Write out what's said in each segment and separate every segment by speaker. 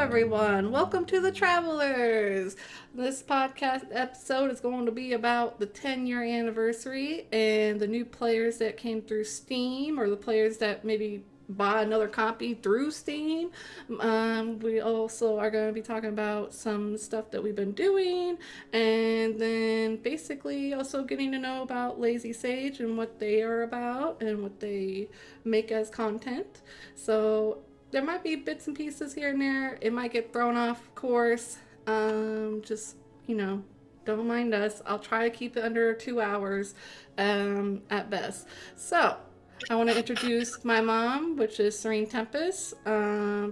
Speaker 1: everyone. Welcome to The Travelers. This podcast episode is going to be about the 10-year anniversary and the new players that came through Steam, or the players that maybe buy another copy through Steam. We also are going to be talking about some stuff that we've been doing, and then basically also getting to know about Lazy Sage and what they are about and what they make as content. So there might be bits and pieces here and there. It might get thrown off course. Just, don't mind us. I'll try to keep it under 2 hours at best. So, I want to introduce my mom, which is Serene Tempest.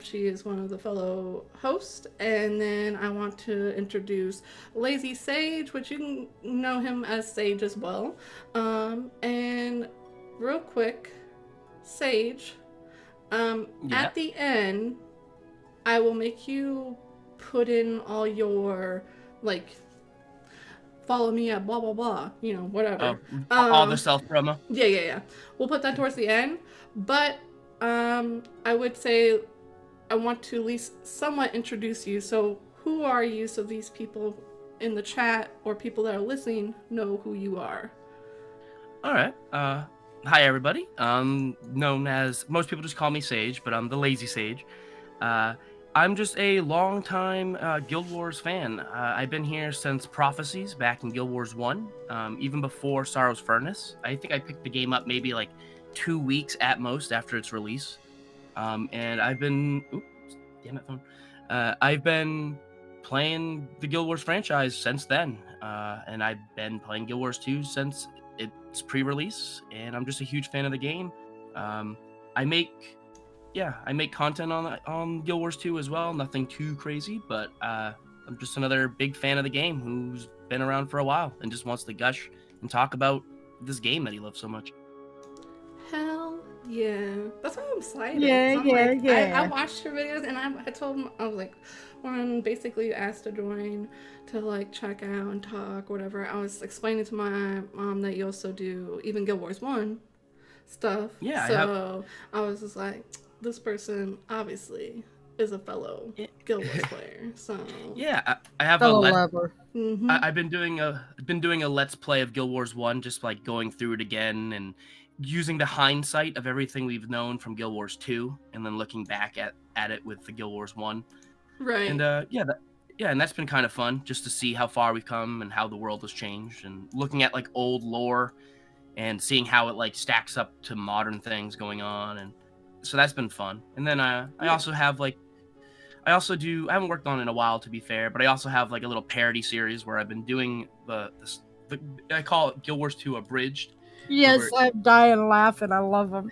Speaker 1: She is one of the fellow hosts. And then I want to introduce Lazy Sage, which you can know him as Sage as well. And real quick, Sage, at the end, I will make you put in all your, follow me at blah, blah, blah, whatever.
Speaker 2: All the self-promo?
Speaker 1: Yeah. We'll put that towards the end. But I would say I want to at least somewhat introduce you. So who are you, so these people in the chat or people that are listening know who you are?
Speaker 2: All right. Hi, everybody. Known as, most people just call me Sage, but I'm the Lazy Sage. I'm just a long-time Guild Wars fan. I've been here since Prophecies back in Guild Wars 1, even before Sorrow's Furnace. I think I picked the game up maybe like 2 weeks at most after its release. And I've been... Oops, damn it, phone. I've been playing the Guild Wars franchise since then. And I've been playing Guild Wars 2 since its pre-release, and I'm just a huge fan of the game. I make content on Guild Wars 2 as well. Nothing too crazy, but I'm just another big fan of the game who's been around for a while and just wants to gush and talk about this game that he loves so much.
Speaker 1: Hell yeah. That's why I'm excited.
Speaker 3: Yeah.
Speaker 1: I watched your videos, and I told him, I was like, when basically you asked to join to check out and talk, whatever, I was explaining to my mom that you also do even Guild Wars 1 stuff.
Speaker 2: Yeah,
Speaker 1: so I was just like, this person obviously is a fellow Guild Wars player. So
Speaker 2: yeah, I have
Speaker 3: fellow lover.
Speaker 1: Mm-hmm.
Speaker 2: I've been doing a Let's Play of Guild Wars 1, just going through it again and using the hindsight of everything we've known from Guild Wars 2, and then looking back at it with the Guild Wars 1.
Speaker 1: Right.
Speaker 2: And and that's been kind of fun, just to see how far we've come and how the world has changed, and looking at old lore and seeing how it stacks up to modern things going on, and so that's been fun. And then I also have I haven't worked on it in a while, to be fair, but I also have a little parody series where I've been doing the I call it Guild Wars 2 Abridged.
Speaker 3: Yes, I'm dying laughing. I love them.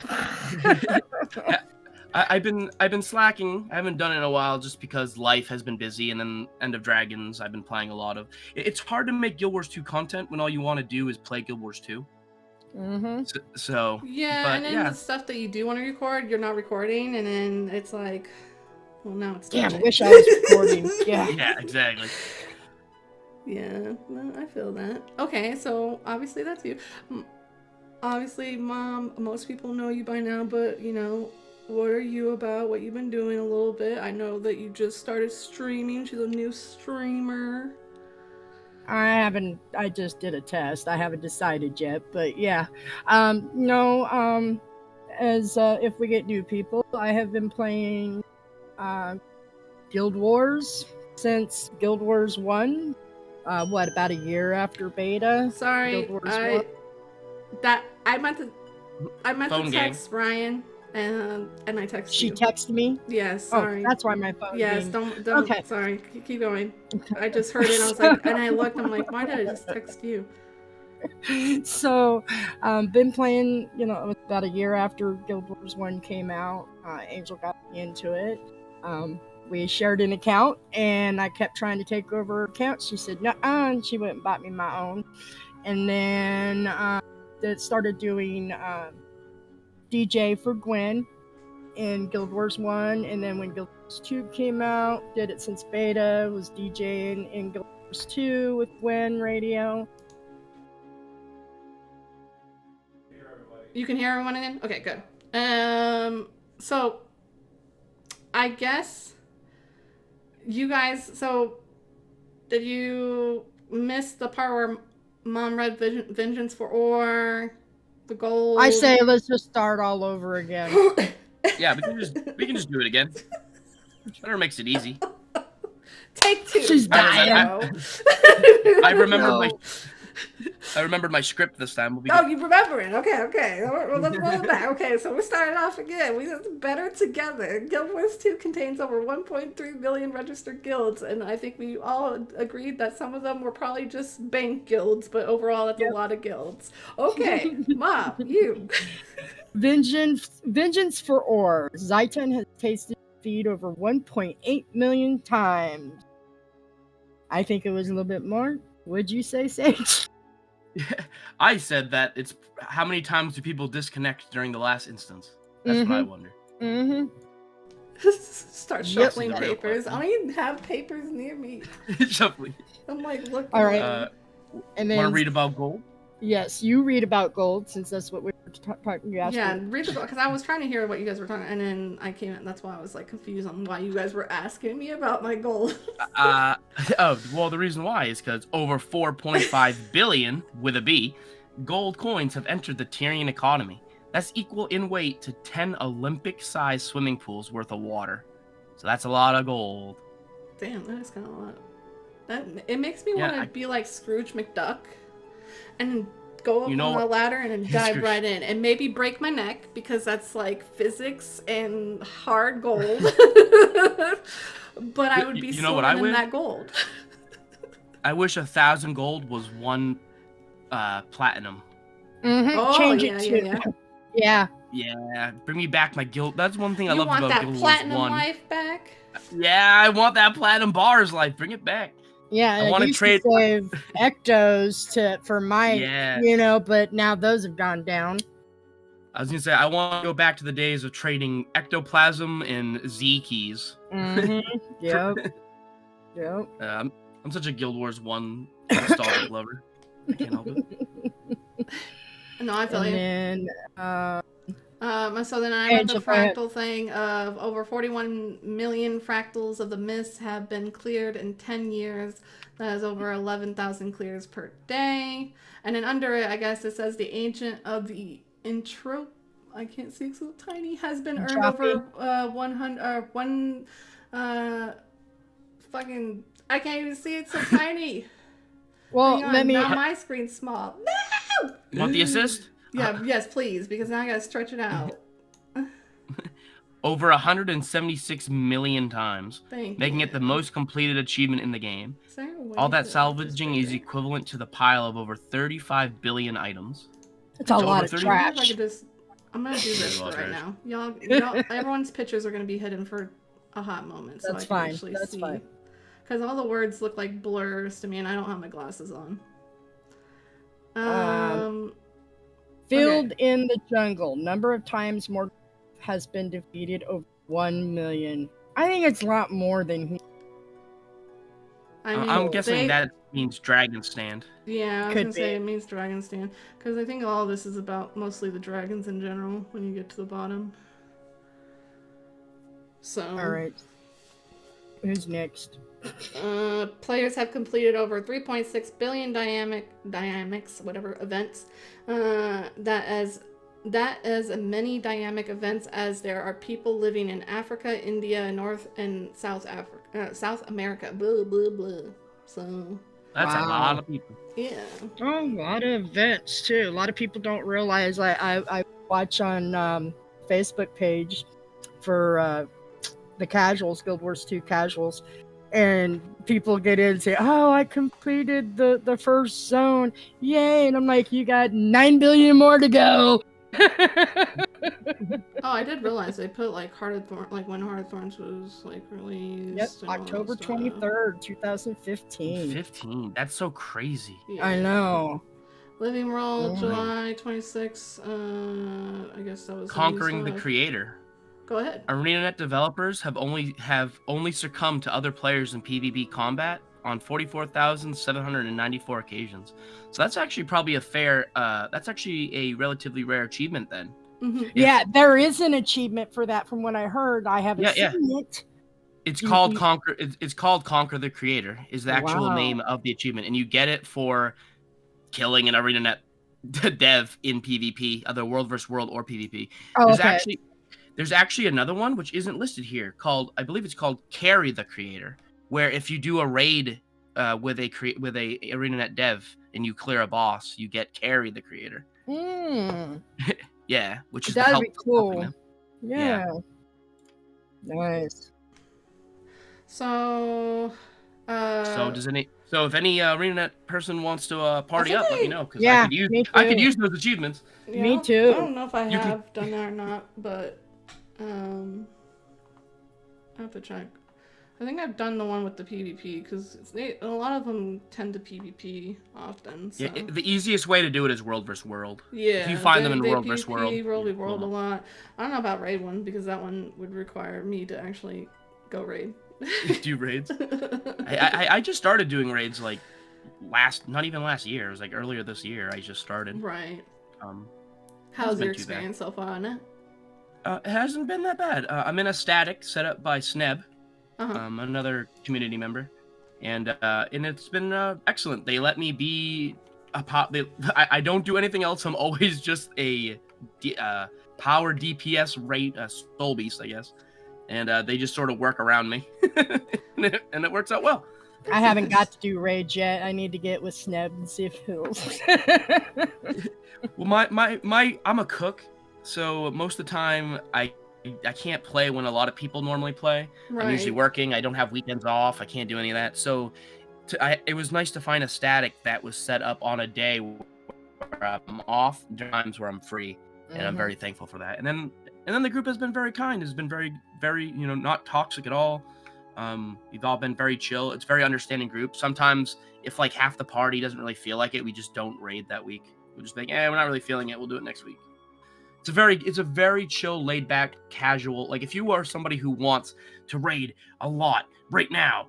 Speaker 2: I've been slacking. I haven't done it in a while just because life has been busy, and then End of Dragons I've been playing a lot of. It's hard to make Guild Wars 2 content when all you want to do is play Guild Wars 2.
Speaker 3: Mm-hmm.
Speaker 2: So
Speaker 1: yeah, and then the stuff that you do want to record, you're not recording, and then it's like, well, now it's
Speaker 3: damn. I wish I was recording.
Speaker 2: Yeah, exactly.
Speaker 1: Yeah, no, I feel that. Okay, so obviously that's you. Obviously, Mom, most people know you by now, but what are you about? What you've been doing a little bit? I know that you just started streaming. She's a new streamer.
Speaker 3: I just did a test. I haven't decided yet, but yeah. As if we get new people, I have been playing Guild Wars since Guild Wars 1. About a year after beta?
Speaker 1: Sorry, I meant to text Ryan, and I texted you.
Speaker 3: She texted me?
Speaker 1: Yeah, sorry.
Speaker 3: Oh, that's why my phone.
Speaker 1: Yes, don't. Okay. Sorry, keep going. I just heard it, and I was like, and I looked, I'm like, why did I just text you?
Speaker 3: So, been playing, about a year after Guild Wars 1 came out. Angel got me into it. We shared an account, and I kept trying to take over her account. She said, no, and she went and bought me my own. And then started doing DJ for Gwen in Guild Wars 1, and then when Guild Wars 2 came out, did it since beta, was DJing in Guild Wars 2 with Gwen Radio.
Speaker 1: You can hear everyone again? Okay, good. So I guess you guys, so did you miss the part where Mom read Vengeance for Ore, the gold?
Speaker 3: I say let's just start all over again.
Speaker 2: Yeah, we can just do it again. Better makes it easy.
Speaker 1: Take two.
Speaker 3: She's dying.
Speaker 2: I remembered my script this time. We'll be
Speaker 1: Oh, you remember it? Okay. Well, let's roll it back. Okay, so we're starting off again. We did better together. Guild Wars 2 contains over 1.3 million registered guilds, and I think we all agreed that some of them were probably just bank guilds, but overall, that's a lot of guilds. Okay, Mom, you.
Speaker 3: Vengeance for Ore. Zaitan has tasted defeat over 1.8 million times. I think it was a little bit more. Would you say, Sage?
Speaker 2: I said that it's how many times do people disconnect during the last instance? That's what I wonder.
Speaker 3: Mm-hmm.
Speaker 1: Start shuffling papers. I don't even have papers near me.
Speaker 2: Shuffling.
Speaker 1: I'm like, look.
Speaker 3: All right.
Speaker 2: And then want to read about gold?
Speaker 3: Yes, you read about gold since that's what we were talking.
Speaker 1: Yeah, read the book because I was trying to hear what you guys were talking, and then I came in. That's why I was like confused on why you guys were asking me about my gold.
Speaker 2: Well, the reason why is because over 4.5 billion with a B gold coins have entered the Tyrian economy. That's equal in weight to 10 Olympic-sized swimming pools worth of water. So that's a lot of gold.
Speaker 1: Damn, that is kind of a lot. It makes me want to be like Scrooge McDuck and go up on the ladder and then dive right in and maybe break my neck because that's like physics and hard gold. But I would be swimming in that gold.
Speaker 2: I wish 1,000 gold was 1 platinum.
Speaker 3: Mm-hmm.
Speaker 1: Oh,
Speaker 3: change it to yeah.
Speaker 2: Bring me back my guild. That's one thing I love about Guild Wars 1.
Speaker 1: You want that platinum life back?
Speaker 2: Yeah, I want that platinum bars life. Bring it back.
Speaker 3: Yeah, I want to trade save ectos for my, but now those have gone down.
Speaker 2: I was gonna say I want to go back to the days of trading ectoplasm and Z keys.
Speaker 3: Mm-hmm. Yep.
Speaker 2: I'm such a Guild Wars 1 nostalgic lover. I can't help it.
Speaker 1: No, I feel you.
Speaker 3: And
Speaker 1: so then I read the fractal thing of over 41 million fractals of the mist have been cleared in 10 years. That is over 11,000 clears per day. And then under it, I guess it says the ancient of the intro. I can't see, it's so tiny. Has been earned over 100 fucking. I can't even see, it's so tiny.
Speaker 3: Well,
Speaker 1: now my screen's small. No!
Speaker 2: You want the assist?
Speaker 1: Yeah, yes, please, because now I gotta stretch it out.
Speaker 2: Over 176 million times, making it the most completed achievement in the game. All that salvaging is equivalent to the pile of over 35 billion items.
Speaker 3: It's a lot of trash.
Speaker 1: I'm gonna do this right now. Y'all, everyone's pictures are gonna be hidden for a hot moment, so I can actually see. Fine. Because all the words look like blurs to me, and I don't have my glasses on.
Speaker 3: Filled in the jungle. Number of times more has been defeated over 1 million. I think it's a lot more than.
Speaker 2: I'm guessing that means Dragon Stand.
Speaker 1: Yeah, I was gonna say it means Dragon Stand because I think all this is about mostly the dragons in general when you get to the bottom. So.
Speaker 3: All right. Who's next?
Speaker 1: Players have completed over 3.6 billion dynamics, whatever events. That as many dynamic events as there are people living in Africa, India, North and South America. Blah blah blah. So
Speaker 2: that's a lot of people.
Speaker 1: Yeah.
Speaker 3: Oh, a lot of events too. A lot of people don't realize. I watch on Facebook page for the casuals, Guild Wars 2 casuals. And people get in and say, "Oh, I completed the first zone, yay!" And I'm like, "You got 9 billion more to go."
Speaker 1: Oh, I did realize they put like Hearted Thorns, like when Hearted Thorns was like released.
Speaker 3: Yep, October 23rd, 2015.
Speaker 2: 15. That's so crazy.
Speaker 3: Yeah. I know.
Speaker 1: Living World, July 26th. I guess that was
Speaker 2: Conquering the Creator.
Speaker 1: Go ahead.
Speaker 2: ArenaNet developers have only succumbed to other players in PvP combat on 44,794 occasions. So that's actually probably that's actually a relatively rare achievement then.
Speaker 1: Mm-hmm.
Speaker 3: Yeah, there is an achievement for that from what I heard. I haven't seen it,
Speaker 2: It's
Speaker 3: You-
Speaker 2: called
Speaker 3: you-
Speaker 2: Conquer. It's called Conquer the Creator. Is the actual
Speaker 3: Wow.
Speaker 2: name of the achievement, and you get it for killing an ArenaNet dev in PvP, either World vs. World or PvP.
Speaker 3: Oh,
Speaker 2: There's
Speaker 3: okay.
Speaker 2: actually another one which isn't listed here called, I believe it's called Carry the Creator, where if you do a raid with a ArenaNet dev and you clear a boss, you get Carry the Creator. Yeah, which is
Speaker 3: That'd be
Speaker 2: helping
Speaker 3: cool.
Speaker 2: them.
Speaker 3: Yeah. Nice.
Speaker 1: So,
Speaker 2: So if any ArenaNet person wants to party up, let me know, because
Speaker 3: Yeah, me
Speaker 2: I could
Speaker 3: too.
Speaker 2: use those achievements.
Speaker 3: Me
Speaker 1: I
Speaker 3: too.
Speaker 1: don't know if I
Speaker 2: You can-
Speaker 1: have done that or not, but I have to check. I think I've done the one with the PvP because a lot of them tend to PvP often. So.
Speaker 2: Yeah, the easiest way to do it is World vs. World.
Speaker 1: Yeah,
Speaker 2: If you find them in
Speaker 1: they
Speaker 2: World
Speaker 1: PvP,
Speaker 2: vs. World.
Speaker 1: World
Speaker 2: yeah,
Speaker 1: v World
Speaker 2: cool.
Speaker 1: a lot. I don't know about raid one because that one would require me to actually go raid.
Speaker 2: Do raids. I just started doing raids like not even last year. It was like earlier this year. I just started.
Speaker 1: Right.
Speaker 2: hasn't
Speaker 1: How's
Speaker 2: been
Speaker 1: your
Speaker 2: too bad.
Speaker 1: experience so far on it?
Speaker 2: It hasn't been that bad. I'm in a static set up by Sneb, another community member, and it's been excellent. They let me be a pop. I don't do anything else. I'm always just a power DPS rate soul beast, I guess, and they just sort of work around me, and it works out well.
Speaker 3: I haven't got to do raids yet. I need to get with Sneb and see if he'll.
Speaker 2: Well, I'm a cook, so most of the time I can't play when a lot of people normally play.
Speaker 1: Right.
Speaker 2: I'm usually working. I don't have weekends off. I can't do any of that. So it was nice to find a static that was set up on a day where I'm off, times where I'm free, and I'm very thankful for that. And then the group has been very kind. Has been very, very, not toxic at all. We've all been very chill. It's a very understanding group. Sometimes if like half the party doesn't really feel like it, we just don't raid that week. We'll just think, we're not really feeling it. We'll do it next week. It's a very chill, laid back, casual. Like if you are somebody who wants to raid a lot right now,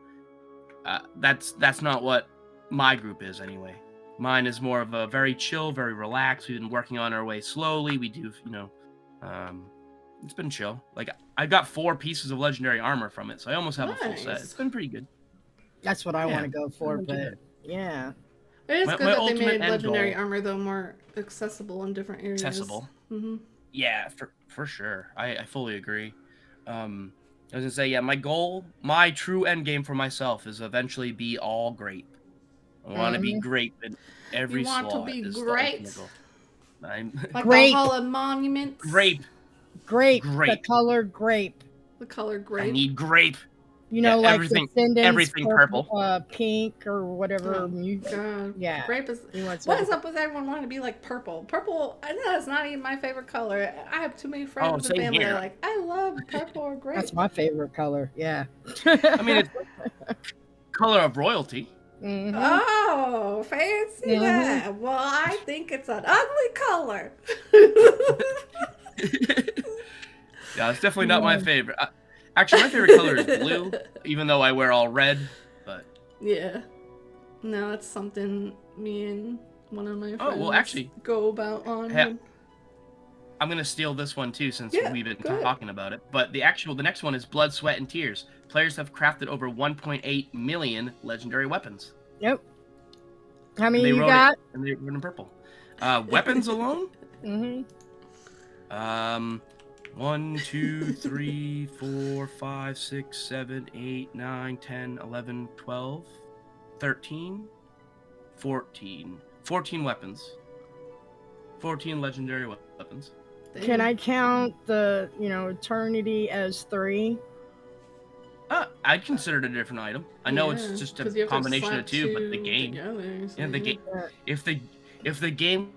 Speaker 2: that's not what my group is anyway. Mine is more of a very chill, very relaxed. We've been working on our way slowly. We do, it's been chill. Like I got 4 pieces of legendary armor from it, so I almost have a full set. It's been pretty good.
Speaker 3: That's what I want to go for,
Speaker 2: Not too
Speaker 3: but
Speaker 2: bad.
Speaker 3: yeah.
Speaker 1: It is
Speaker 2: My
Speaker 1: good that they
Speaker 2: ultimate
Speaker 1: made
Speaker 2: end
Speaker 1: legendary
Speaker 2: goal-
Speaker 1: armor though more accessible in different areas.
Speaker 2: Accessible.
Speaker 1: Mm-hmm.
Speaker 2: Yeah, for sure. I fully agree. I was gonna say, yeah, my true end game for myself is eventually be all grape. I want to be grape in every
Speaker 1: You want to
Speaker 2: slot.
Speaker 1: be
Speaker 2: is the
Speaker 1: great?
Speaker 2: ultimate goal. I'm
Speaker 1: Like
Speaker 3: Grape.
Speaker 1: the Hall of Monuments.
Speaker 2: grape.
Speaker 3: Grape.
Speaker 2: Grape.
Speaker 3: The color grape.
Speaker 1: The color grape.
Speaker 2: I need grape.
Speaker 3: You know,
Speaker 2: Yeah,
Speaker 3: like
Speaker 2: everything-
Speaker 3: Descendants,
Speaker 2: everything purple.
Speaker 3: pink or whatever.
Speaker 1: God.
Speaker 3: Yeah.
Speaker 1: Grape is.
Speaker 3: He wants
Speaker 1: What is
Speaker 3: everything.
Speaker 1: up with everyone wanting to be like purple? Purple, I know it's not even my favorite color. I have too many friends and
Speaker 2: same
Speaker 1: family that
Speaker 2: here.
Speaker 1: are like, I love purple or grape.
Speaker 3: That's my favorite color. Yeah.
Speaker 2: I mean, it's color of royalty.
Speaker 3: Mhm.
Speaker 1: Oh, fancy that. Well, I think it's an ugly color.
Speaker 2: Yeah, it's definitely not my favorite. Actually, my favorite color is blue, even though I wear all red. But
Speaker 1: Yeah. No, that's something me and one of my friends
Speaker 2: actually,
Speaker 1: go about on.
Speaker 2: Yeah. I'm gonna steal this one too, since we've been talking about it. But the next one is Blood, Sweat, and Tears. Players have crafted over 1.8 million legendary weapons.
Speaker 3: Yep. How many
Speaker 2: They
Speaker 3: you
Speaker 2: wrote
Speaker 3: got?
Speaker 2: it, and they wrote in purple. Weapons alone? 1, 2, 3, 4, 5, 6, 7, 8, 9, 10, 11, 12, 13, 14. 14 weapons. 14 legendary weapons.
Speaker 3: Can I count the, Eternity as 3?
Speaker 2: I'd consider it a different item. I know it's just a combination of 2, but the game.
Speaker 1: Together, so
Speaker 2: The game. If the game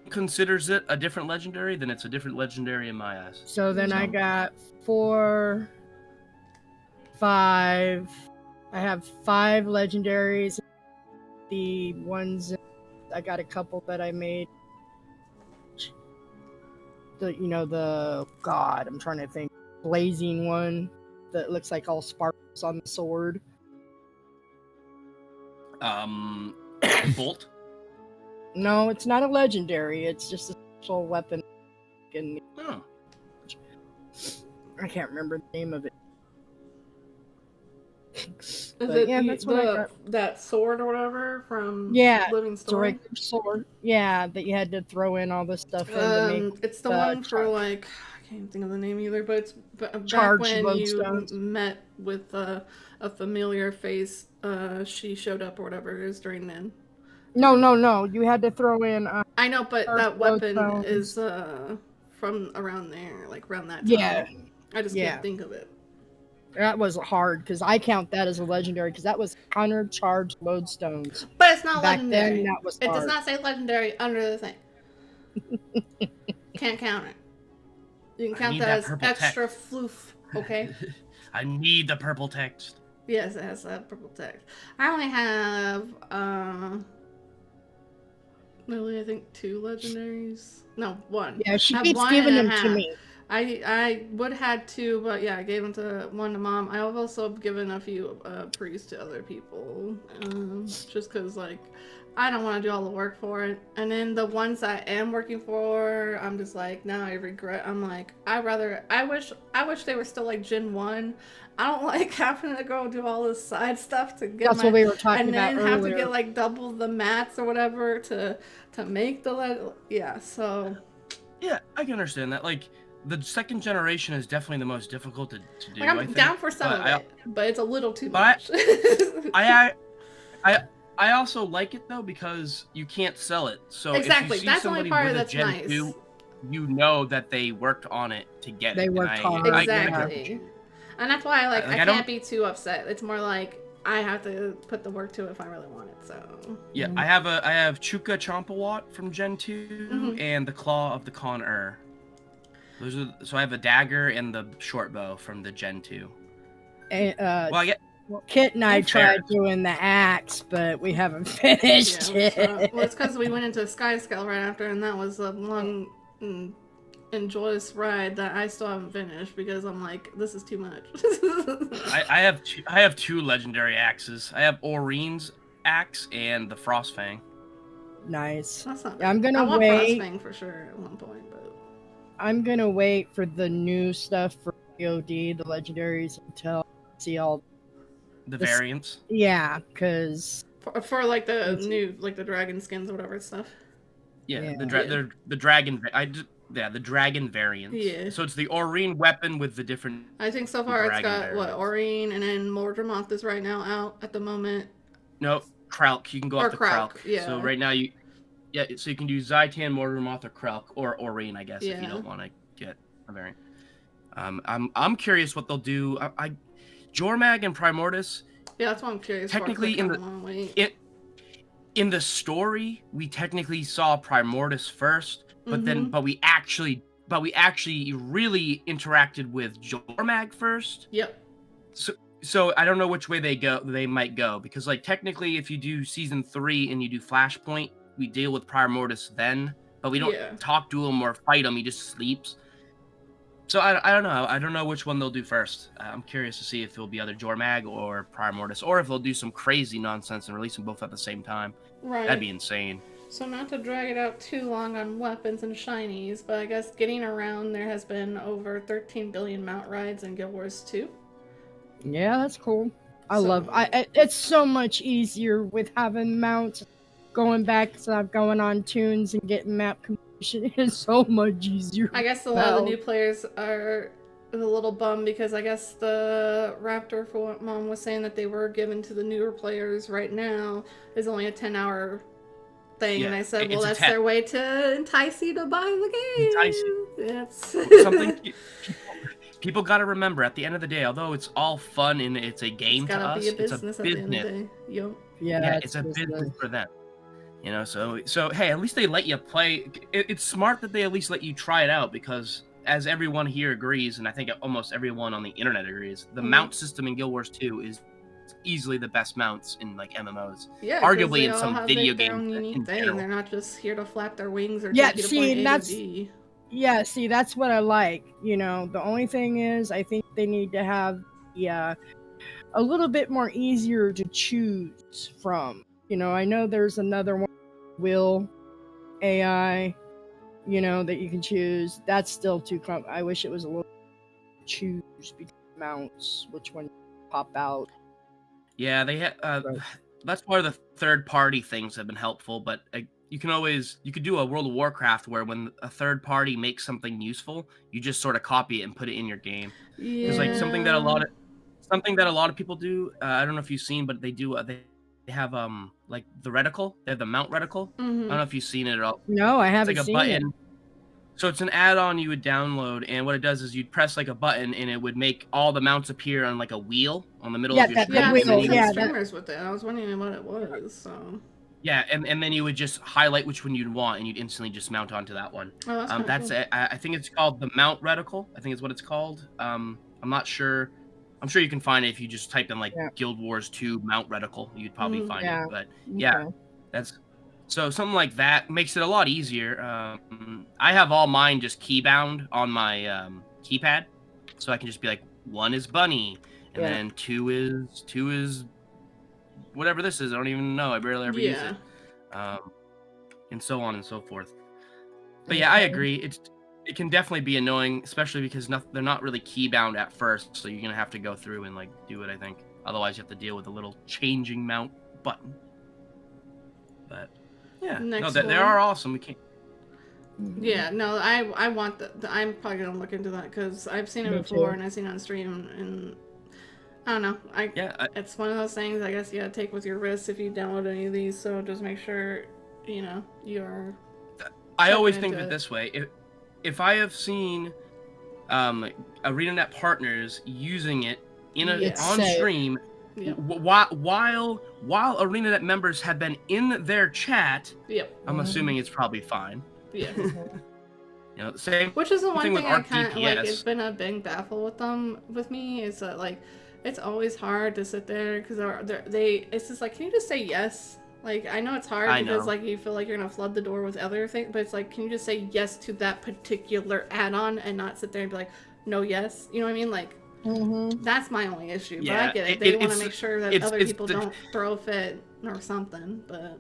Speaker 2: considers it a different legendary, then it's a different legendary in my eyes.
Speaker 3: So then I got 4, 5. I have 5 legendaries. The ones I got a couple that I made. I'm trying to think. Blazing one that looks like all sparkles on the sword.
Speaker 2: Bolt.
Speaker 3: No, it's not a legendary. It's just a special weapon.
Speaker 2: Oh.
Speaker 3: I can't remember the name of it.
Speaker 1: Is
Speaker 3: But
Speaker 1: it
Speaker 3: yeah, that's what I got.
Speaker 1: that sword or whatever from
Speaker 3: Yeah,
Speaker 1: Living
Speaker 3: it's a
Speaker 1: Story?
Speaker 3: regular sword. Yeah, that you had to throw in all this stuff in to make
Speaker 1: It's the one for
Speaker 3: char-
Speaker 1: like I can't even think of the name either, but it's back
Speaker 3: charged
Speaker 1: when you
Speaker 3: lodestones.
Speaker 1: met with a familiar face. She showed up or whatever it is during then.
Speaker 3: No. You had to throw in
Speaker 1: I know, but
Speaker 3: charged
Speaker 1: that weapon is
Speaker 3: lodestones.
Speaker 1: from around there, like around that
Speaker 3: Yeah,
Speaker 1: time. I just can't
Speaker 3: yeah.
Speaker 1: think of it.
Speaker 3: That was hard because I count that as a legendary because that was 100 charged lodestones.
Speaker 1: But it's not
Speaker 3: Back then,
Speaker 1: legendary.
Speaker 3: that was
Speaker 1: It does
Speaker 3: hard.
Speaker 1: not say legendary under the thing. Can't count it. You can
Speaker 2: I
Speaker 1: count
Speaker 2: need
Speaker 1: that
Speaker 2: that
Speaker 1: as
Speaker 2: purple
Speaker 1: extra
Speaker 2: text.
Speaker 1: floof, okay?
Speaker 2: I need the purple text.
Speaker 1: Yes, it has that purple text. I only have, really, I think 2 legendaries. No, 1.
Speaker 3: Yeah, she
Speaker 1: I have
Speaker 3: keeps
Speaker 1: 1
Speaker 3: giving
Speaker 1: and a
Speaker 3: them to
Speaker 1: half.
Speaker 3: me.
Speaker 1: I would have had 2, but yeah, I gave one to mom. I've also given a few priests to other people, just because like I don't want to do all the work for it. And then the ones I am working for, I'm just like now I regret. I'm like I wish they were still like Gen 1. I don't like having to go do all this side stuff to get
Speaker 3: That's what we were talking
Speaker 1: and
Speaker 3: about
Speaker 1: then have to
Speaker 3: earlier.
Speaker 1: get like double the mats or whatever to make yeah. So
Speaker 2: Yeah, I can understand that. Like the second generation is definitely the most difficult to do.
Speaker 1: like I'm
Speaker 2: I think,
Speaker 1: down for some
Speaker 2: but
Speaker 1: of it, but it's a little too
Speaker 2: but
Speaker 1: much.
Speaker 2: I I also like it though because you can't sell it. So
Speaker 1: Exactly,
Speaker 2: if you see
Speaker 1: that's the only
Speaker 2: somebody
Speaker 1: part
Speaker 2: with a
Speaker 1: that's
Speaker 2: Gen
Speaker 1: nice.
Speaker 2: 2, you know that they worked on it to get
Speaker 3: They
Speaker 2: it. And
Speaker 3: worked hard.
Speaker 2: I get
Speaker 3: Yeah.
Speaker 2: what
Speaker 1: Exactly.
Speaker 2: you
Speaker 1: And that's why
Speaker 2: like
Speaker 1: I
Speaker 2: I don't
Speaker 1: can't be too upset. It's more like I have to put the work to it if I really want it. So
Speaker 2: yeah,
Speaker 3: Mhm.
Speaker 2: I have Chuka Chompawat from Gen 2 and the Claw of the Con-Ur. So I have a dagger and the short bow from the Gen 2.
Speaker 3: And,
Speaker 2: Well, I get
Speaker 3: Kit and I
Speaker 2: and
Speaker 3: tried
Speaker 2: Ferris.
Speaker 3: doing the axe, but we haven't finished
Speaker 1: yeah,
Speaker 3: it.
Speaker 1: well, it's because we went into Sky Scale right after, and that was a long and joyous ride that I still haven't finished because I'm like, this is too much.
Speaker 2: I have 2 legendary axes. I have Oreen's axe and the Frostfang.
Speaker 3: Nice.
Speaker 1: That's not
Speaker 3: Yeah, I'm
Speaker 1: bad.
Speaker 3: gonna
Speaker 1: I want
Speaker 3: wait.
Speaker 1: Frostfang for sure at one point, but
Speaker 3: I'm gonna wait for the new stuff for POD, the legendaries, until I see all.
Speaker 2: The
Speaker 3: This-
Speaker 2: variants.
Speaker 3: Yeah, because
Speaker 1: for like the new like the dragon skins or whatever stuff.
Speaker 2: Yeah,
Speaker 3: Yeah.
Speaker 2: the dragon. The dragon variants.
Speaker 1: Yeah.
Speaker 2: So it's the Oreen weapon with the different.
Speaker 1: I think so far it's
Speaker 2: dragon
Speaker 1: got what
Speaker 2: variants.
Speaker 1: Oreen and then Mordramoth is right now out at the moment.
Speaker 2: No, Kralk. You can go
Speaker 1: Or
Speaker 2: up to
Speaker 1: Kralk,
Speaker 2: Kralk.
Speaker 1: yeah.
Speaker 2: So right now so you can do Zaitan, Mordramoth, or Kralk, or Oreen, I guess, if you
Speaker 1: Yeah.
Speaker 2: don't want to get a variant. I'm curious what they'll do. Jormag and Primordius.
Speaker 1: Yeah, that's what I'm curious
Speaker 2: Technically,
Speaker 1: for.
Speaker 2: in the story, we technically saw Primordius first, but but we actually really interacted with Jormag first.
Speaker 1: Yep.
Speaker 2: So I don't know which way they might go, because like technically if you do season 3 and you do Flashpoint, we deal with Primordius then, but we don't talk to him or fight him, he just sleeps. So I don't know. I don't know which one they'll do first. I'm curious to see if it'll be either Jormag or Primordius, or if they'll do some crazy nonsense and release them both at the same time.
Speaker 1: Right.
Speaker 2: That'd be insane.
Speaker 1: So not to drag it out too long on weapons and shinies, but I guess getting around, there has been over 13 billion mount rides in Guild Wars 2.
Speaker 3: Yeah, that's cool. It's so much easier with having mounts. Going back to going on tunes and getting map completion is so much easier.
Speaker 1: I guess a lot of the new players are a little bummed because I guess the Raptor for what Mom was saying that they were given to the newer players right now is only a 10-hour thing, and I said, well, that's their way to entice you to buy the game.
Speaker 2: Entice you.
Speaker 1: It's
Speaker 2: something people got to remember at the end of the day, although it's all fun and it's a game to us, it's a business.
Speaker 1: At the end of the day. Yep.
Speaker 3: Yeah,
Speaker 2: it's a business for them. You know, so hey, at least they let you play. It's smart that they at least let you try it out, because as everyone here agrees, and I think almost everyone on the internet agrees, the mount system in Guild Wars 2 is easily the best mounts in like MMOs.
Speaker 1: Yeah,
Speaker 2: arguably in some video games.
Speaker 1: In general. They're not just here to flap their wings or
Speaker 3: yeah,
Speaker 1: take you to
Speaker 3: see,
Speaker 1: point A to B.
Speaker 3: Yeah, see, that's what I like. You know, the only thing is, I think they need to have a little bit more easier to choose from. You know, I know there's another one, Will AI, you know, that you can choose. That's still too I wish it was a little choose between mounts, which one pop out.
Speaker 2: Yeah, they
Speaker 3: Right.
Speaker 2: that's why the third party things have been helpful, but you could do a World of Warcraft where when a third party makes something useful, you just sort of copy it and put it in your game. Because like
Speaker 1: Yeah.
Speaker 2: something that a lot of people do, I don't know if you've seen, but they do they have like the reticle, they have the mount reticle. I don't know if you've seen it at all.
Speaker 3: No, I
Speaker 2: It's like
Speaker 3: haven't
Speaker 2: a
Speaker 3: seen it.
Speaker 2: button. So it's an add-on you would download, and what it does is you'd press like a button, and it would make all the mounts appear on like a wheel on the middle
Speaker 3: Yeah,
Speaker 2: of your
Speaker 3: that the
Speaker 1: Yeah,
Speaker 2: screen,
Speaker 1: I've
Speaker 2: and then
Speaker 3: wheel.
Speaker 1: seen
Speaker 2: you
Speaker 1: some
Speaker 3: Yeah,
Speaker 2: would
Speaker 3: that.
Speaker 1: streamers with it. I was wondering what it was. So.
Speaker 2: yeah, and then you would just highlight which one you'd want, and you'd instantly just mount onto that one.
Speaker 1: Oh, that's kind of
Speaker 2: That's
Speaker 1: cool.
Speaker 2: it. I think it's called the mount reticle. I think is what it's called. I'm not sure. I'm sure you can find it if you just type in like
Speaker 3: Yeah.
Speaker 2: Guild Wars 2 mount reticle. You'd probably find
Speaker 3: Yeah.
Speaker 2: it. But yeah,
Speaker 3: Okay.
Speaker 2: that's so something like that makes it a lot easier. I have all mine just key bound on my keypad, so I can just be like, 1 is bunny, and
Speaker 3: Yeah.
Speaker 2: then two is whatever this is. I don't even know. I barely ever use
Speaker 1: Yeah.
Speaker 2: it. And so on and so forth. But yeah, I agree. It can definitely be annoying, especially because they're not really key bound at first, so you're gonna have to go through and like do it. I think otherwise you have to deal with a little changing mount button. But yeah,
Speaker 1: Next
Speaker 2: they
Speaker 1: one.
Speaker 2: are awesome. We can't.
Speaker 1: Yeah, no, I want I'm probably gonna look into that because I've seen it
Speaker 3: Me
Speaker 1: before
Speaker 3: too.
Speaker 1: and I've seen it on stream and I don't know. It's one of those things. I guess you gotta take with your risks if you download any of these. So just make sure you're.
Speaker 2: I always
Speaker 1: into
Speaker 2: think of it
Speaker 1: it.
Speaker 2: this way: if I have seen ArenaNet partners using it
Speaker 1: Yes.
Speaker 2: on
Speaker 3: Safe.
Speaker 2: stream.
Speaker 1: Yep.
Speaker 2: While ArenaNet members have been in their chat,
Speaker 1: Yep.
Speaker 2: I'm assuming it's probably fine.
Speaker 1: Yeah.
Speaker 2: Same.
Speaker 1: Which is the one
Speaker 2: thing
Speaker 1: thing
Speaker 2: with
Speaker 1: I
Speaker 2: Arc
Speaker 1: kind of like.
Speaker 2: DPS.
Speaker 1: It's been a big baffle with me is that like it's always hard to sit there because it's just like, can you just say yes? Like, I know it's hard because like you feel like you're gonna flood the door with other things, but it's like, can you just say yes to that particular add-on and not sit there and be like, no, yes? You know what I mean? Like, that's my only issue.
Speaker 2: Yeah,
Speaker 1: but I get it. They want to make sure that other people don't throw a fit or something. But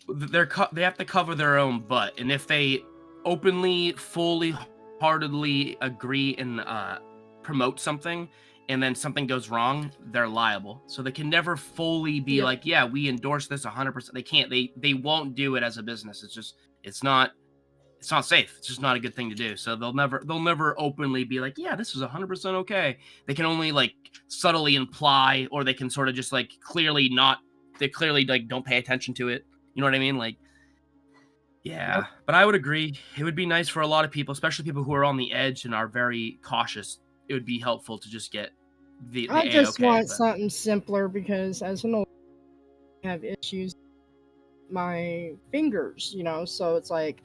Speaker 2: they have to cover their own butt, and if they openly, fully, heartedly agree and promote something, and then something goes wrong, they're liable. So they can never fully be like, yeah, we endorse this 100%. They can't. They won't do it as a business. It's not safe. It's just not a good thing to do. So they'll never openly be like, yeah, this is 100% okay. They can only like subtly imply, or they can sort of just like clearly like don't pay attention to it. You know what I mean? Like, yeah. But I would agree. It would be nice for a lot of people, especially people who are on the edge and are very cautious. It would be helpful to just get the
Speaker 3: I just want
Speaker 2: but
Speaker 3: something simpler because as an old I have issues with my fingers, so it's like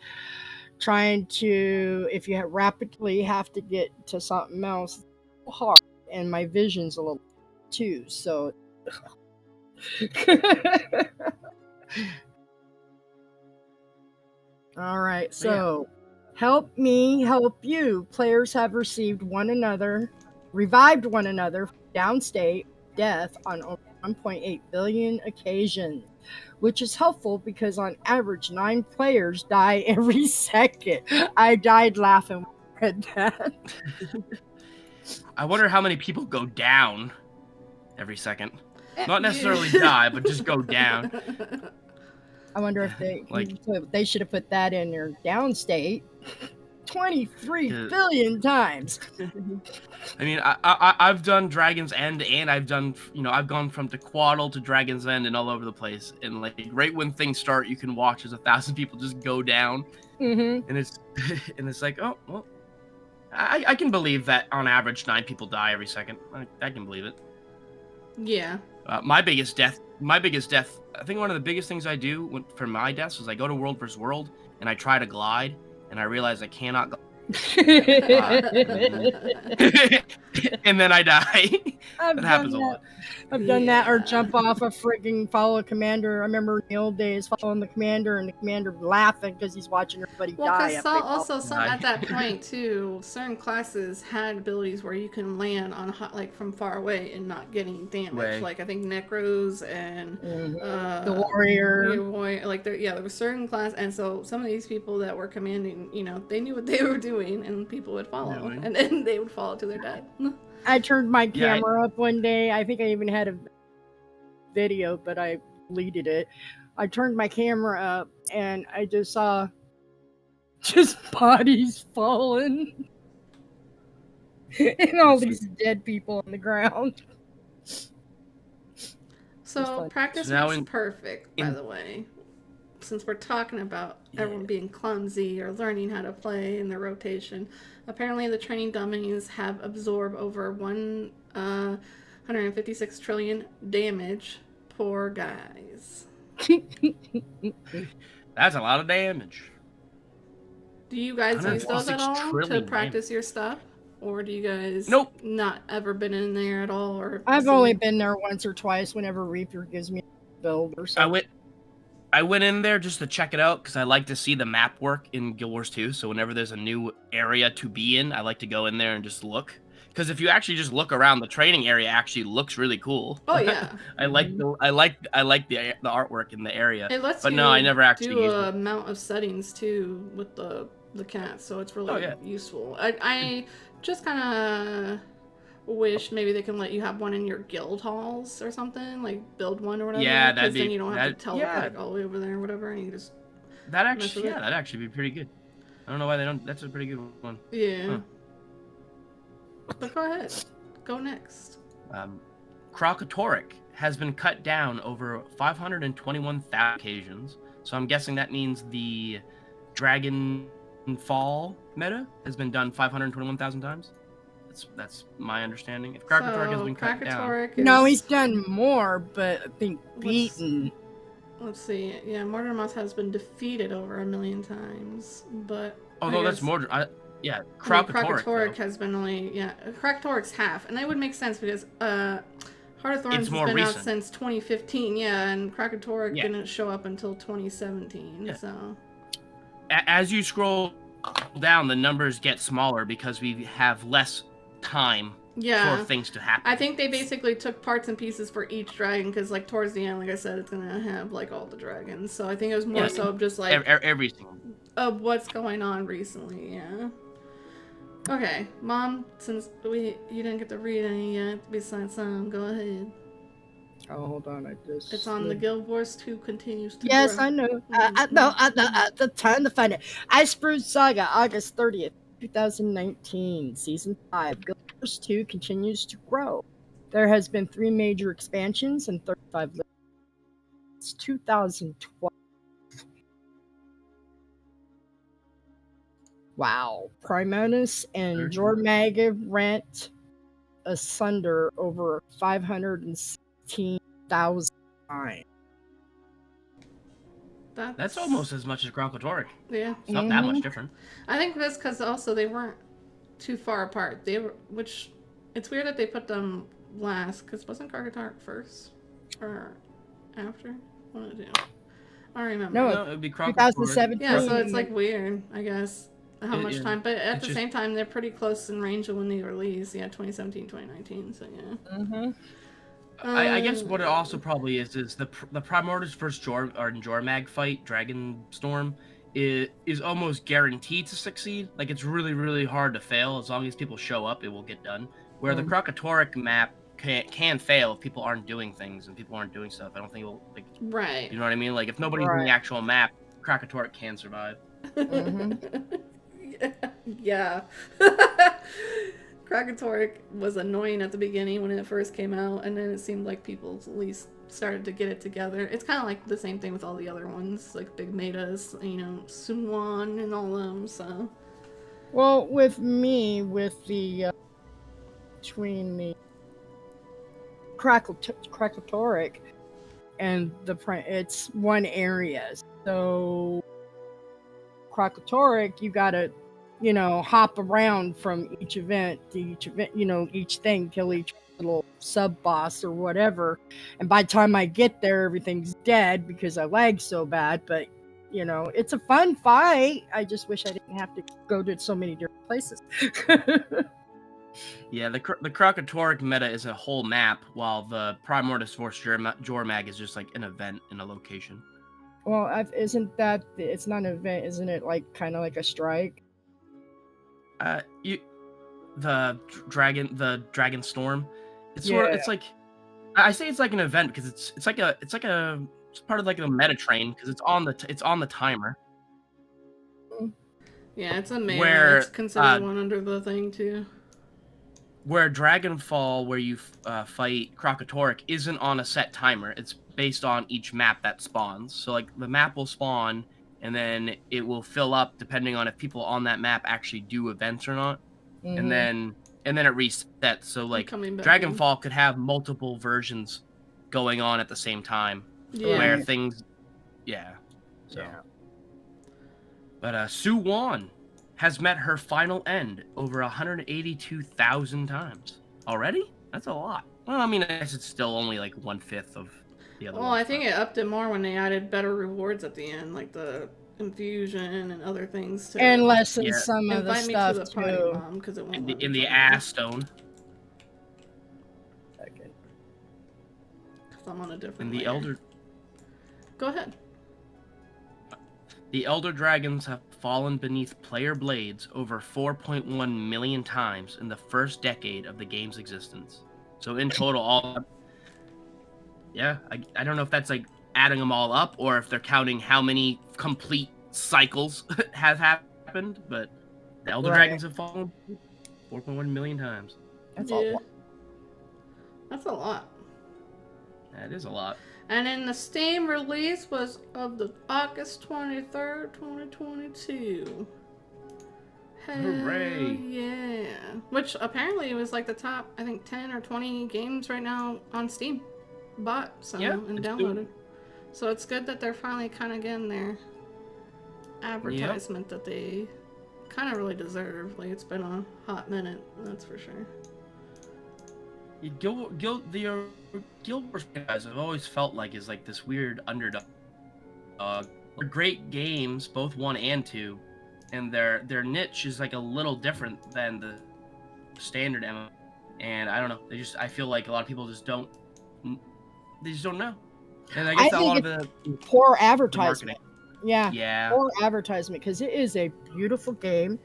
Speaker 3: trying to, if you rapidly have to get to something else, it's hard, and my vision's a little too, so all right, so help me help you. Players have revived one another from downstate death on over 1.8 billion occasions, which is helpful because on average 9 players die every second. I died laughing when I read that.
Speaker 2: I wonder how many people go down every second. Not necessarily die, but just go down.
Speaker 3: I wonder if they should have put that in their downstate 23 billion times.
Speaker 2: I mean, I've done Dragon's End, and I've done, I've gone from Tequatl to Dragon's End and all over the place. And like right when things start, you can watch as 1,000 people just go down, and it's like, oh well, I can believe that on average 9 people die every second. I can believe it.
Speaker 1: Yeah.
Speaker 2: My biggest death. I think one of the biggest things I do for my deaths is I go to World vs. World and I try to glide, and I realize I cannot glide. And then I die. That happens a lot.
Speaker 3: I've done that, or jump off a frigging follow a commander. I remember in the old days following the commander and the commander laughing because he's watching everybody die.
Speaker 1: Also, at that point too, certain classes had abilities where you can land on like from far away and not getting damage. Like I think Necros and
Speaker 3: the warrior.
Speaker 1: Like there were certain classes, and so some of these people that were commanding, they knew what they were doing, and people would follow, and then they would fall to their death.
Speaker 3: I turned my camera up one day. I think I even had video, but I deleted it. I turned my camera up and I just saw just bodies falling and all these dead people on the ground.
Speaker 1: So practice
Speaker 2: So now
Speaker 1: makes perfect, by the way. Since we're talking about everyone being clumsy or learning how to play in the rotation, apparently the training dummies have absorbed over 156 trillion damage. Poor guys.
Speaker 2: That's a lot of damage.
Speaker 1: Do you guys use those at
Speaker 2: 156
Speaker 1: all to
Speaker 2: trillion
Speaker 1: practice your stuff? Or do you guys
Speaker 2: Nope.
Speaker 1: not ever been in there at all? Or
Speaker 3: I've only been there once or twice whenever Reaper gives me a build or something.
Speaker 2: I went in there just to check it out because I like to see the map work in Guild Wars 2. So whenever there's a new area to be in, I like to go in there and just look. Because if you actually just look around, the training area actually looks really cool.
Speaker 1: Oh yeah,
Speaker 2: I like the artwork in the area.
Speaker 1: it lets
Speaker 2: But
Speaker 1: you
Speaker 2: no, I never actually
Speaker 1: do
Speaker 2: used
Speaker 1: a
Speaker 2: it.
Speaker 1: amount of settings too with the cat, so it's really useful. I just kind of wish maybe they can let you have one in your guild halls or something, like build one or whatever.
Speaker 2: Yeah, that'd be.
Speaker 1: Then you don't have to teleport all the way over there or whatever, and you just
Speaker 2: that'd actually be pretty good. I don't know why they don't. That's a pretty good one.
Speaker 1: Yeah. Huh. But go ahead. Go next.
Speaker 2: Crocatoric has been cut down over 521,000 occasions. So I'm guessing that means the Dragon Fall meta has been done 521,000 times. That's my understanding. If Crocatoric has been cut down.
Speaker 3: No, he's done more, but I think beaten.
Speaker 1: Let's see. Yeah, Mortimer has been defeated over 1 million times, but
Speaker 2: that's more. Crocatoric
Speaker 1: has been only Crocatoric's half, and that would make sense because Heart of Thorns has been out since 2015, and Crocatoric didn't show up until 2017. So
Speaker 2: as you scroll down, the numbers get smaller because we have less time for things to happen.
Speaker 1: I think they basically took parts and pieces for each dragon because, like, towards the end, like I said, it's gonna have like all the dragons. So I think it was more so just like
Speaker 2: everything
Speaker 1: of what's going on recently. Yeah. Okay, Mom. Since you didn't get to read any yet, besides some, go ahead.
Speaker 3: Oh, hold on,
Speaker 1: It's on the Guild Wars 2 continues to
Speaker 3: Yes,
Speaker 1: grow.
Speaker 3: I know. I know. The time to find it. Icebrew Saga, August 30th, 2019, Season 5. Guild Wars 2 continues to grow. There has been 3 major expansions and 35 levels. It's 2012. Wow. Primonus and Jormag rent asunder over 516,000 times.
Speaker 1: That's
Speaker 2: almost as much as Crocatoric.
Speaker 1: Yeah.
Speaker 2: It's not that much different.
Speaker 1: I think that's because also they weren't too far apart. Which it's weird that they put them last, because wasn't Crocatoric first? Or after? What did it do? I don't remember.
Speaker 2: No, it would be Crocatoric.
Speaker 3: 2017.
Speaker 1: Yeah, so it's like weird, I guess. How much time, but at the same time, they're pretty close in range of when they released. Yeah, 2017, 2019. So yeah.
Speaker 3: Mm-hmm.
Speaker 2: I guess what it also probably is the Primordus versus Jormag fight, Dragon Storm, is almost guaranteed to succeed. Like, it's really, really hard to fail. As long as people show up, it will get done. Where the Crocatoric map can fail if people aren't doing things and people aren't doing stuff. I don't think it will, like,
Speaker 1: right.
Speaker 2: You know what I mean? Like, if nobody's in the actual map, Crocatoric can survive.
Speaker 3: Mm-hmm.
Speaker 1: Yeah. Crocatoric was annoying at the beginning when it first came out, and then it seemed like people at least started to get it together. It's kind of like the same thing with all the other ones, like big metas, Sunwon and all them, so.
Speaker 3: Well, with me, with the, between the Crocatoric and it's one area, so Crocatoric, you gotta hop around from each event to each event, each thing, kill each little sub boss or whatever. And by the time I get there, everything's dead because I lag so bad. But, it's a fun fight. I just wish I didn't have to go to so many different places.
Speaker 2: Yeah, the Crocatoric meta is a whole map, while the Primordus Force Jormag is just like an event in a location.
Speaker 3: Well, isn't that, it's not an event, isn't it like kind of like a strike?
Speaker 2: The Dragon Storm. It's sort of, it's like I say it's like an event because it's part of like a meta train because it's on the timer
Speaker 1: Yeah, it's a melee. It's
Speaker 2: where
Speaker 1: considered one under the thing too.
Speaker 2: where Dragonfall, where you fight Krokotoric, isn't on a set timer. It's based on each map that spawns. So like the map will spawn, and then it will fill up depending on if people on that map actually do events or not, and then it resets. So like
Speaker 1: coming back in.
Speaker 2: Dragonfall could have multiple versions going on at the same time,
Speaker 1: Yeah.
Speaker 2: where
Speaker 3: Right.
Speaker 2: things, yeah. So,
Speaker 3: Yeah.
Speaker 2: but Sue Won has met her final end over 182,000 times already. That's a lot. Well, I mean, I guess it's still only like 1/5 of the other.
Speaker 1: Well, I think it upped it more when they added better rewards at the end, like the infusion and other things to
Speaker 3: And lessen
Speaker 2: Yeah.
Speaker 3: some of the
Speaker 1: invite me
Speaker 3: stuff
Speaker 1: to the party,
Speaker 3: too.
Speaker 1: Mom, because it won't let me
Speaker 2: in the
Speaker 1: join
Speaker 2: ass stone,
Speaker 3: Okay.
Speaker 1: because I'm on a different
Speaker 2: and the
Speaker 1: layer.
Speaker 2: elder.
Speaker 1: Go ahead.
Speaker 2: The Elder Dragons have fallen beneath player blades over 4.1 million times in the first decade of the game's existence. So in total, I don't know if that's like adding them all up or if they're counting how many complete cycles have happened, but the Elder
Speaker 3: Right.
Speaker 2: Dragons have fallen 4.1 million times.
Speaker 3: That's
Speaker 1: Yeah.
Speaker 3: a lot.
Speaker 1: That's a lot.
Speaker 2: That is a lot.
Speaker 1: And then the Steam release was of the August 23rd, 2022. Hell
Speaker 2: Hooray.
Speaker 1: yeah. Which apparently was like the top, I think, 10 or 20 games right now on Steam. Bought some
Speaker 2: Yeah,
Speaker 1: and
Speaker 2: it's
Speaker 1: downloaded.
Speaker 2: good.
Speaker 1: So it's good that they're finally kind of getting their advertisement that they kind of really deserve. Like, it's been a hot minute, that's for sure.
Speaker 2: Guild Wars guys I've always felt like is like this weird underdog. They're great games, both 1 and 2, and their niche is like a little different than the standard MMO. And I don't know, I feel like a lot of people just don't know. And I guess
Speaker 3: I
Speaker 2: a lot
Speaker 3: think
Speaker 2: of the
Speaker 3: Poor
Speaker 2: the
Speaker 3: advertisement.
Speaker 2: marketing.
Speaker 3: Yeah.
Speaker 2: Yeah.
Speaker 3: Poor advertisement because it is a beautiful game.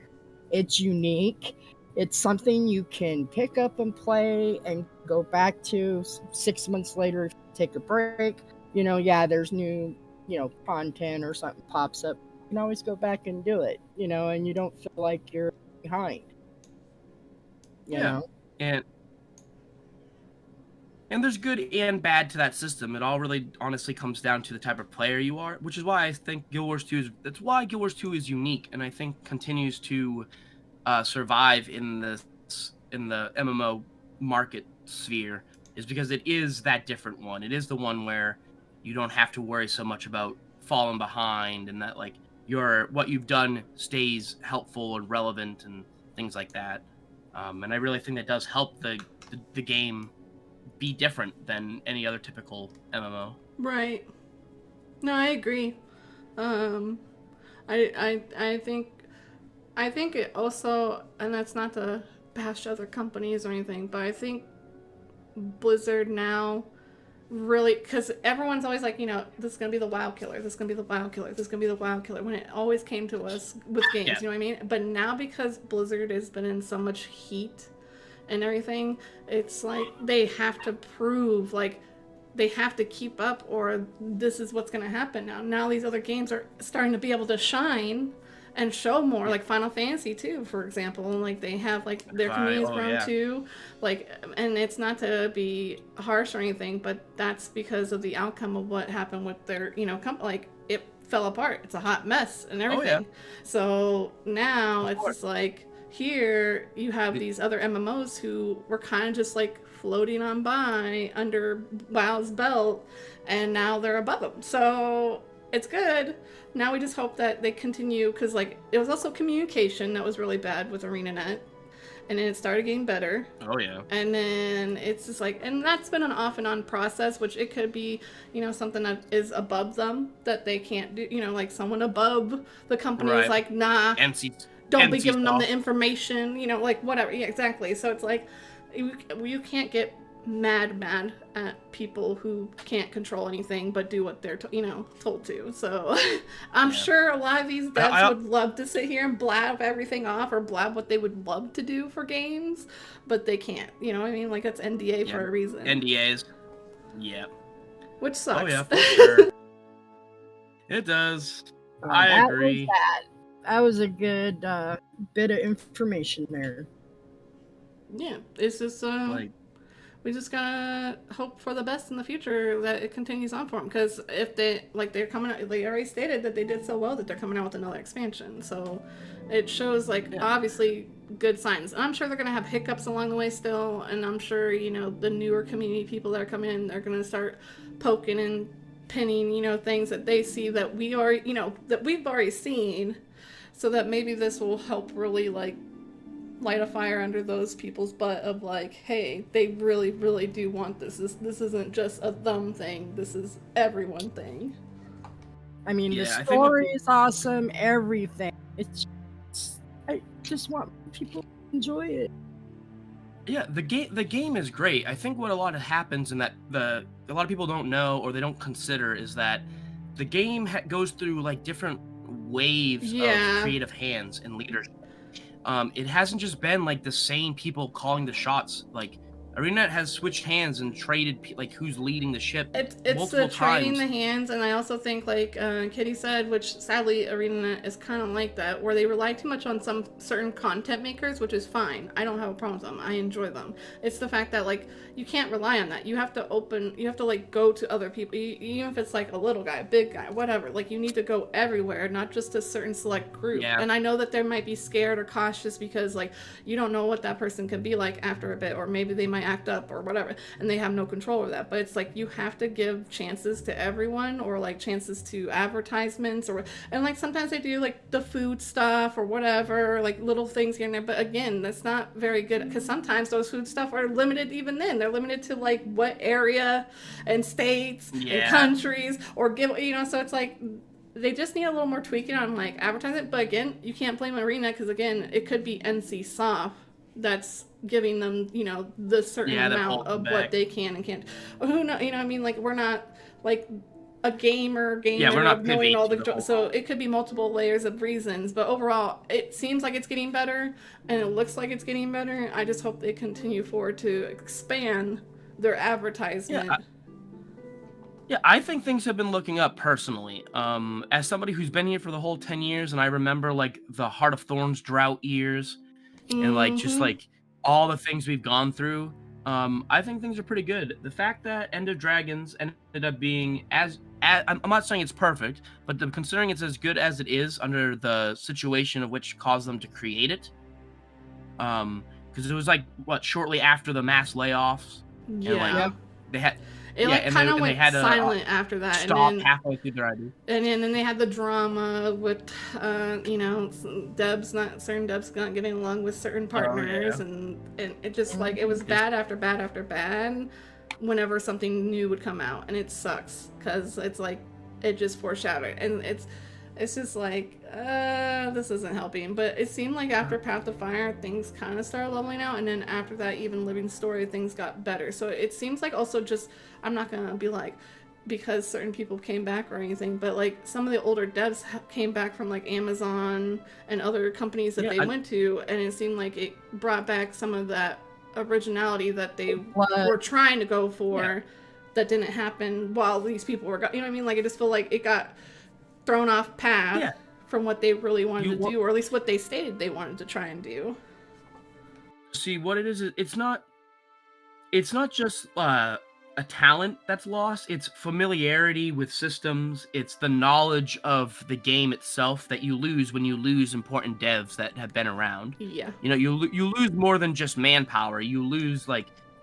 Speaker 3: It's unique. It's something you can pick up and play and go back to 6 months later if you take a break. There's new, content or something pops up. You can always go back and do it, and you don't feel like you're behind. You know?
Speaker 2: And there's good and bad to that system. It all really honestly comes down to the type of player you are, which is why I think Guild Wars 2 is unique and I think continues to survive in the MMO market sphere, is because it is that different one. It is the one where you don't have to worry so much about falling behind and that like what you've done stays helpful and relevant and things like that. And I really think that does help the game be different than any other typical MMO.
Speaker 1: Right. No, I agree. I think it also, and that's not to bash other companies or anything, but I think Blizzard now really, because everyone's always like, this is gonna be the WoW killer, this is gonna be the WoW killer, this is gonna be the WoW killer, when it always came to us with games, you know what I mean? But now because Blizzard has been in so much heat and everything, it's like they have to prove, like, they have to keep up or this is what's going to happen now. Now these other games are starting to be able to shine and show more, like Final Fantasy 2, for example, and like they have like their community's grown too, like, and it's not to be harsh or anything, but that's because of the outcome of what happened with their, like it fell apart. It's a hot mess and everything. So now it's just like, here you have these other MMOs who were kind of just like floating on by under WoW's belt, and now they're above them. So it's good. Now we just hope that they continue, because like it was also communication that was really bad with ArenaNet, and then it started getting better.
Speaker 2: Oh yeah.
Speaker 1: And then it's just like, and that's been an off and on process, which it could be, something that is above them that they can't do. Like someone above the company is like, nah. Don't be giving them the information, like whatever. Yeah, exactly. So it's like, you can't get mad at people who can't control anything but do what they're told to. So I'm sure a lot of these devs would love to sit here and blab everything off or blab what they would love to do for games, but they can't. You know what I mean? Like, that's NDA for a reason.
Speaker 2: NDAs. Yeah.
Speaker 1: which sucks.
Speaker 2: Oh yeah, for sure. It does. I
Speaker 3: That
Speaker 2: agree.
Speaker 3: was that. That was a good bit of information there.
Speaker 1: Yeah, it's just
Speaker 2: Like,
Speaker 1: we just gotta hope for the best in the future that it continues on for them. Because if they're coming out, they already stated that they did so well that they're coming out with another expansion. So it shows
Speaker 2: Yeah.
Speaker 1: obviously good signs. And I'm sure they're gonna have hiccups along the way still, and I'm sure the newer community people that are coming in are gonna start poking and pinning things that they see that we are that we've already seen, so that maybe this will help really light a fire under those people's butt of hey, they really, really do want this. This isn't just a them thing. This is everyone thing.
Speaker 3: I mean, the
Speaker 2: Yeah, I think
Speaker 3: story is awesome. Everything. I just want people to enjoy it.
Speaker 2: Yeah, the game is great. I think what a lot of happens in that a lot of people don't know or they don't consider is that the game goes through like different waves
Speaker 1: Yeah.
Speaker 2: of creative hands and leadership. It hasn't just been like the same people calling the shots. Like ArenaNet has switched hands and traded like who's leading the ship
Speaker 1: It's
Speaker 2: multiple
Speaker 1: trading
Speaker 2: times.
Speaker 1: the hands, and I also think Kitty said, which sadly ArenaNet is kind of like that, where they rely too much on some certain content makers, which is fine. I don't have a problem with them. I enjoy them. It's the fact that you can't rely on that. You have to go to other people, even if it's like a little guy, a big guy, whatever. You need to go everywhere, not just a certain select group.
Speaker 2: Yeah.
Speaker 1: And I know that they might be scared or cautious because you don't know what that person can be like after a bit, or maybe they might act up or whatever, and they have no control over that. But it's you have to give chances to everyone, or chances to advertisements, and sometimes they do the food stuff or whatever, little things here and there. But again, that's not very good, because sometimes those food stuff are limited. Even then, they're limited to what area and states and countries, or give so it's they just need a little more tweaking on advertising. But again, you can't blame Arena, because again, it could be NC Soft that's giving them the certain amount of what they can and can't. Who know? I mean, we're not a gamer
Speaker 2: we're not
Speaker 1: knowing all
Speaker 2: privy to the
Speaker 1: so it could be multiple layers of reasons. But overall, it seems like it's getting better, and it looks like it's getting better. I just hope they continue forward to expand their advertisement.
Speaker 2: Yeah, I think things have been looking up personally. As somebody who's been here for the whole 10 years, and I remember the Heart of Thorns drought years, and just all the things we've gone through, I think things are pretty good. The fact that End of Dragons ended up being I'm not saying it's perfect, but considering it's as good as it is under the situation of which caused them to create it, because it was shortly after the mass layoffs, and they had.
Speaker 1: It kind of went silent after that.
Speaker 2: Stop
Speaker 1: and then,
Speaker 2: halfway through their idea.
Speaker 1: And then they had the drama with, certain devs not getting along with certain partners, and it just it was bad after bad after bad. Whenever something new would come out, and it sucks because it's it just foreshadowed, and it's just this isn't helping. But it seemed after Path of Fire, things kind of started leveling out, and then after that, even Living Story, things got better. So it seems also just, I'm not gonna be because certain people came back or anything, but some of the older devs came back from Amazon and other companies that they went to, and it seemed it brought back some of that originality that they were trying to go for, that didn't happen while these people were you know what I mean. I just feel it got thrown off path from what they really wanted to do, or at least what they stated they wanted to try and do.
Speaker 2: See, what it is, it's not just a talent that's lost. It's familiarity with systems. It's the knowledge of the game itself that you lose when you lose important devs that have been around.
Speaker 1: Yeah.
Speaker 2: You lose more than just manpower. You lose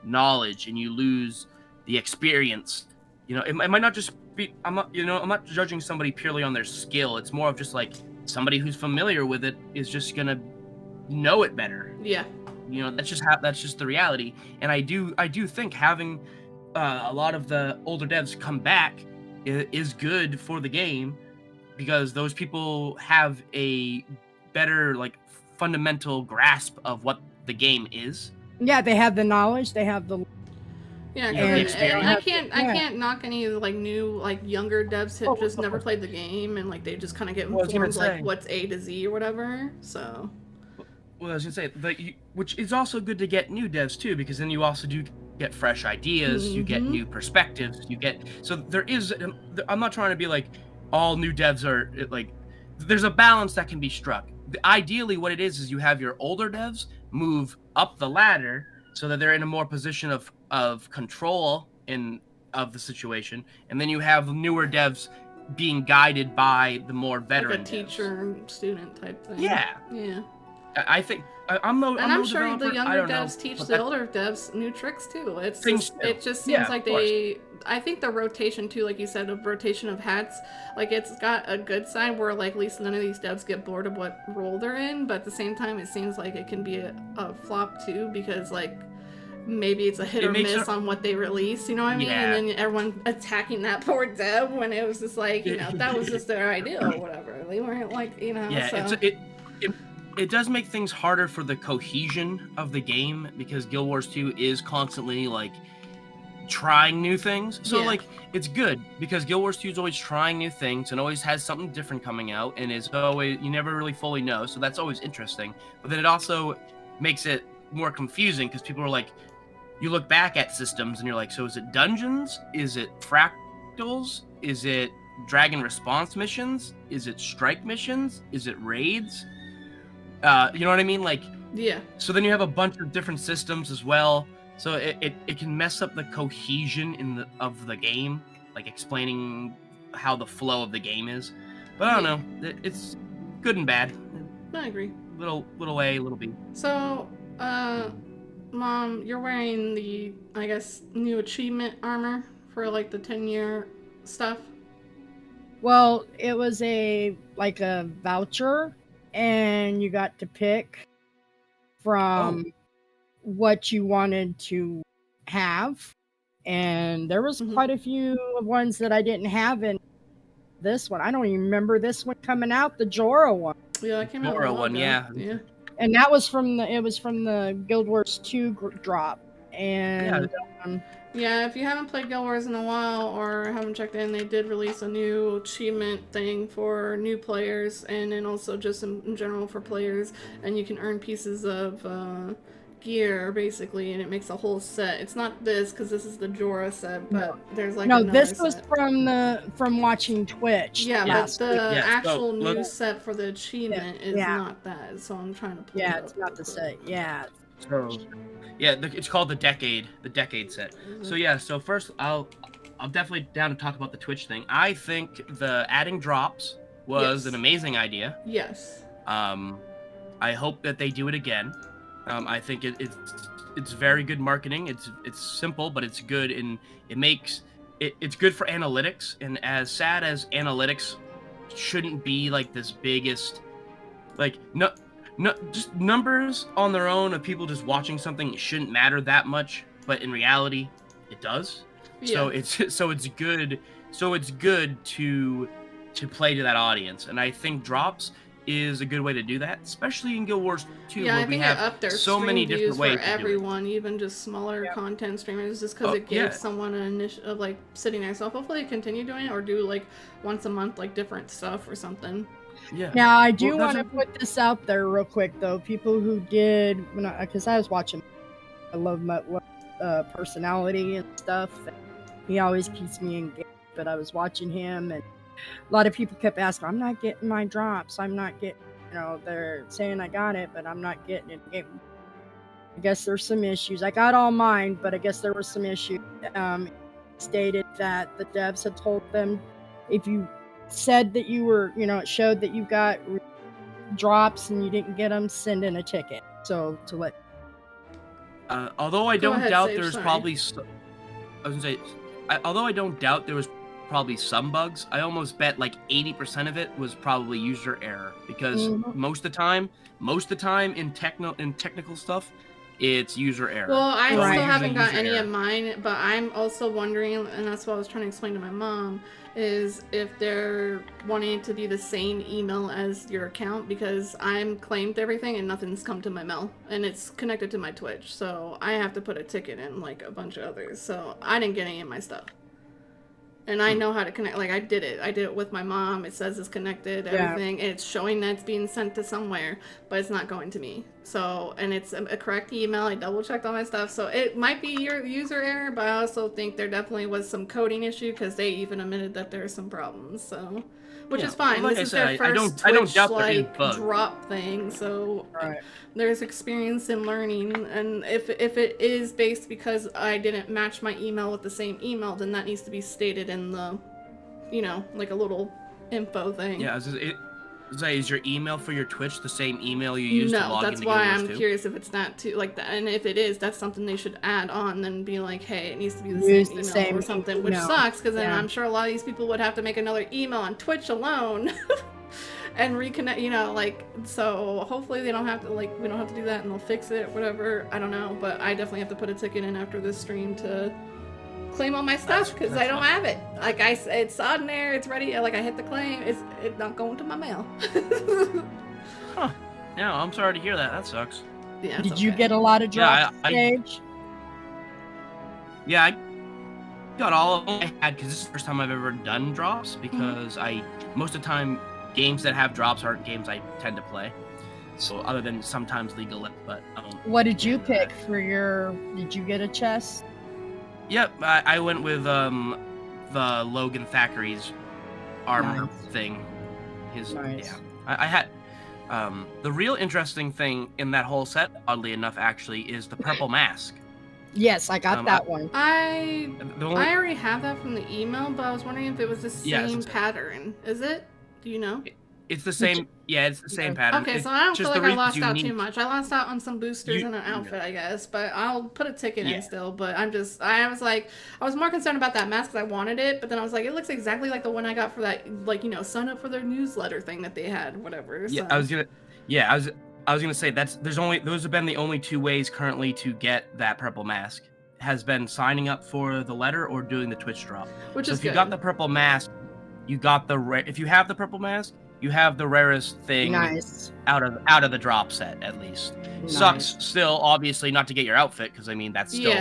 Speaker 2: knowledge, and you lose the experience. It might not just be. I'm not judging somebody purely on their skill. It's more of just somebody who's familiar with it is just gonna know it better.
Speaker 1: Yeah.
Speaker 2: That's just the reality. And I do think having a lot of the older devs come back is good for the game, because those people have a better fundamental grasp of what the game is.
Speaker 3: Yeah, they have the knowledge. They have the.
Speaker 1: Yeah, and I can't knock any new younger devs who just never played the game, and they just kind of get informed what's A to Z or whatever. So.
Speaker 2: Well, I was gonna say, which is also good to get new devs too, because then you also do get fresh ideas, you get new perspectives, so there is. I'm not trying to be like all new devs are like. There's a balance that can be struck. Ideally, what it is you have your older devs move up the ladder so that they're in a more position of control of the situation, and then you have newer devs being guided by the more veteran
Speaker 1: like a teacher student type thing.
Speaker 2: Yeah. I think I'm
Speaker 1: I'm
Speaker 2: no
Speaker 1: sure
Speaker 2: developer.
Speaker 1: the younger
Speaker 2: I don't
Speaker 1: devs
Speaker 2: know,
Speaker 1: teach
Speaker 2: but
Speaker 1: the older devs new tricks too.
Speaker 2: Things too.
Speaker 1: It just
Speaker 2: Yeah,
Speaker 1: seems like
Speaker 2: of course.
Speaker 1: I think the rotation too, like you said, a rotation of hats, like it's got a good side where like at least none of these devs get bored of what role they're in, but at the same time it seems like it can be a flop too because like maybe it's a hit or miss on what they release, you know what I mean?
Speaker 2: Yeah.
Speaker 1: And then everyone attacking that poor dev when it was just like, you know, that was just their idea or whatever. They weren't like, you know.
Speaker 2: Yeah,
Speaker 1: so.
Speaker 2: it does make things harder for the cohesion of the game because Guild Wars 2 is constantly like trying new things. So like it's good because Guild Wars 2 is always trying new things and always has something different coming out and is always, you never really fully know. So that's always interesting. But then it also makes it more confusing because people are like, you look back at systems and you're like, so is it dungeons? Is it fractals? Is it dragon response missions? Is it strike missions? Is it raids? You know what I mean? Like,
Speaker 1: yeah.
Speaker 2: So then you have a bunch of different systems as well. So it can mess up the cohesion of the game, like explaining how the flow of the game is. But I don't know. It's good and bad.
Speaker 1: I agree.
Speaker 2: Little A, little B.
Speaker 1: So, Mom, you're wearing the, I guess, new achievement armor for like the 10-year stuff?
Speaker 3: Well, it was a voucher, and you got to pick from what you wanted to have. And there was quite a few ones that I didn't have in this one. I don't even remember this one coming out, the Jorah one.
Speaker 1: Yeah, that came out.
Speaker 2: Jorah one, yeah.
Speaker 3: And that was from the Guild Wars 2 drop. And
Speaker 1: yeah, if you haven't played Guild Wars in a while or haven't checked in, they did release a new achievement thing for new players and then also just in general for players. And you can earn pieces of gear, basically, and it makes a whole set. It's not this, because this is the Jorah set, but there's like another
Speaker 3: this was
Speaker 1: set.
Speaker 3: from watching Twitch.
Speaker 1: Yeah, but the actual new set for the achievement is not that, so I'm trying to pull it up.
Speaker 3: It's not the set. Yeah.
Speaker 2: So, it's called the Decade set. So so first I'll definitely down to talk about the Twitch thing. I think the adding drops was an amazing idea.
Speaker 1: Yes.
Speaker 2: I hope that they do it again. I think it's very good marketing. It's simple, but it's good, and it's good for analytics. And as sad as analytics shouldn't be like this biggest, like no, just numbers on their own of people just watching something shouldn't matter that much, but in reality, it does. Yeah. So it's good. So it's good to play to that audience, and I think drops is a good way to do that, especially in Guild Wars 2, where we have so many different ways
Speaker 1: for everyone, even just smaller content streamers, just because it gives someone an initiative of like sitting there. So hopefully they continue doing it or do like once a month, like different stuff or something.
Speaker 2: Yeah.
Speaker 3: Now I do want to put this out there real quick though. People who did, because I was watching, I love my personality and stuff. And he always keeps me engaged. But I was watching him, and a lot of people kept asking, I'm not getting my drops. I'm not getting, they're saying I got it, but I'm not getting it. I guess there's some issues. I got all mine, but I guess there were some issues. Stated that the devs had told them if you said that you were, it showed that you got drops and you didn't get them, send in a ticket. So to let.
Speaker 2: Although I don't doubt there's probably. I was gonna say, although I don't doubt there was probably some bugs, I almost bet like 80% of it was probably user error, because most of the time in technical stuff, it's user error.
Speaker 1: Well, I still haven't got any of mine, but I'm also wondering, and that's what I was trying to explain to my mom, is if they're wanting it to be the same email as your account, because I'm claimed everything and nothing's come to my mail, and it's connected to my Twitch, so I have to put a ticket in like a bunch of others, so I didn't get any of my stuff. And I know how to connect. Like, I did it with my mom. It says it's connected, everything. And it's showing that it's being sent to somewhere, but it's not going to me. So, and it's a correct email. I double checked all my stuff. So it might be your user error, but I also think there definitely was some coding issue because they even admitted that there are some problems. So, which is fine.
Speaker 2: Like
Speaker 1: this is
Speaker 2: said,
Speaker 1: their first
Speaker 2: I don't
Speaker 1: Twitch,
Speaker 2: doubt there is
Speaker 1: like,
Speaker 2: bugs.
Speaker 1: drop thing. So
Speaker 3: Right.
Speaker 1: there's experience in learning. And if it is based because I didn't match my email with the same email, then that needs to be stated in the, like a little info thing.
Speaker 2: Yeah, is your email for your Twitch the same email you use to log into
Speaker 1: Guild Wars 2? No, that's why I'm
Speaker 2: 2?
Speaker 1: curious if it's not too, like that. And if it is, that's something they should add on, then be like, hey, it needs to be the same email or something, which sucks, because then I'm sure a lot of these people would have to make another email on Twitch alone and reconnect, so hopefully they don't have to, we don't have to do that and they'll fix it, whatever. I don't know, but I definitely have to put a ticket in after this stream to claim all my stuff because I don't have it. Like it's on there, it's ready. Like I hit the claim, it's not going to my mail.
Speaker 2: Huh. No, I'm sorry to hear that. That sucks.
Speaker 1: Yeah.
Speaker 3: Did you get a lot of drops, Sage?
Speaker 2: Yeah, I got all of them I had because this is the first time I've ever done drops because most of the time games that have drops aren't games I tend to play. So other than sometimes League of Legends, but
Speaker 3: what did you pick for your? Did you get a chest?
Speaker 2: Yep, I went with the Logan Thackeray's armor thing.
Speaker 3: Nice.
Speaker 2: Yeah, I had the real interesting thing in that whole set, oddly enough, actually, is the purple mask.
Speaker 3: Yes, I got that one.
Speaker 1: I already have that from the email, but I was wondering if it was the same pattern. Is it? Do you know?
Speaker 2: It's the same. Yeah, it's the same pattern.
Speaker 1: Okay, so I don't feel like I lost out too much. I lost out on some boosters and an outfit, I guess, but I'll put a ticket in still. But I was more concerned about that mask because I wanted it, but then I was like, it looks exactly like the one I got for that, sign up for their newsletter thing that they had, whatever.
Speaker 2: Yeah,
Speaker 1: so.
Speaker 2: I was gonna say those have been the only two ways currently to get that purple mask. Has been signing up for the letter or doing the Twitch drop.
Speaker 1: Which is
Speaker 2: if you got the purple mask, you got if you have the purple mask, you have the rarest thing out of the drop set, at least.
Speaker 3: Nice.
Speaker 2: Sucks still, obviously, not to get your outfit, because, I mean, that's still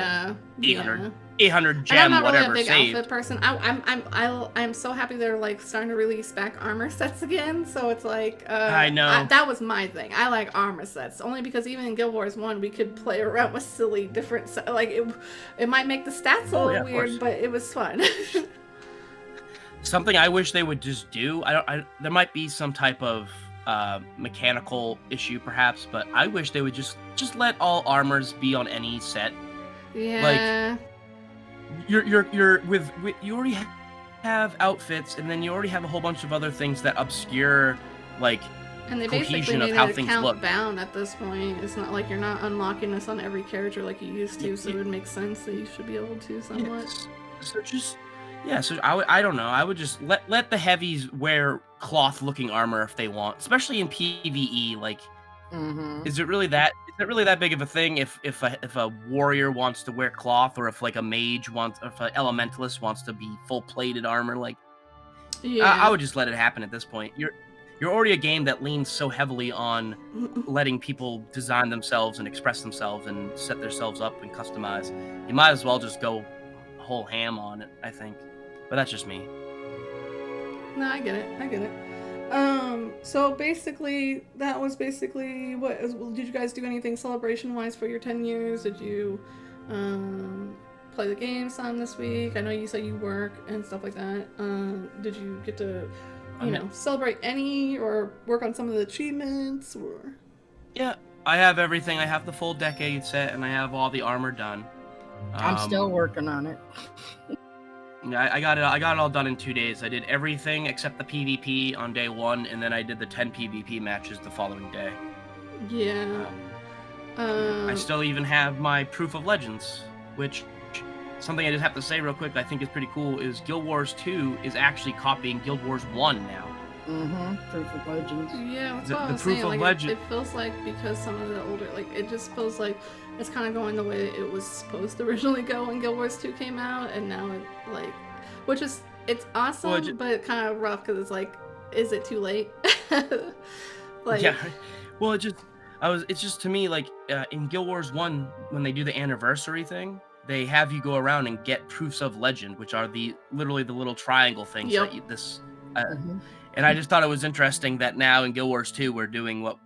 Speaker 2: 800 gem,
Speaker 1: and I'm not
Speaker 2: whatever,
Speaker 1: really a big
Speaker 2: saved.
Speaker 1: outfit person. I'm so happy they're, starting to release back armor sets again, so it's like...
Speaker 2: I know.
Speaker 1: that was my thing. I like armor sets, only because even in Guild Wars 1, we could play around with silly different... it might make the stats a little weird, but it was fun.
Speaker 2: Something I wish they would just do, there might be some type of mechanical issue perhaps, but I wish they would just let all armors be on any set.
Speaker 1: Yeah.
Speaker 2: You already have outfits, and then you already have a whole bunch of other things that obscure
Speaker 1: and they
Speaker 2: cohesion
Speaker 1: basically
Speaker 2: of how
Speaker 1: made it
Speaker 2: things
Speaker 1: account
Speaker 2: look.
Speaker 1: Bound at this point. It's not like you're not unlocking this on every character like you used to, so it would make sense that you should be able to somewhat.
Speaker 2: So I don't know. I would just let the heavies wear cloth-looking armor if they want, especially in PvE. Is it really that big of a thing if a warrior wants to wear cloth, or if a mage if an elementalist wants to be full-plated armor? I would just let it happen at this point. You're already a game that leans so heavily on letting people design themselves and express themselves and set themselves up and customize. You might as well just go whole ham on it, I think. But that's just me.
Speaker 1: No, I get it. So basically, that was basically did you guys do anything celebration-wise for your 10 years? Did you play the game some this week? I know you said you work and stuff like that. Did you get to, celebrate any or work on some of the achievements? Or
Speaker 2: yeah, I have everything. I have the full decade set, and I have all the armor done.
Speaker 3: I'm still working on it.
Speaker 2: Yeah, I got it all done in 2 days. I did everything except the PvP on day 1, and then I did the 10 PvP matches the following day.
Speaker 1: Yeah.
Speaker 2: I still even have my Proof of Legends, which, something I just have to say real quick I think is pretty cool, is Guild Wars 2 is actually copying Guild Wars 1 now.
Speaker 3: Proof of Legends.
Speaker 1: Yeah, that's what I was saying. It feels like because some of the older, it just feels like it's kind of going the way it was supposed to originally go when Guild Wars 2 came out, and now it's awesome, but it's kind of rough because it's is it too late?
Speaker 2: Yeah, well, it's just to me in Guild Wars 1 when they do the anniversary thing, they have you go around and get proofs of legend, which are literally the little triangle things
Speaker 1: Yep.
Speaker 2: that and I just thought it was interesting that now in Guild Wars 2 we're doing what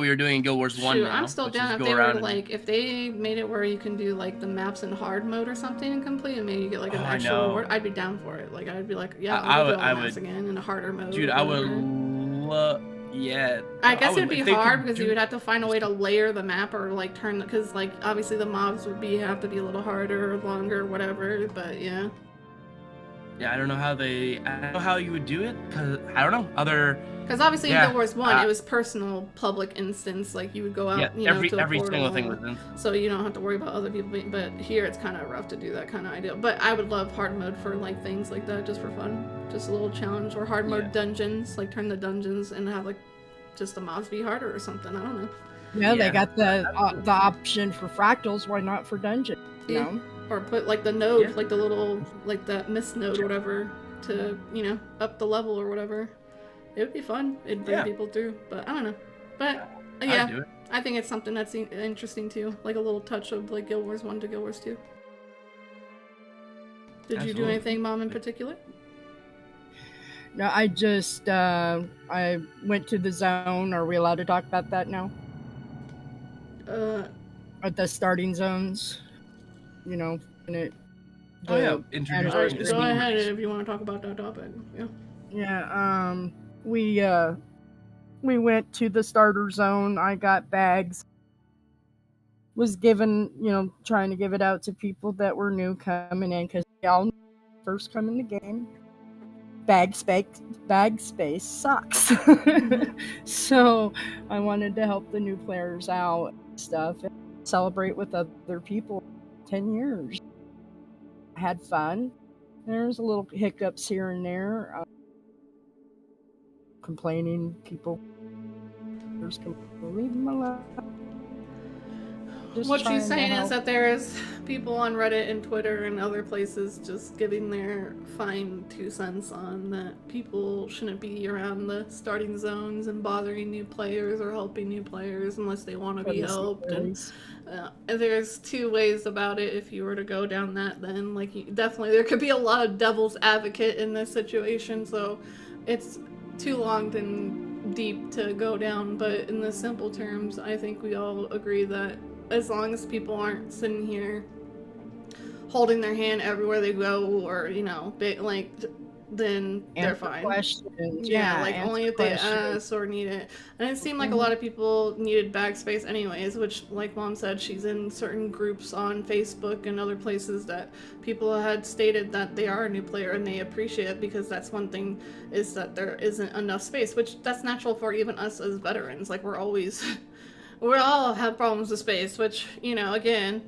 Speaker 2: we were doing in Guild Wars 1
Speaker 1: Shoot,
Speaker 2: now,
Speaker 1: I'm still
Speaker 2: which
Speaker 1: down
Speaker 2: is
Speaker 1: if
Speaker 2: go
Speaker 1: they were
Speaker 2: around and
Speaker 1: like, if they made it where you can do like the maps in hard mode or something and complete, and maybe you get like an extra reward, I'd be down for it. Like I'd be like, yeah, I'll go do all the maps again in a harder mode.
Speaker 2: Dude, I would love. Yeah.
Speaker 1: I guess it'd be hard because you would have to find a way to layer the map or like turn because like obviously the mobs would have to be a little harder or longer or whatever. But yeah.
Speaker 2: Yeah, I don't know how you would do it because I don't know
Speaker 1: Because obviously in Guild Wars 1 it was personal public instance, like you would go out to a
Speaker 2: every
Speaker 1: portal,
Speaker 2: single thing was in.
Speaker 1: so you don't have to worry about other people but here it's kind of rough to do that kind of idea. But I would love hard mode for like things like that just for fun, just a little challenge, or hard mode dungeons, like turn the dungeons and have like just the mobs be harder or something. I don't know.
Speaker 3: Yeah, they got the option for fractals. Why not for dungeon? You know?
Speaker 1: Or put like the node, like the little, like that mist node or whatever, to, you know, up the level or whatever. It would be fun. It'd bring people through. But I don't know. But yeah, I think it's something that's interesting too. Like a little touch of like Guild Wars 1 to Guild Wars 2. Did you do anything, Mom, in particular?
Speaker 3: No, I just, I went to the zone. Are we allowed to talk about that now? At the starting zones. You know, and it.
Speaker 1: Go ahead if you want to talk about that topic. Yeah.
Speaker 3: Yeah. We went to the starter zone. I got bags. Was given, you know, trying to give it out to people that were new coming in because y'all first come in the game. Bag space sucks. So I wanted to help the new players out and stuff and celebrate with other people. 10 years. I had fun. There's a little hiccups here and there. Complaining people. Leave them alone.
Speaker 1: What she's saying is that there is people on Reddit and Twitter and other places just giving their fine 2 cents on that people shouldn't be around the starting zones and bothering new players or helping new players unless they want to be helped. And there's 2 ways about it. If you were to go down that, then like definitely there could be a lot of devil's advocate in this situation. So it's too long and deep to go down. But in the simple terms, I think we all agree that as long as people aren't sitting here holding their hand everywhere they go, or you know, like, then they're fine.
Speaker 3: Questions.
Speaker 1: Yeah, like only if they ask or need it. And it seemed like a lot of people needed bag space anyways, which, like Mom said, she's in certain groups on Facebook and other places that people had stated that they are a new player and they appreciate it, because that's one thing, is that there isn't enough space, which that's natural for even us as veterans. Like, we're always we all have problems with space, which, you know, again,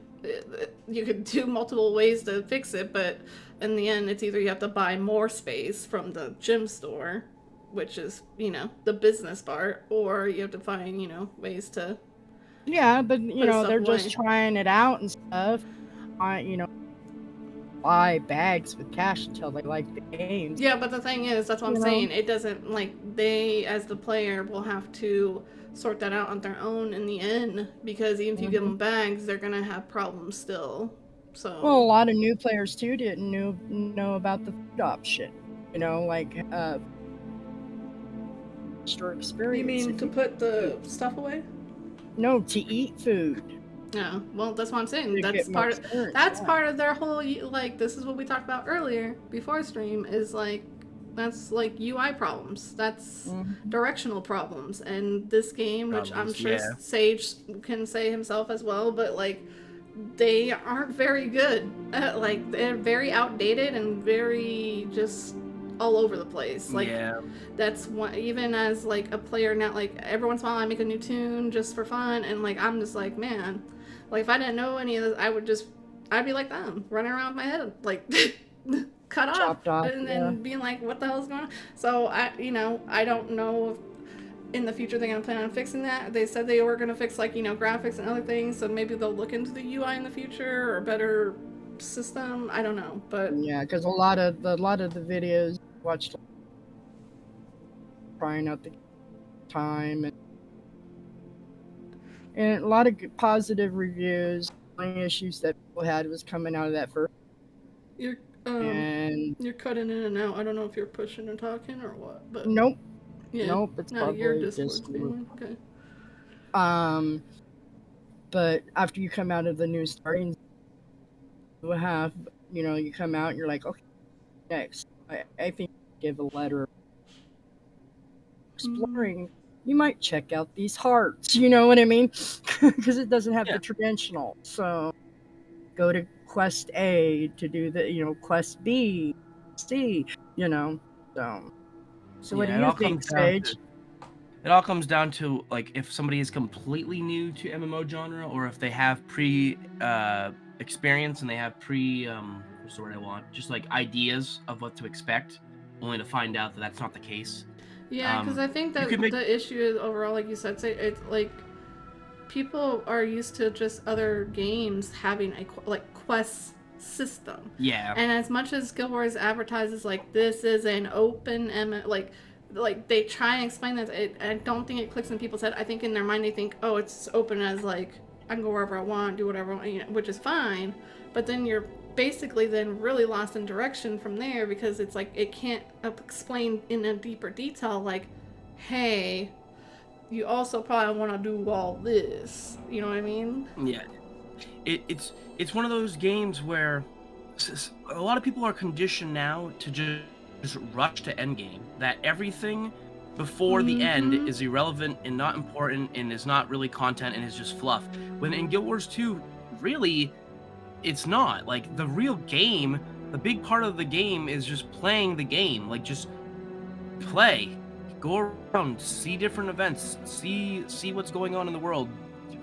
Speaker 1: you could do multiple ways to fix it, but in the end, it's either you have to buy more space from the gym store, which is, you know, the business part, or you have to find, you know, ways to...
Speaker 3: Yeah, but, you know, they're just trying it out and stuff. You know, buy bags with cash until they like the games.
Speaker 1: Yeah, but the thing is, that's what I'm saying. It doesn't, like, they, as the player, will have to sort that out on their own in the end, because even if you give them bags, they're gonna have problems still. So,
Speaker 3: well, a lot of new players too didn't know about the food option. You know, like store experience.
Speaker 1: You mean to put the stuff away?
Speaker 3: No, to eat food.
Speaker 1: Yeah, well, that's what I'm saying. That's part of part of their whole, like, this is what we talked about earlier before stream, is like, that's like UI problems. That's directional problems. And this game, which I'm sure Sage can say himself as well, but like, they aren't very good. Like, they're very outdated and very just all over the place. Like, that's one, even as like a player now, like every once in a while I make a new tune just for fun, and like I'm just like, man, like if I didn't know any of this, I'd be like them, running around with my head like cut off and being like, what the hell is going on? So I don't know if in the future they're going to plan on fixing that. They said they were going to fix, like, you know, graphics and other things, so maybe they'll look into the UI in the future, or a better system. I don't know, but
Speaker 3: yeah, because a lot of the videos watched trying out the time and a lot of positive reviews. only issues that people had was coming out of that first.
Speaker 1: You're
Speaker 3: And
Speaker 1: you're cutting in and out. I don't know if you're pushing and talking or what, but
Speaker 3: nope,
Speaker 1: yeah.
Speaker 3: nope, it's
Speaker 1: No, your
Speaker 3: probably
Speaker 1: Discord's
Speaker 3: just
Speaker 1: being okay.
Speaker 3: but after you come out of the new starting, you have, you come out and you're like, okay, next. I think give a letter exploring. You might check out these hearts. You know what I mean? Because it doesn't have
Speaker 2: Yeah.
Speaker 3: the traditional. So go to quest A to do the, quest B, C. You know. So what do
Speaker 2: Yeah, it
Speaker 3: you
Speaker 2: all
Speaker 3: think,
Speaker 2: comes down
Speaker 3: Sage?
Speaker 2: to it all comes down to like if somebody is completely new to MMO genre or if they have pre experience and they have pre what's the word I want? Just like ideas of what to expect, only to find out that that's not the case.
Speaker 1: Yeah, because I think
Speaker 2: You could
Speaker 1: that
Speaker 2: make
Speaker 1: the issue is overall, like you said, it's like people are used to just other games having a quest system.
Speaker 2: yeah.
Speaker 1: And as much as Guild Wars advertises like this is an open like they try and explain that, I don't think it clicks in people's head. I think in their mind they think, oh, it's open as like I can go wherever I want, do whatever I want, which is fine. But then you're basically then really lost in direction from there because it's like it can't explain in a deeper detail like, hey, you also probably want to do all this. You know what I mean?
Speaker 2: Yeah. It's one of those games where a lot of people are conditioned now to just rush to endgame. That everything before the end
Speaker 1: Mm-hmm.
Speaker 2: is irrelevant and not important and is not really content and is just fluff. When in Guild Wars 2, really, it's not. Like the real game, the big part of the game is just playing the game. Like just play, go around, see different events, see what's going on in the world,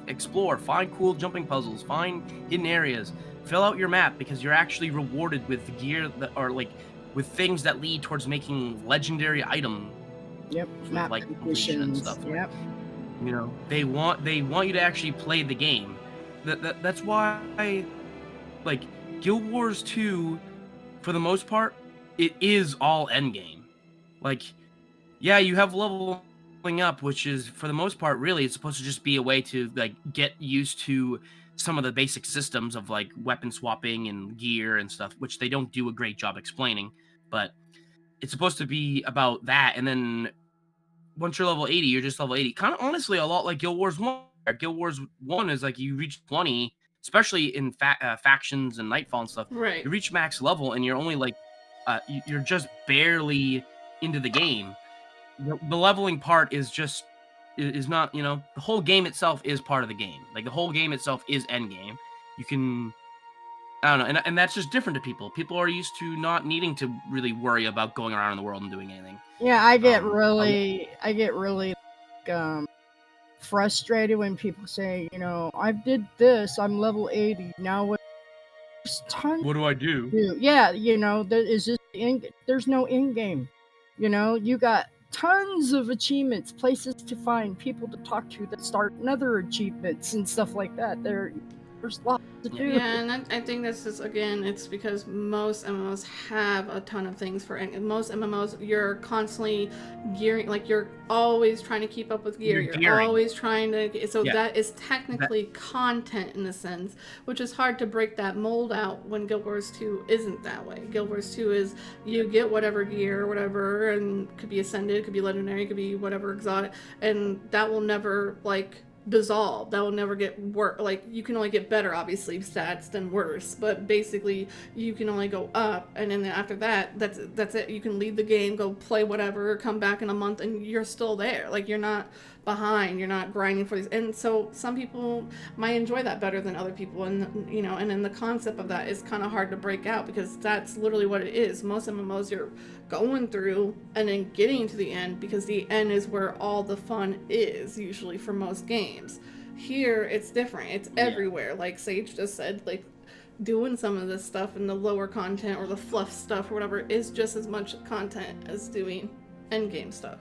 Speaker 2: explore, find cool jumping puzzles, find hidden areas, fill out your map because you're actually rewarded with the gear that are like with things that lead towards making legendary items.
Speaker 3: Yep,
Speaker 2: With
Speaker 3: map
Speaker 2: like completion and
Speaker 3: conditions.
Speaker 2: stuff.
Speaker 3: Yep.
Speaker 2: They want you to actually play the game. That's why like Guild Wars 2 for the most part it is all endgame. Like yeah, you have leveling up, which is for the most part, really, it's supposed to just be a way to like get used to some of the basic systems of like weapon swapping and gear and stuff, which they don't do a great job explaining. But it's supposed to be about that, and then once you're level 80, you're just level 80. Kind of honestly, a lot like Guild Wars 1. Guild Wars 1 is like you reach 20, especially in factions and Nightfall and stuff.
Speaker 1: Right.
Speaker 2: You reach max level, and you're only like you're just barely into the game. The leveling part is just is not, the whole game itself is part of the game. Like the whole game itself is end game. You can I don't know, and that's just different to people. People are used to not needing to really worry about going around in the world and doing anything.
Speaker 3: Yeah, I get
Speaker 2: Um,
Speaker 3: really frustrated when people say, I did this, I'm level 80 now. There's tons
Speaker 2: What do I
Speaker 3: to
Speaker 2: do?
Speaker 3: do. Yeah, there is just there's no in game. You got tons of achievements, places to find, people to talk to that start another achievements and stuff like that. There's lots to do.
Speaker 1: Yeah, and I think this is again, it's because most MMOs have a ton of things for most MMOs. You're constantly gearing, like you're always trying to keep up with gear.
Speaker 2: You're
Speaker 1: You're
Speaker 2: gearing.
Speaker 1: always trying to. So
Speaker 2: Yeah.
Speaker 1: that is technically content in a sense, which is hard to break that mold out when Guild Wars 2 isn't that way. Guild Wars 2 is you get whatever gear or whatever, and could be ascended, could be legendary, could be whatever exotic, and that will never like dissolve. That will never get worse. Like you can only get better, obviously, stats than worse, but basically you can only go up, and then after that, that's it. You can leave the game, go play whatever, come back in a month, and you're still there. Like you're not behind, you're not grinding for these. And so some people might enjoy that better than other people, and and then the concept of that is kind of hard to break out because that's literally what it is. Most MMOs you're going through and then getting to the end because the end is where all the fun is usually for most games. Here it's different, it's everywhere. Like Sage just said, like doing some of this stuff in the lower content or the fluff stuff or whatever is just as much content as doing end game stuff.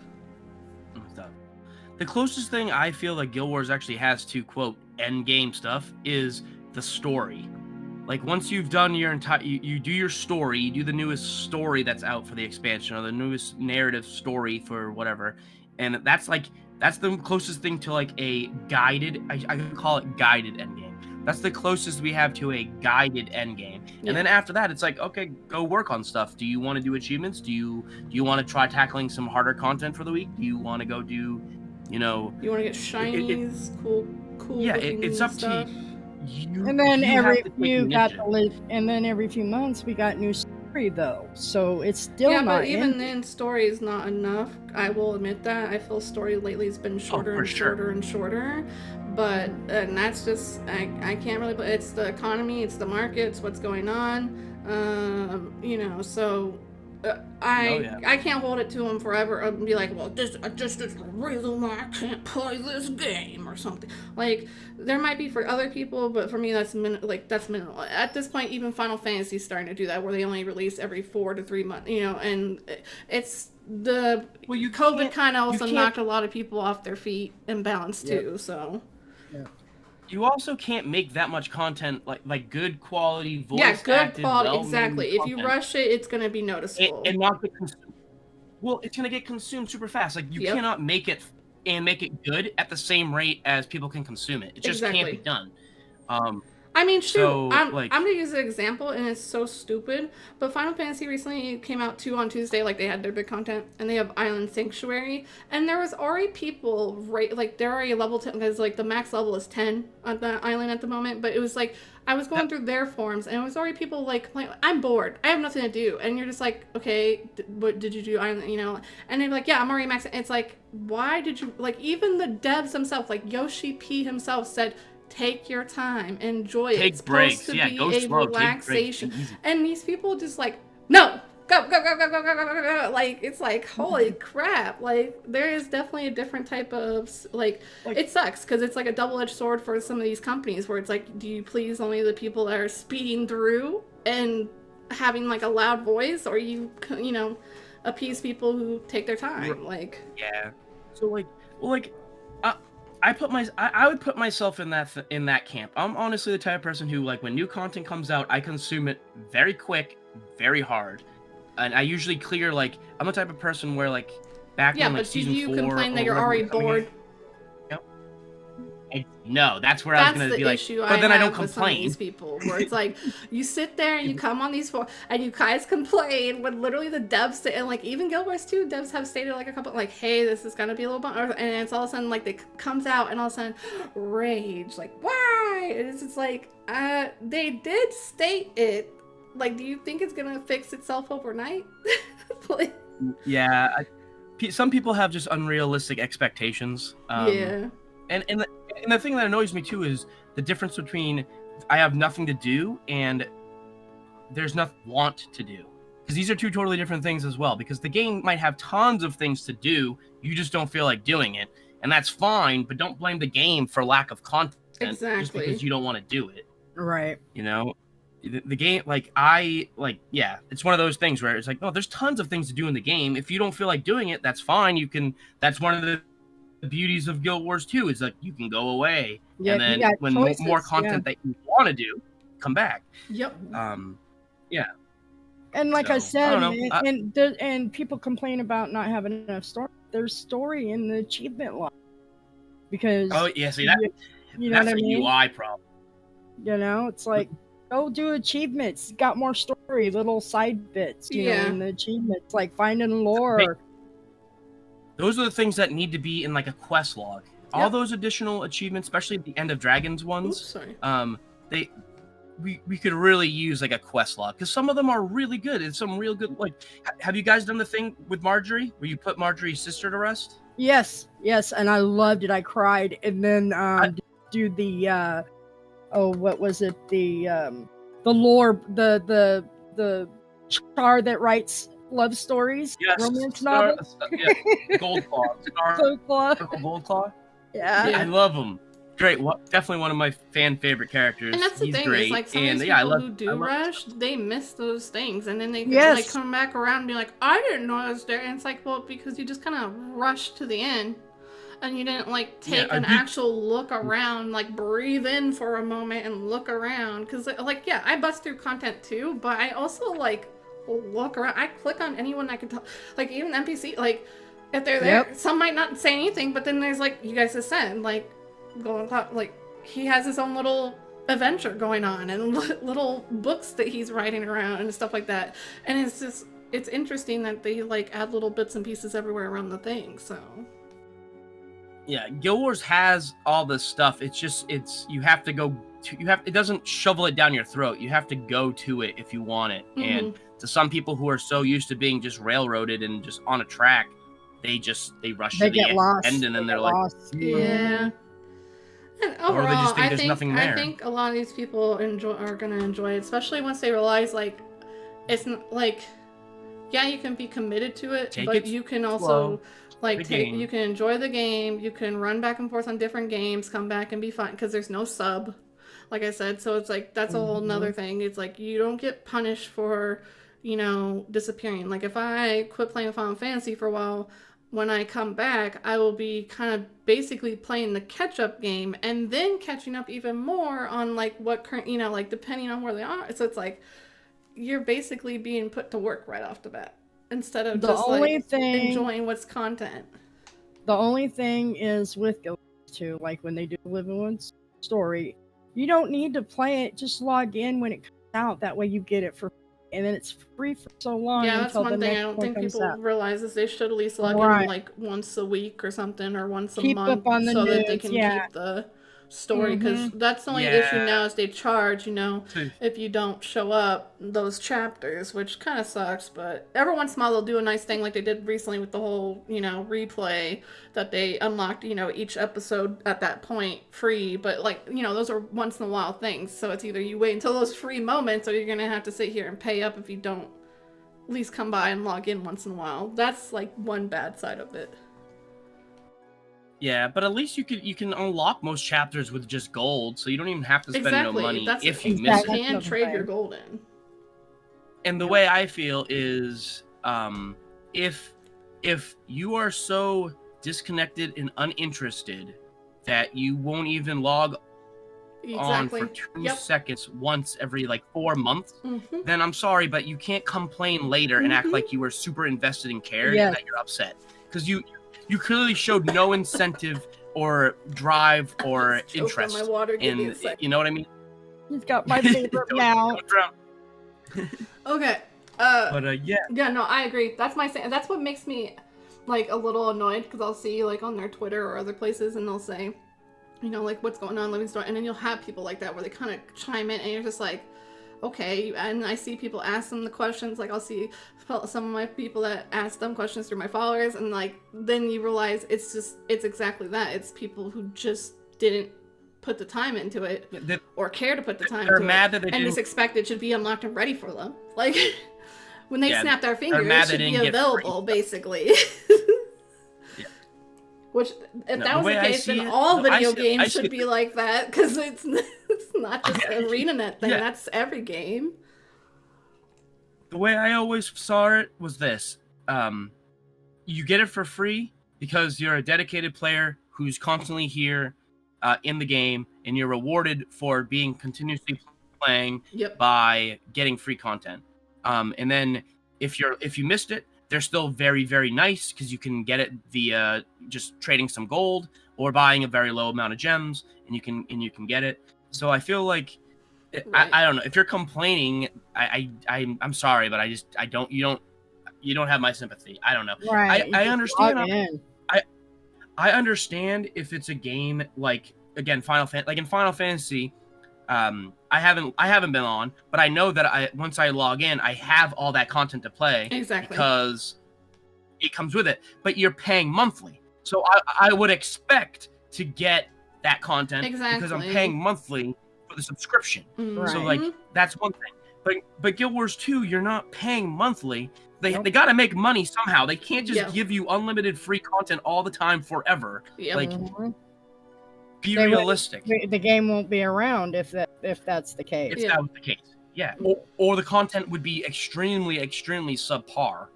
Speaker 2: The closest thing I feel like Guild Wars actually has to quote end game stuff is the story. Like once you've done your entire, you do your story, you do the newest story that's out for the expansion or the newest narrative story for whatever, and that's the closest thing to like a guided. I could call it guided endgame. That's the closest we have to a guided end game.
Speaker 1: Yeah.
Speaker 2: And then after that, it's like, okay, go work on stuff. Do you want to do achievements? Do you want to try tackling some harder content for the week? Do you want to go do,
Speaker 1: You want to get shinies, cool
Speaker 2: yeah,
Speaker 1: looking
Speaker 2: it's up
Speaker 1: stuff.
Speaker 2: to you.
Speaker 3: And then
Speaker 2: you
Speaker 3: every
Speaker 2: have to take
Speaker 3: few
Speaker 2: initiative.
Speaker 3: and then every few months we got new story though, so it's still
Speaker 1: Yeah,
Speaker 3: not
Speaker 1: but even
Speaker 3: ending.
Speaker 1: then, story is not enough. I will admit that. I feel story lately has been shorter
Speaker 2: for
Speaker 1: and
Speaker 2: sure.
Speaker 1: shorter and shorter. But and that's just I can't really. But it's the economy, it's the market, it's what's going on. You know, so I can't hold it to them forever and be like, well, this is the reason why I can't play this game or something. Like there might be for other people, but for me that's minimal. At this point, even Final Fantasy is starting to do that, where they only release every 4 to 3 months. You know, and it's the COVID kind of also knocked a lot of people off their feet and balance too. So.
Speaker 3: Yeah.
Speaker 2: You also can't make that much content like good quality voice acted,
Speaker 1: quality, exactly. If
Speaker 2: content,
Speaker 1: you rush it, it's going to be noticeable.
Speaker 2: and not get consumed. Well, it's going to get consumed super fast. Like you cannot make it good at the same rate as people can consume it. It just can't be done.
Speaker 1: I mean, shoot,
Speaker 2: so,
Speaker 1: I'm going to use an example, and it's so stupid, but Final Fantasy recently came out 2 on Tuesday, like, they had their big content, and they have Island Sanctuary, and there was already people, they're already level 10, because, like, the max level is 10 on the island at the moment, but it was, like, I was going through their forums, and it was already people, like, I'm bored, I have nothing to do, and you're just like, okay, what did you do, Island, you know, and they're like, yeah, I'm already maxed, it's like, why did you, like, even the devs themselves, like, Yoshi P himself said, take your time, enjoy it. It's
Speaker 2: breaks.
Speaker 1: supposed to be a
Speaker 2: slow,
Speaker 1: relaxation. And these people just like, no, go. Like, it's like, holy crap. Like, there is definitely a different type of, like it sucks because it's like a double-edged sword for some of these companies where it's like, do you please only the people that are speeding through and having like a loud voice, or you know, appease people who take their time? Like,
Speaker 2: yeah. So I would put myself in that camp. I'm honestly the type of person who, like, when new content comes out, I consume it very quick, very hard, and I usually clear, like, I'm the type of person where, like, back when, like, season 4,
Speaker 1: do you complain that you're already bored?
Speaker 2: No, that's where I was going to be like, but then I don't complain.
Speaker 1: Some of these people, where it's like, you sit there and you come on these and you guys complain when literally the devs and like even Guild Wars 2 devs have stated like a couple like, hey, this is gonna be a little bit, and it's all of a sudden like it comes out and all of a sudden rage, like why? And it's just like they did state it. Like, do you think it's gonna fix itself overnight? Like,
Speaker 2: yeah, some people have just unrealistic expectations.
Speaker 1: Yeah.
Speaker 2: And the thing that annoys me too is the difference between I have nothing to do and there's nothing I want to do. Because these are two totally different things as well. Because the game might have tons of things to do, you just don't feel like doing it. And that's fine, but don't blame the game for lack of content just because you don't want to do it.
Speaker 3: Right.
Speaker 2: You know? The game, it's one of those things where it's like, no, there's tons of things to do in the game. If you don't feel like doing it, that's fine. That's one of the beauties of Guild Wars 2 is like you can go away, and then when more content that you want to do, come back.
Speaker 1: Yep.
Speaker 2: Yeah.
Speaker 3: And like I said,
Speaker 2: and
Speaker 3: people complain about not having enough story. There's story in the achievement log because
Speaker 2: see that
Speaker 3: you know
Speaker 2: that's
Speaker 3: what I mean?
Speaker 2: UI problem.
Speaker 3: You know, it's like go do achievements. Got more story, little side bits. You know, in the achievements, like finding lore.
Speaker 2: Those are the things that need to be in like a quest log. All those additional achievements, especially at the end of Dragons ones, we could really use like a quest log because some of them are really good and some real good. Like, have you guys done the thing with Marjorie where you put Marjorie's sister to rest?
Speaker 3: Yes, and I loved it. I cried, and then do the what was it? The lore, the char that writes love stories, romance novels.
Speaker 2: Goldclaw.
Speaker 3: Yeah,
Speaker 2: I love him. Great, definitely one of my favorite characters.
Speaker 1: And that's the thing,
Speaker 2: great.
Speaker 1: Is like some of these people who do rush, they miss those things, and then they like come back around and be like, I didn't know I was there, and it's like, well, because you just kind of rushed to the end, and you didn't like take an actual look around, like breathe in for a moment and look around, because like I bust through content too, but I also like look around. I click on anyone I can tell, like even NPC, like if they're there, some might not say anything, but then there's like you guys just said, like going like he has his own little adventure going on and little books that he's writing around and stuff like that. And it's interesting that they like add little bits and pieces everywhere around the thing. So
Speaker 2: yeah, Guild Wars has all this stuff. It's just you have to go to it doesn't shovel it down your throat. You have to go to it if you want it. And to some people who are so used to being just railroaded and just on a track, they rush to the end and then they're like,
Speaker 1: yeah. And overall,
Speaker 2: or they just think there's nothing there.
Speaker 1: I think a lot of these people are gonna enjoy it, especially once they realize like it's like, yeah, you can be committed to it, but you can also you can enjoy the game. You can run back and forth on different games, come back and be fine because there's no sub, like I said. So it's like that's a whole nother thing. It's like you don't get punished for, disappearing. Like if I quit playing Final Fantasy for a while, when I come back, I will be kind of basically playing the catch-up game and then catching up even more on like what current, like depending on where they are. So it's like you're basically being put to work right off the bat instead of just enjoying what's content.
Speaker 3: The only thing is with Guild Wars 2, like when they do Living One's story, you don't need to play it. Just log in when it comes out. That way you get it for free. And then it's free for so long.
Speaker 1: Yeah, that's one thing I don't think people realize is they should at least log in like once a week or something, or once a month, so that they can keep the story. Because that's the only issue now is they charge, if you don't show up, those chapters, which kind of sucks. But every once in a while they'll do a nice thing like they did recently with the whole, replay that they unlocked, each episode at that point free. But like, those are once in a while things. So it's either you wait until those free moments or you're going to have to sit here and pay up if you don't at least come by and log in once in a while. That's like one bad side of it.
Speaker 2: Yeah, but at least you can unlock most chapters with just gold, so you don't even have to spend no money if you miss it.
Speaker 1: You can trade your gold in.
Speaker 2: And the way I feel is, if you are so disconnected and uninterested that you won't even log on for 2 seconds once every 4 months, then I'm sorry, but you can't complain later and act like you were super invested and cared and that you're upset, because you clearly showed no incentive or drive or interest in, you know what I mean?
Speaker 3: He's got my favorite now.
Speaker 1: Okay. Yeah, no, I agree. That's that's what makes me a little annoyed, because I'll see on their Twitter or other places and they'll say, what's going on, Living Story, and then you'll have people like that where they kind of chime in and you're just like, okay. And I see people ask them the questions, I'll see some of my people that ask them questions through my followers, and then you realize it's exactly that. It's people who just didn't put the time into it or care to put the time into it, and just expect it should be unlocked and ready for them. When they snap their fingers, it should be available, basically. Which, if that was the case, then all video games should be like that, because it's not just an ArenaNet thing. That's every game.
Speaker 2: The way I always saw it was this. You get it for free because you're a dedicated player who's constantly here in the game, and you're rewarded for being continuously playing by getting free content. And then if you missed it, they're still very, very nice, because you can get it via just trading some gold or buying a very low amount of gems, and you can get it. So I feel like I don't know, if you're complaining, I'm sorry, but you don't have my sympathy. I don't know.
Speaker 3: Right.
Speaker 2: I understand. I understand if it's a game again, in Final Fantasy. I haven't been on, but I know that once I log in, I have all that content to play.
Speaker 1: Exactly.
Speaker 2: Because it comes with it. But you're paying monthly, so I would expect to get that content because I'm paying monthly for the subscription.
Speaker 3: Right.
Speaker 2: So that's one thing. But Guild Wars 2, you're not paying monthly. They got to make money somehow. They can't just give you unlimited free content all the time forever. Be realistic.
Speaker 3: The game won't be around if that's the case.
Speaker 2: If that was the case, yeah. Or the content would be extremely, extremely subpar.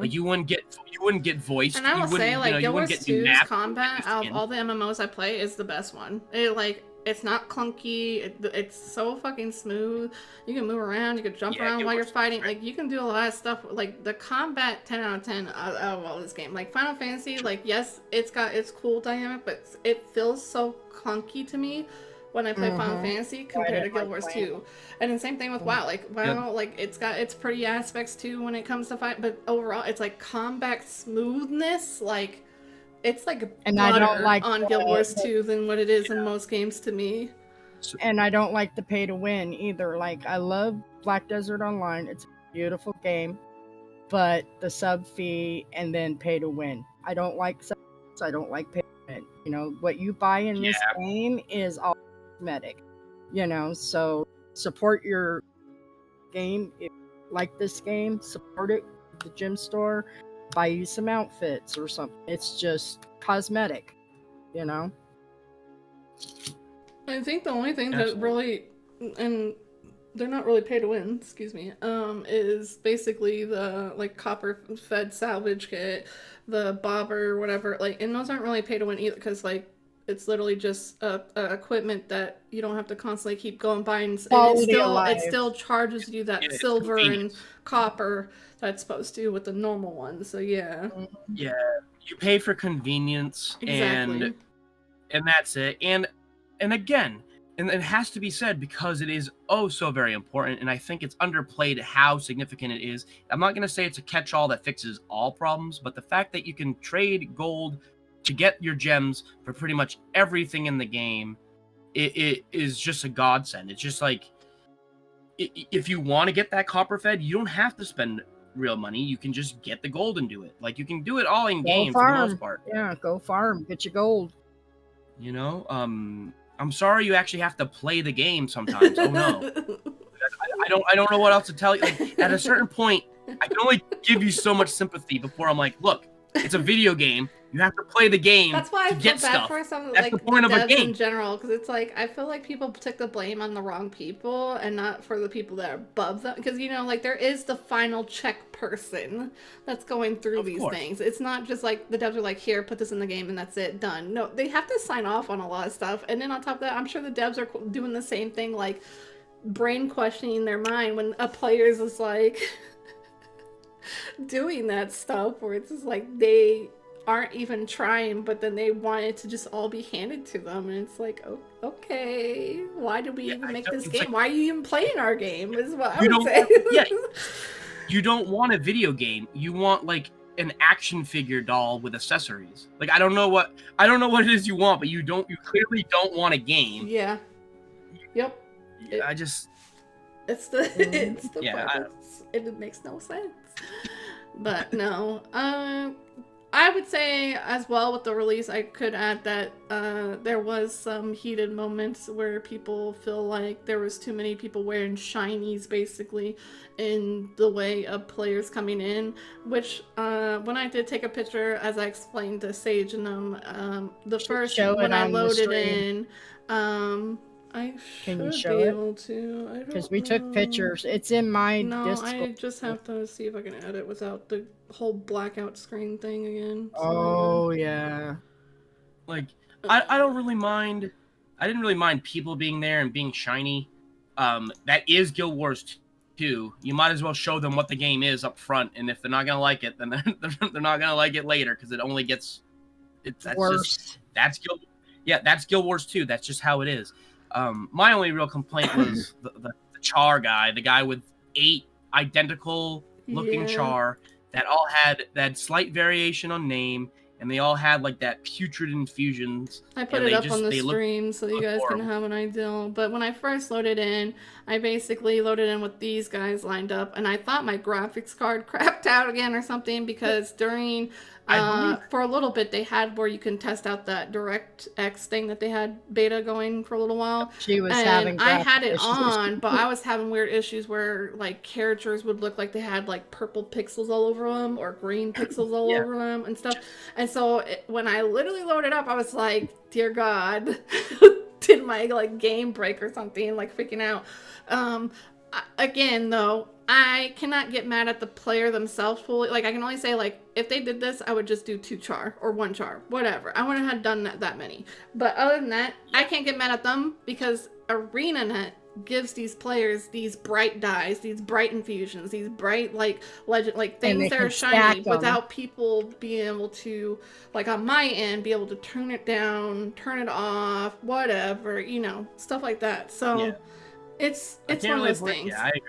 Speaker 2: You wouldn't get voiced.
Speaker 1: And I will say, Guild Wars 2's combat out of all the MMOs I play is the best one. It's not clunky. It's so fucking smooth. You can move around. You can jump around while you're fighting. You can do a lot of stuff. The combat, 10 out of 10 out of all this game. Final Fantasy, yes, it's got its cool dynamic, but it feels so clunky to me when I play Final
Speaker 3: Mhm.
Speaker 1: Fantasy
Speaker 3: I
Speaker 1: compared to
Speaker 3: didn't
Speaker 1: Guild
Speaker 3: like
Speaker 1: Wars
Speaker 3: playing
Speaker 1: 2. And the same thing with
Speaker 3: them.
Speaker 1: WoW. Like
Speaker 2: Yep.
Speaker 1: WoW, like it's got its pretty aspects too when it comes to fight, but overall it's like combat smoothness, like it's like
Speaker 3: And I don't
Speaker 1: butter
Speaker 3: like
Speaker 1: on Guild Wars
Speaker 3: the
Speaker 1: 2 than what it is in most games to me.
Speaker 2: So,
Speaker 3: and I don't like the pay to win either. Like I love Black Desert Online. It's a beautiful game, but the sub fee and then pay to win. I don't like subs. I don't like pay to win. You know, what you buy in this game is all cosmetic. You know, so support your game. If you like this game, support it at the gym store, buy you some outfits or something. It's just cosmetic, you know?
Speaker 1: I think the only thing that
Speaker 2: Absolutely.
Speaker 1: really, and they're not really pay to win, excuse me, is basically the like copper fed salvage kit, the bobber, whatever, like, and those aren't really pay to win either, because like it's literally just equipment that you don't have to constantly keep going buying, and
Speaker 3: Quality of
Speaker 1: it
Speaker 3: life.
Speaker 1: still charges you that
Speaker 2: it's
Speaker 1: silver and
Speaker 2: convenience.
Speaker 1: copper that's supposed to with the normal one. So yeah,
Speaker 2: Yeah, you pay for convenience,
Speaker 1: exactly.
Speaker 2: and that's it. And again, and it has to be said because it is oh so very important, and I think it's underplayed how significant it is. I'm not going to say it's a catch-all that fixes all problems, but the fact that you can trade gold to get your gems for pretty much everything in the game, it is just a godsend. It's just like if you want to get that copper fed, you don't have to spend real money. You can just get the gold and do it. Like you can do it all in
Speaker 3: Go
Speaker 2: game for the most
Speaker 3: farm.
Speaker 2: part.
Speaker 3: Yeah, go farm. Get your gold.
Speaker 2: You know, I'm sorry you actually have to play the game sometimes. Oh no. I don't know what else to tell you. Like at a certain point, I can only give you so much sympathy before I'm like, look, it's a video game. You have to play the game
Speaker 1: That's why I
Speaker 2: to
Speaker 1: feel
Speaker 2: get
Speaker 1: bad
Speaker 2: stuff.
Speaker 1: for some
Speaker 2: That's
Speaker 1: like
Speaker 2: the point
Speaker 1: the
Speaker 2: of a
Speaker 1: devs
Speaker 2: game.
Speaker 1: in general, because it's like I feel like people took the blame on the wrong people and not for the people that are above them. Because you know, like there is the final check person that's going through
Speaker 2: Of
Speaker 1: these
Speaker 2: course.
Speaker 1: things. It's not just like the devs are like, here, put this in the game and that's it, done. No, they have to sign off on a lot of stuff. And then on top of that, I'm sure the devs are doing the same thing, like brain questioning their mind when a player's is like doing that stuff where it's just like they aren't even trying, but then they want it to just all be handed to them, and it's like, oh, okay, why did we
Speaker 2: Yeah,
Speaker 1: even
Speaker 2: I
Speaker 1: make
Speaker 2: don't-
Speaker 1: this
Speaker 2: it's
Speaker 1: game?
Speaker 2: like
Speaker 1: Why are you even playing our game? Is what I
Speaker 2: you
Speaker 1: would
Speaker 2: don't
Speaker 1: say.
Speaker 2: want, yeah, you don't want a video game. You want like an action figure doll with accessories. Like I don't know what it is you want, but you clearly don't want a game.
Speaker 1: Yeah. Yep. It,
Speaker 2: I just
Speaker 1: it's the it's the
Speaker 2: yeah,
Speaker 1: part that's, it makes no sense. But no, I would say as well with the release, I could add that there was some heated moments where people feel like there was too many people wearing shinies basically in the way of players coming in, which when I did take a picture, as I explained to Sage and them, the first
Speaker 3: show it
Speaker 1: when I
Speaker 3: on the
Speaker 1: loaded
Speaker 3: stream.
Speaker 1: in, I
Speaker 3: Can you
Speaker 1: should
Speaker 3: show
Speaker 1: be
Speaker 3: it?
Speaker 1: able to. I
Speaker 3: Because
Speaker 1: don't
Speaker 3: we took
Speaker 1: know.
Speaker 3: pictures. It's in my
Speaker 1: No,
Speaker 3: Discord.
Speaker 1: I just have to see if I can edit without the whole blackout screen thing again. So,
Speaker 3: Oh, yeah.
Speaker 2: like I don't really mind. I didn't really mind people being there and being shiny. That is Guild Wars 2. You might as well show them what the game is up front, and if they're not gonna like it, then they're not gonna like it later because it only gets that's
Speaker 3: Worse.
Speaker 2: just that's Guild Wars 2. That's just how it is. My only real complaint was the char guy, the guy with 8 identical looking
Speaker 1: yeah.
Speaker 2: char that all had that slight variation on name, and they all had like that putrid infusions.
Speaker 1: I put
Speaker 2: and
Speaker 1: it up on the
Speaker 2: they look
Speaker 1: stream so you guys can
Speaker 2: horrible.
Speaker 1: have an idea. But when I first loaded in, I basically loaded in with these guys lined up, and I thought my graphics card crapped out again or something because during for a little bit they had where you can test out that DirectX thing that they had beta going for a little while.
Speaker 3: She was
Speaker 1: And
Speaker 3: having
Speaker 1: I had it
Speaker 3: issues.
Speaker 1: on, but I was having weird issues where like characters would look like they had like purple pixels all over them or green pixels all over them and stuff. And so when I literally loaded up, I was like, "Dear God, did my like game break or something?" Like freaking out. Again, though, I cannot get mad at the player themselves fully. Like I can only say like if they did this, I would just do 2 char or 1 char, whatever. I wouldn't have done that many. But other than that, I can't get mad at them because ArenaNet gives these players these bright dyes, these bright infusions, these bright like legend like things that are shiny without people being able to, like on my end, be able to turn it down, turn it off, whatever, you know, stuff like that. So it's one of those things.
Speaker 2: Yeah, I agree.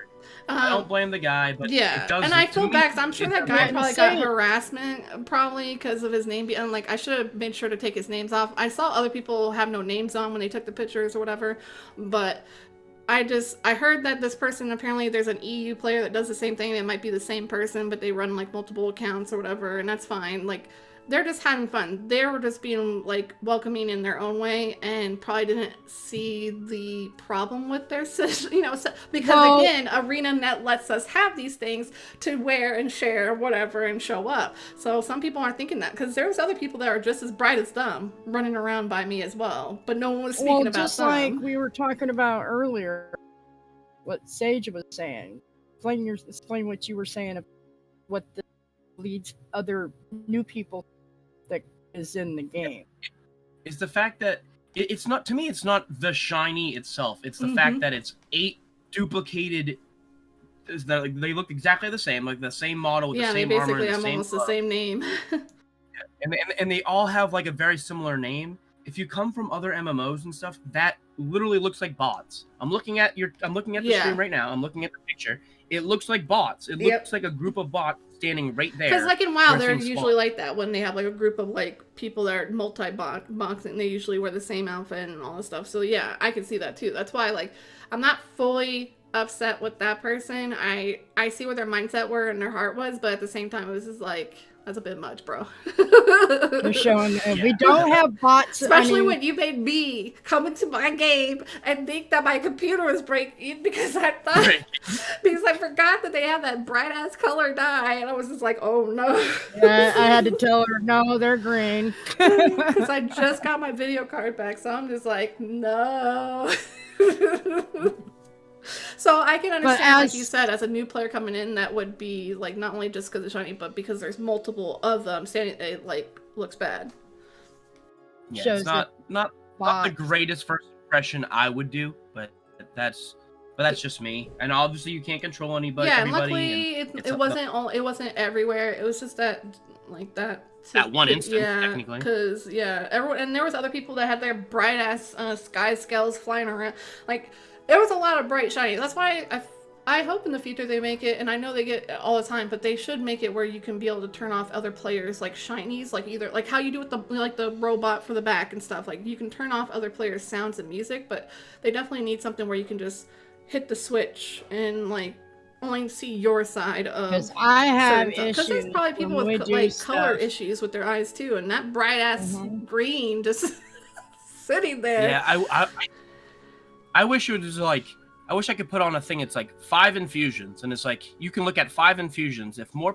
Speaker 2: I don't blame the guy, but
Speaker 1: yeah,
Speaker 2: it does,
Speaker 1: and I feel bad because I'm sure that guy probably got harassment, probably because of his name. And like, I should have made sure to take his names off. I saw other people have no names on when they took the pictures or whatever, but I heard that this person, apparently there's an EU player that does the same thing. It might be the same person, but they run like multiple accounts or whatever, and that's fine. Like, they're just having fun. They were just being like welcoming in their own way, and probably didn't see the problem with their system, you know, because again, ArenaNet lets us have these things to wear and share whatever and show up. So some people aren't thinking that, because there's other people that are just as bright as them running around by me as well, but no one was speaking about
Speaker 3: just
Speaker 1: them.
Speaker 3: Like we were talking about earlier, what Sage was saying. Explain what you were saying, what leads other new people that is in the game.
Speaker 2: Is the fact that it's not, to me, it's not the shiny itself. It's the fact that it's 8 duplicated. They look exactly the same, like the same model, with the same armor,
Speaker 1: basically have almost the same name.
Speaker 2: and they all have like a very similar name. If you come from other MMOs and stuff, that literally looks like bots. I'm looking at the stream right now. I'm looking at the picture. It looks like bots. It looks like a group of bots standing right there.
Speaker 1: Because like in WoW, they're usually like that when they have like a group of like people that are multi-boxing. They usually wear the same outfit and all this stuff. So yeah, I can see that too. That's why like I'm not fully upset with that person. I see where their mindset were and their heart was, but at the same time, it was just like, that's a bit much, bro.
Speaker 3: You're showing we don't have bots,
Speaker 1: especially when you made me come into my game and think that my computer was breaking because I thought because I forgot that they have that bright ass color dye, and I was just like, oh no.
Speaker 3: Yeah, I had to tell her no, they're green
Speaker 1: because I just got my video card back, so I'm just like, no. So I can understand, like you said, as a new player coming in, that would be like not only just because it's shiny, but because there's multiple of them standing, it like looks bad.
Speaker 2: Yeah, it's not the greatest first impression I would do, but that's just me. And obviously you can't control anybody.
Speaker 1: Yeah, and luckily it wasn't everywhere. It was just that one instance, technically. Because everyone, and there was other people that had their bright ass sky scales flying around, like. There was a lot of bright shiny. That's why I hope in the future they make it, and I know they get it all the time, but they should make it where you can be able to turn off other players like shinies, like either like how you do with the robot for the back and stuff. Like you can turn off other players' sounds and music, but they definitely need something where you can just hit the switch and like only see your side of.
Speaker 3: Because I have issues.
Speaker 1: Because there's probably people with like color issues with their eyes too, and that bright ass green just sitting there.
Speaker 2: Yeah, I wish it was like, I wish I could put on a thing. It's like 5 infusions, and it's like you can look at 5 infusions. If more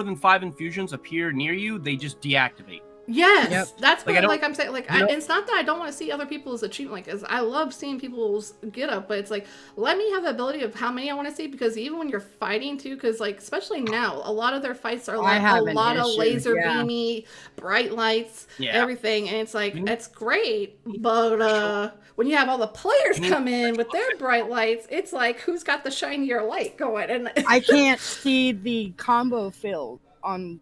Speaker 2: than 5 infusions appear near you, they just deactivate.
Speaker 1: Yes, that's what I'm saying. Like, it's not that I don't want to see other people's achievement. Like, I love seeing people's get up, but it's like, let me have the ability of how many I want to see, because even when you're fighting too, because like especially now, a lot of their fights are like a lot of laser beamy, bright lights, everything, and it's like it's great, but when you have all the players come in with their bright lights, it's like who's got the shinier light going? And
Speaker 3: I can't see the combo field on.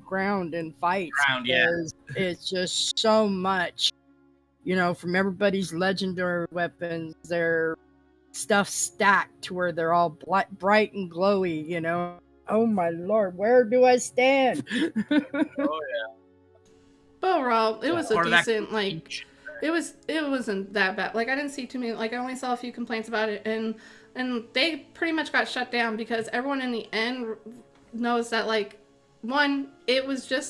Speaker 3: Ground and fights. It's just so much, from everybody's legendary weapons, their stuff stacked to where they're all bright and glowy, Oh my lord, where do I stand?
Speaker 2: Oh yeah.
Speaker 1: But overall, it was a decent, like, it wasn't that bad. Like, I didn't see too many, like, I only saw a few complaints about it, and they pretty much got shut down because everyone in the end knows that, like, one, it's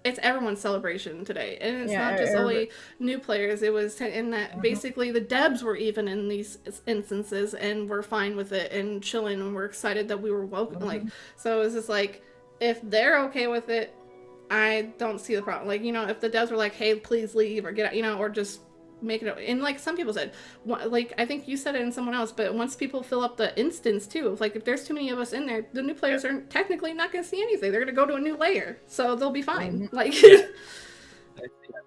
Speaker 1: everyone's celebration today, and it's not just only new players. It was in that basically the devs were even in these instances and we're fine with it and chilling, and we're excited that we were welcome. Like, so it's just like, if they're okay with it, I don't see the problem. Like, if the devs were like, hey, please leave or get out, or just make it. And like some people said, like I think you said it and someone else, but once people fill up the instance too, like if there's too many of us in there, the new players are technically not going to see anything. They're going to go to a new layer, so they'll be fine. Like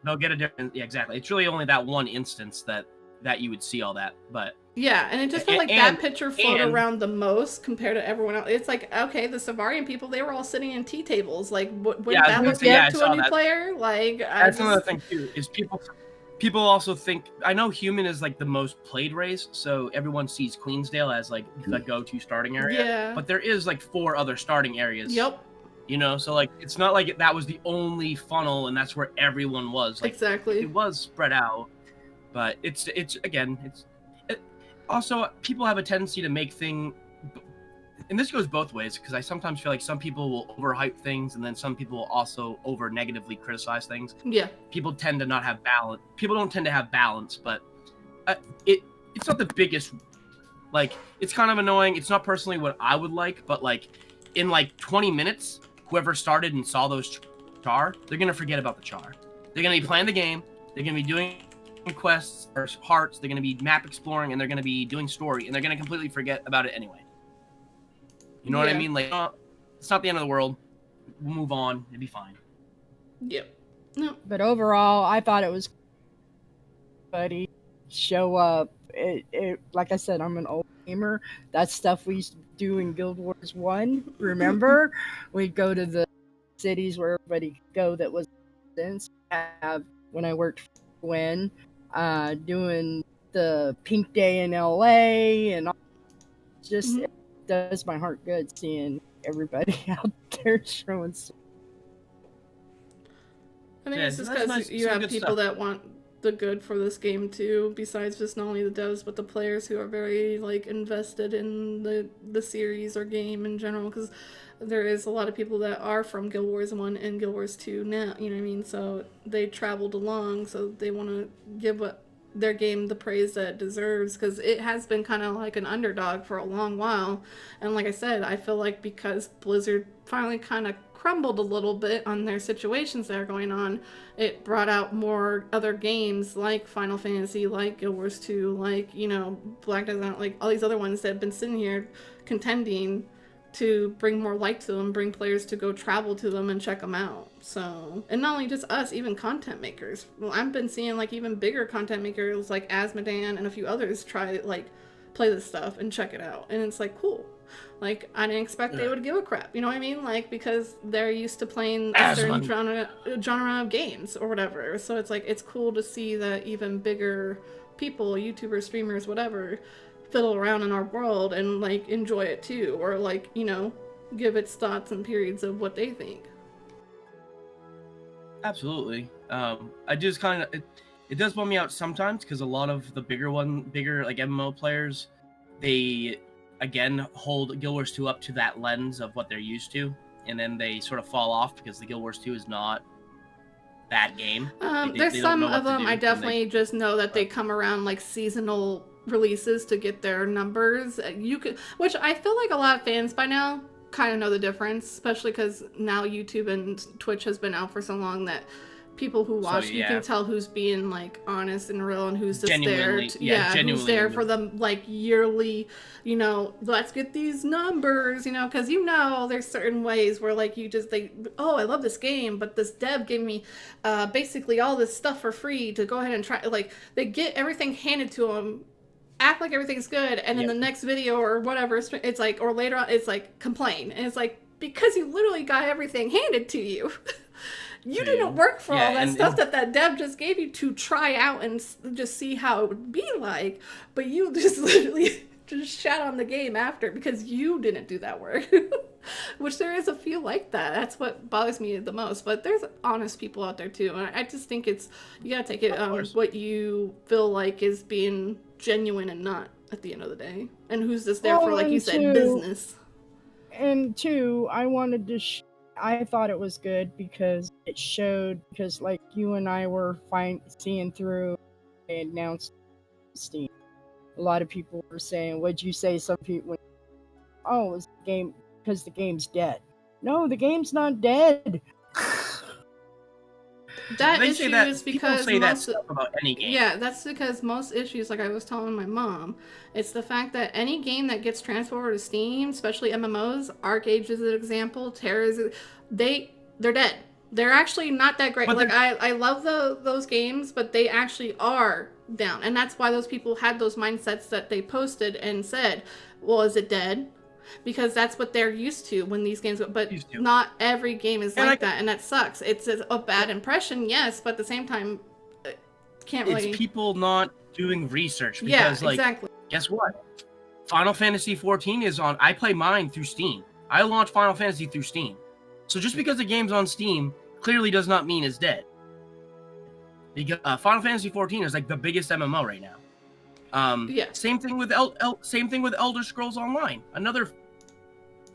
Speaker 2: they'll get a different. Yeah, exactly. It's really only that one instance that that you would see all that. But
Speaker 1: yeah, and it just felt like that picture floated around the most compared to everyone else. It's like, okay, the Savarian people, they were all sitting in tea tables. Like, wouldn't that look good to a new player? Like,
Speaker 2: that's another thing too, is people also think, I know human is like the most played race, so everyone sees Queensdale as like the go-to starting area.
Speaker 1: Yeah.
Speaker 2: But there is like 4 other starting areas.
Speaker 1: Yep.
Speaker 2: You know, so like it's not like that was the only funnel and that's where everyone was. Like,
Speaker 1: exactly.
Speaker 2: It was spread out, but it's also people have a tendency to make things, and this goes both ways, because I sometimes feel like some people will overhype things and then some people will also over negatively criticize things.
Speaker 1: Yeah.
Speaker 2: People tend to not have balance. People don't tend to have balance, but it's not the biggest, like, it's kind of annoying. It's not personally what I would like, but like in like 20 minutes, whoever started and saw those char, they're going to forget about the char. They're going to be playing the game. They're going to be doing quests or hearts. They're going to be map exploring, and they're going to be doing story, and they're going to completely forget about it anyway. You know what I mean? Like, it's not the end of the world. We'll move on. It'll be fine.
Speaker 1: Yep. No.
Speaker 3: But overall, I thought it was buddy show up. It like I said, I'm an old gamer. That's stuff we used to do in Guild Wars 1. Remember? We'd go to the cities where everybody could go that was since have when I worked for Gwen, doing the Pink Day in LA and all. Just it does my heart good seeing everybody out there showing.
Speaker 1: I think it's just because you have people that want the good for this game too, besides just not only the devs but the players who are very like invested in the series or game in general, because there is a lot of people that are from Guild Wars 1 and Guild Wars 2 now, you know what I mean? So they traveled along, so they want to give their game the praise that it deserves, because it has been kind of like an underdog for a long while. And like I said, I feel like because Blizzard finally kind of crumbled a little bit on their situations that are going on, it brought out more other games like Final Fantasy, like Guild Wars 2, like, you know, Black Desert, like all these other ones that have been sitting here contending to bring more light to them, bring players to go travel to them and check them out. So, and not only just us, even content makers. Well, I've been seeing like even bigger content makers like Asmodan and a few others try like play this stuff and check it out, and it's like cool. Like, I didn't expect they would give a crap, you know what I mean? Like, because they're used to playing a certain genre of games or whatever. So it's like, it's cool to see that even bigger people, YouTubers, streamers, whatever, fiddle around in our world and like enjoy it too, or like, you know, give its thoughts and periods of what they think.
Speaker 2: Absolutely. I just kind of, it does bum me out sometimes, because a lot of the bigger like MMO players, they again hold Guild Wars 2 up to that lens of what they're used to, and then they sort of fall off because the Guild Wars 2 is not that game.
Speaker 1: There's some of them I definitely just know that they come around like seasonal releases to get their numbers. You could, which I feel like a lot of fans by now kind of know the difference, especially because now YouTube and Twitch has been out for so long that people who watch, you can tell who's being like honest and real and who's just there who's there for the like yearly, you know, let's get these numbers, you know, because you know there's certain ways where like you just I love this game, but this dev gave me basically all this stuff for free to go ahead and try. Like, they get everything handed to them, act like everything's good, and then the next video or whatever, it's like, or later on, it's like complain, and it's like, because you literally got everything handed to you. You didn't work for all that stuff that dev just gave you to try out and just see how it would be like, but you just literally just shat on the game after because you didn't do that work. Which there is a few like that. That's what bothers me the most. But there's honest people out there too, and I just think it's, you gotta take it what you feel like is being genuine and not at the end of the day, and who's just there for, like you said, business.
Speaker 3: And two, I wanted to. I thought it was good because it showed, because like you and I were seeing through, they announced Steam. A lot of people were saying, "What'd you say?" Some people, "Oh, it was the game because the game's dead." No, the game's not dead.
Speaker 1: That issue is because
Speaker 2: people say that stuff about any game.
Speaker 1: Yeah, that's because most issues, like I was telling my mom, it's the fact that any game that gets transferred over to Steam, especially MMOs, ArcAge is an example, Terra is, they're dead. They're actually not that great. But like I love those games, but they actually are down. And that's why those people had those mindsets that they posted and said, well, is it dead? Because that's what they're used to when these games go. But not every game is like that, and that sucks. It's a bad impression, yes, but at the same time, can't really...
Speaker 2: It's people not doing research. Because,
Speaker 1: exactly.
Speaker 2: Guess what? Final Fantasy 14 is on... I play mine through Steam. I launched Final Fantasy through Steam. So just because the game's on Steam clearly does not mean it's dead. Because Final Fantasy 14 is like the biggest MMO right now. Same thing with Elder Scrolls Online, another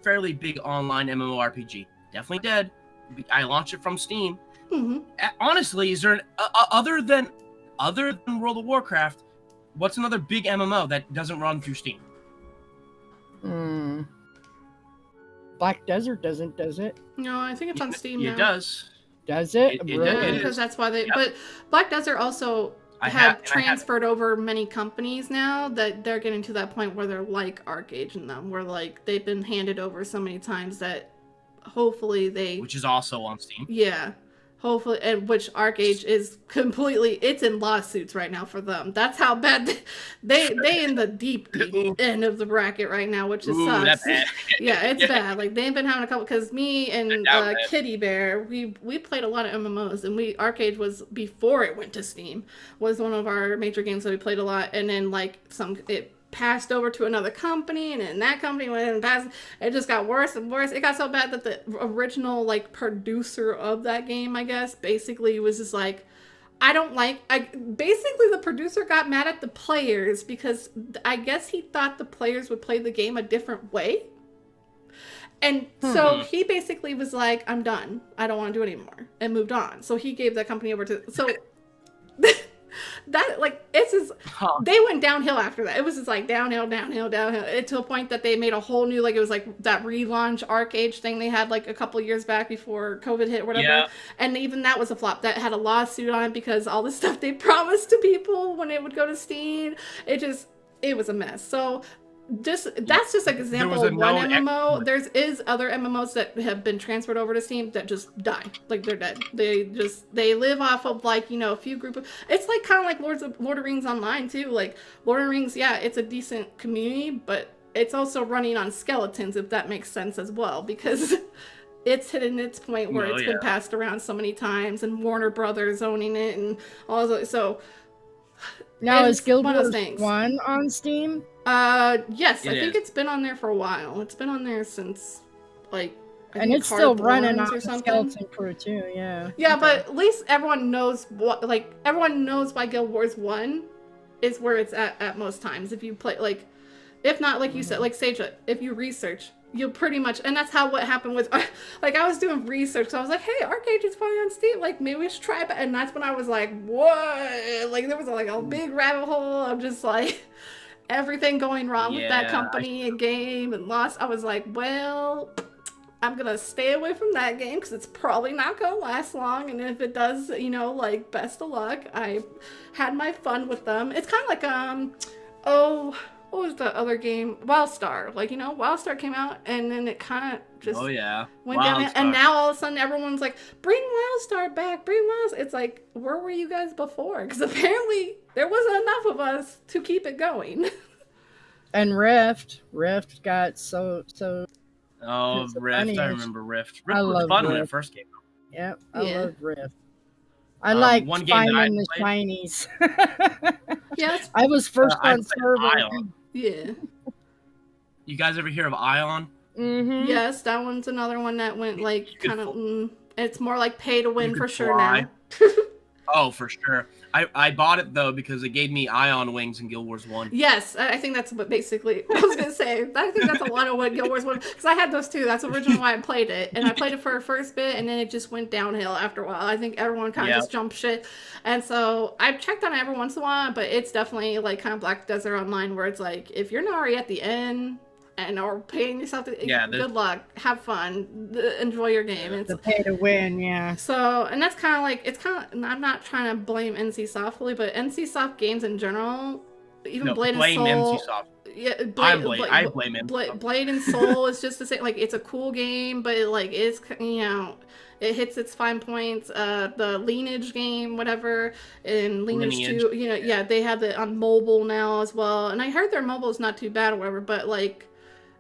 Speaker 2: fairly big online MMORPG. Definitely dead. I launched it from Steam.
Speaker 1: Mm-hmm.
Speaker 2: Honestly, is there an other than World of Warcraft? What's another big MMO that doesn't run through Steam?
Speaker 3: Black Desert doesn't, does it?
Speaker 1: No, I think it's on Steam now.
Speaker 2: It does.
Speaker 3: Does it?
Speaker 1: Really? Because that's why they... Yep. But Black Desert also have transferred over many companies now that they're getting to that point where they're like ArcAge and them, where like they've been handed over so many times that hopefully they...
Speaker 2: Which is also on Steam.
Speaker 1: Yeah. Hopefully, and which ArcAge is completely... It's in lawsuits right now for them. That's how bad... They in the deep end of the bracket right now, which is sucks.
Speaker 2: That's bad.
Speaker 1: Yeah, it's bad. Like, they've been having a couple... Because me and Kitty Bear, we played a lot of MMOs, and ArcAge was, before it went to Steam, was one of our major games that we played a lot, and then, like, it passed over to another company, and then that company went and passed. It just got worse and worse. It got so bad that the original like producer of that game, I guess, basically was just like, basically the producer got mad at the players because I guess he thought the players would play the game a different way. And so he basically was like, I'm done. I don't want to do it anymore, and moved on. So he gave that company over to... So that, like, it's just... They went downhill after that. It was just, like, downhill. To a point that they made a whole new, like, it was, like, that relaunch ArcAge thing they had, like, a couple years back before COVID hit or whatever. Yeah. And even that was a flop. That had a lawsuit on it because all the stuff they promised to people when it would go to Steam, it was a mess. So... that's just an example of one MMO. There's other MMOs that have been transferred over to Steam that just die. Like, they're dead. They live off of, like, you know, a few group of... It's like kind of like Lord of Rings Online too. Like, Lord of Rings, yeah, it's a decent community, but it's also running on skeletons, if that makes sense as well, because it's hitting its point where it's been passed around so many times, and Warner Brothers owning it and all that. So
Speaker 3: now is Guild Wars 1 on Steam?
Speaker 1: Yes, I think it's been on there for a while. It's been on there since, like,
Speaker 3: and it's still running on the Skeleton Crew too, yeah.
Speaker 1: Yeah, okay. But at least everyone knows everyone knows why Guild Wars 1 is where it's at most times. If you play, like, if not, like you said, like Sage, if you research, you'll pretty much, and that's what happened with, like, I was doing research, so I was like, hey, ArcAge is probably on Steam, like, maybe we should try it, and that's when I was like, what? Like, there was, like, a big rabbit hole of just, like... everything going wrong with that company and game and lost. I was like, well, I'm gonna stay away from that game because it's probably not gonna last long, and if it does, you know, like, best of luck. I had my fun with them. It's kind of like what was the other game? WildStar. Like, you know, WildStar came out and then it kind of just went down, and now all of a sudden everyone's like, bring WildStar back, bring WildStar. It's like, where were you guys before? Because apparently there wasn't enough of us to keep it going.
Speaker 3: And Rift got so
Speaker 2: oh, Rift, I remember Rift. Rift was fun when it first came out.
Speaker 3: Yep, I love Rift. I like finding the shinies.
Speaker 1: Yes,
Speaker 3: I was first on server.
Speaker 2: Ion.
Speaker 1: Yeah.
Speaker 2: You guys ever hear of Ion?
Speaker 3: Mm-hmm.
Speaker 1: Yes, that one's another one that went, like, kind of... it's more like pay to win for sure now.
Speaker 2: Oh, for sure. I bought it, though, because it gave me Ion wings in Guild Wars 1.
Speaker 1: Yes, I think that's what basically I was going to say. I think that's a lot of what Guild Wars 1... Because I had those too. That's originally why I played it. And I played it for a first bit, and then it just went downhill after a while. I think everyone kind of just jumped shit. And so I've checked on it every once in a while, but it's definitely, like, kind of Black Desert Online, where it's like, if you're not already at the end... or paying yourself to, good luck, have fun, enjoy your game. It's
Speaker 3: the pay to win, yeah.
Speaker 1: So, and that's kind of like, it's kind of, I'm not trying to blame NC Soft fully, but NC Soft games in general, even
Speaker 2: No,
Speaker 1: Blade and
Speaker 2: blame
Speaker 1: Soul.
Speaker 2: NCSoft.
Speaker 1: Yeah,
Speaker 2: I blame him.
Speaker 1: Blade and Soul is just the same. Like, it's a cool game, but it's, it hits its fine points. The Lineage game, whatever, and Lineage 2, yeah, they have it on mobile now as well. And I heard their mobile is not too bad or whatever, but like,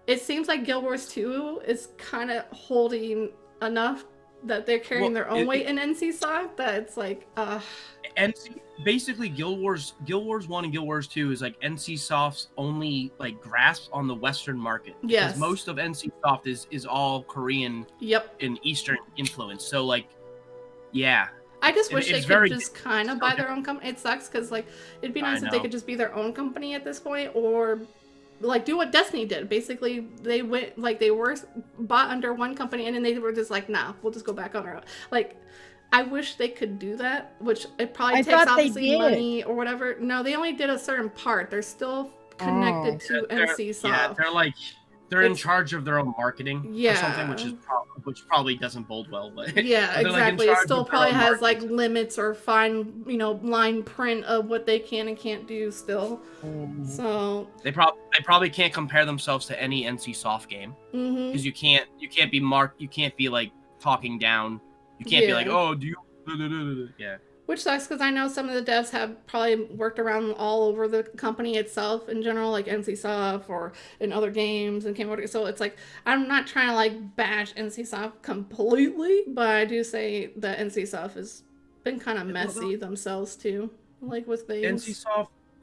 Speaker 1: it seems like Guild Wars 2 is kind of holding enough that they're carrying their own weight in NCSoft that it's like,
Speaker 2: basically Guild Wars 1 and Guild Wars 2 is like NCSoft's only like grasp on the Western market.
Speaker 1: Yes.
Speaker 2: Because most of NCSoft is all Korean and Eastern influence. So like, yeah.
Speaker 1: I just wish they could just kind of buy their own company. It sucks because like, it'd be nice if they could just be their own company at this point, or like do what Destiny did. Basically, they went like they were bought under one company, and then they were just like, nah, we'll just go back on our own. Like, I wish they could do that, which it probably takes obviously money or whatever. No, they only did a certain part. They're still connected to NCSoft.
Speaker 2: Yeah, they're in charge of their own marketing or something, which probably doesn't bode well. But
Speaker 1: yeah, exactly. It still probably has like limits or fine, line print of what they can and can't do still. So
Speaker 2: they probably can't compare themselves to any NCSoft game because you can't be like talking down. You can't be like, oh, do you? Yeah.
Speaker 1: Which sucks because I know some of the devs have probably worked around all over the company itself in general, like NCSoft or in other games and so it's like, I'm not trying to like bash NCSoft completely, but I do say that NCSoft has been kind of messy themselves too, like with things.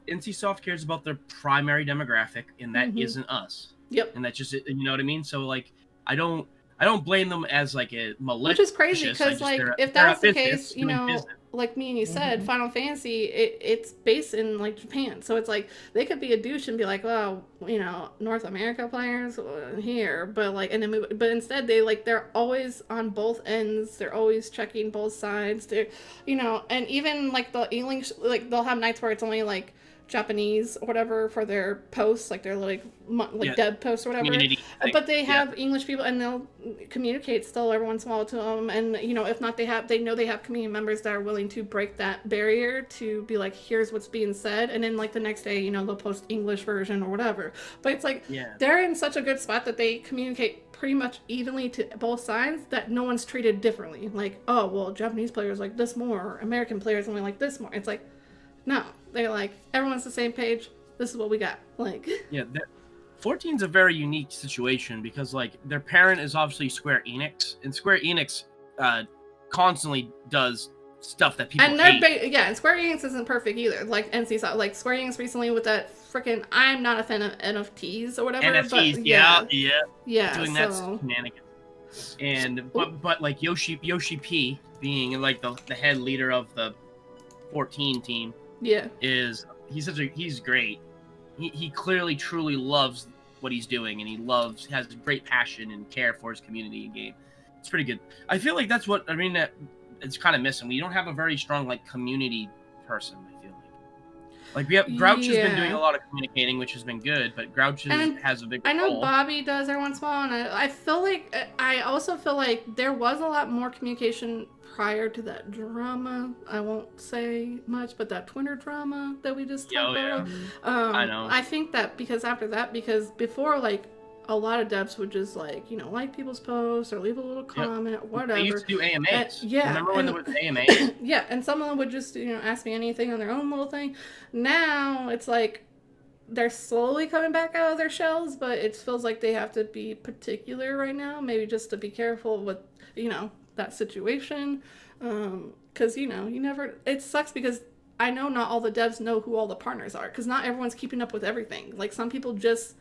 Speaker 2: NCSoft cares about their primary demographic, and that isn't us.
Speaker 1: Yep.
Speaker 2: And that's just, you know what I mean? So like, I don't blame them as like a malicious.
Speaker 1: Which is crazy because like if that's the case, like me and you said, Final Fantasy, it's based in like Japan, so it's like they could be a douche and be like, well, North America players here, but like, and then but instead they're always on both ends. They're always checking both sides. They're, and even like the English, like they'll have nights where it's only like Japanese or whatever for their posts, like their dev posts or whatever, but they have English people and they'll communicate still every once in a while to them, and if not, they know they have community members that are willing to break that barrier to be like, here's what's being said, and then like the next day they'll post English version or whatever. But it's like they're in such a good spot that they communicate pretty much evenly to both sides, that no one's treated differently, like, oh well, Japanese players like this more, or American players only like this more. It's like, no, they're like, everyone's the same page. This is what we got. Like,
Speaker 2: yeah, 14's a very unique situation because like their parent is obviously Square Enix, and Square Enix constantly does stuff that people hate.
Speaker 1: And Square Enix isn't perfect either. Like NCSoft, like Square Enix recently with that freaking, I'm not a fan of NFTs or whatever.
Speaker 2: NFTs,
Speaker 1: but
Speaker 2: yeah, doing that shenanigans. And but like Yoshi P being like the head leader of the 14 team.
Speaker 1: Yeah,
Speaker 2: he's great. He clearly truly loves what he's doing, and has great passion and care for his community and game. It's pretty good. I feel like that's what that it's kind of missing. We don't have a very strong like community person. I feel like we have Grouch has been doing a lot of communicating, which has been good, but Grouch has a big role.
Speaker 1: I know Bobby does every once in a while, and I also feel like there was a lot more communication prior to that drama. I won't say much, but that Twitter drama that we just talked about. I know. I think that because before, like, a lot of devs would just like, like people's posts or leave a little comment, whatever.
Speaker 2: They used to do AMAs. Remember when there was AMAs?
Speaker 1: Yeah, and some of them would just, ask me anything on their own little thing. Now it's like they're slowly coming back out of their shells, but it feels like they have to be particular right now, maybe just to be careful with, that situation. Because, you never, it sucks because I know not all the devs know who all the partners are, because not everyone's keeping up with everything. Like, some people just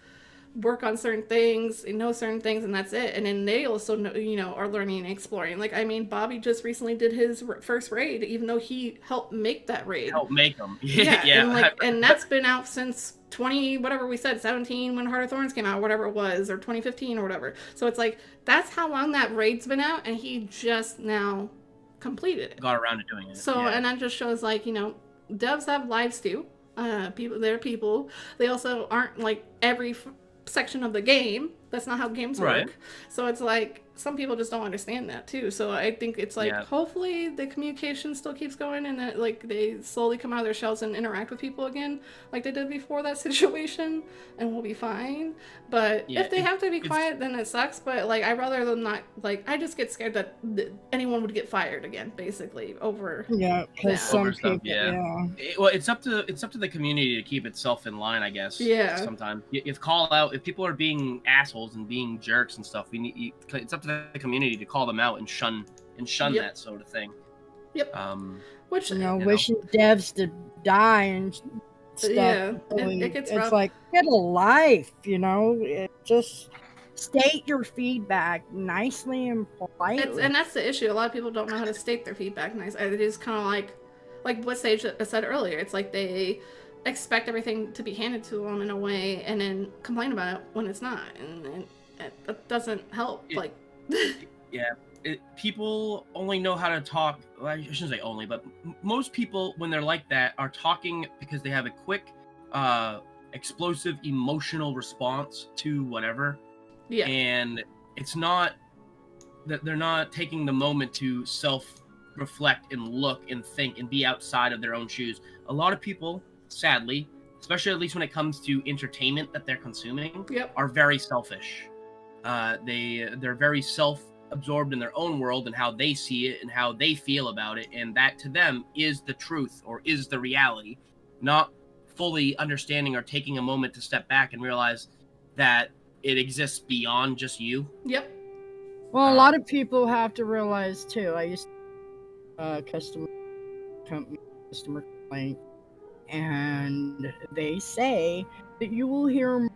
Speaker 1: work on certain things and know certain things, and that's it. And then they also know, are learning and exploring. Like, Bobby just recently did his first raid, even though he helped make that raid.
Speaker 2: Helped make them.
Speaker 1: Yeah. And that's been out since 17 when Heart of Thorns came out, whatever it was, or 2015 or whatever. So it's like, that's how long that raid's been out, and he just now completed it.
Speaker 2: Got around to doing it.
Speaker 1: So, and that just shows, like, devs have lives too. They're people. They also aren't like every section of the game. That's not how games work. So it's like, some people just don't understand that too. So I think it's like,
Speaker 2: Yeah.
Speaker 1: hopefully the communication still keeps going, and that like they slowly come out of their shells and interact with people again like they did before that situation, and we'll be fine. But
Speaker 2: Yeah,
Speaker 1: if they have to be
Speaker 2: it's
Speaker 1: quiet, then it sucks. But like, I'd rather them not, like, I just get scared that anyone would get fired again, basically, over
Speaker 3: Yeah, because
Speaker 1: that.
Speaker 3: some
Speaker 2: over stuff.
Speaker 3: people,
Speaker 2: Yeah.
Speaker 3: yeah.
Speaker 2: Well, it's up to the community to keep itself in line, I guess.
Speaker 1: Yeah.
Speaker 2: Sometimes if call out if people are being assholes and being jerks and stuff, it's up to the community to call them out and shun
Speaker 1: Yep.
Speaker 2: that sort of thing.
Speaker 1: Yep. Which,
Speaker 3: You know,
Speaker 2: you know.
Speaker 3: wishing devs to die and stuff.
Speaker 1: Yeah,
Speaker 3: really,
Speaker 1: it gets
Speaker 3: it's
Speaker 1: rough.
Speaker 3: like, get a life, you know? It just state your feedback nicely and politely.
Speaker 1: And that's the issue. A lot of people don't know how to state their feedback nice. It is kind of like what Sage said earlier. It's like they expect everything to be handed to them in a way, and then complain about it when it's not, and that doesn't help. Like,
Speaker 2: yeah, people only know how to talk. Well, I shouldn't say only, but most people, when they're like that, are talking because they have a quick, explosive, emotional response to whatever.
Speaker 1: yeah,
Speaker 2: And it's not that they're not taking the moment to self-reflect and look and think and be outside of their own shoes. A lot of people, sadly, especially at least when it comes to entertainment that they're consuming,
Speaker 1: yep,
Speaker 2: are very selfish. They're very self-absorbed in their own world and how they see it and how they feel about it, and that to them is the truth or is the reality, not fully understanding or taking a moment to step back and realize that it exists beyond just you.
Speaker 1: yep.
Speaker 3: Well, a lot of people have to realize too. I used to customer complaint, and they say that you will hear more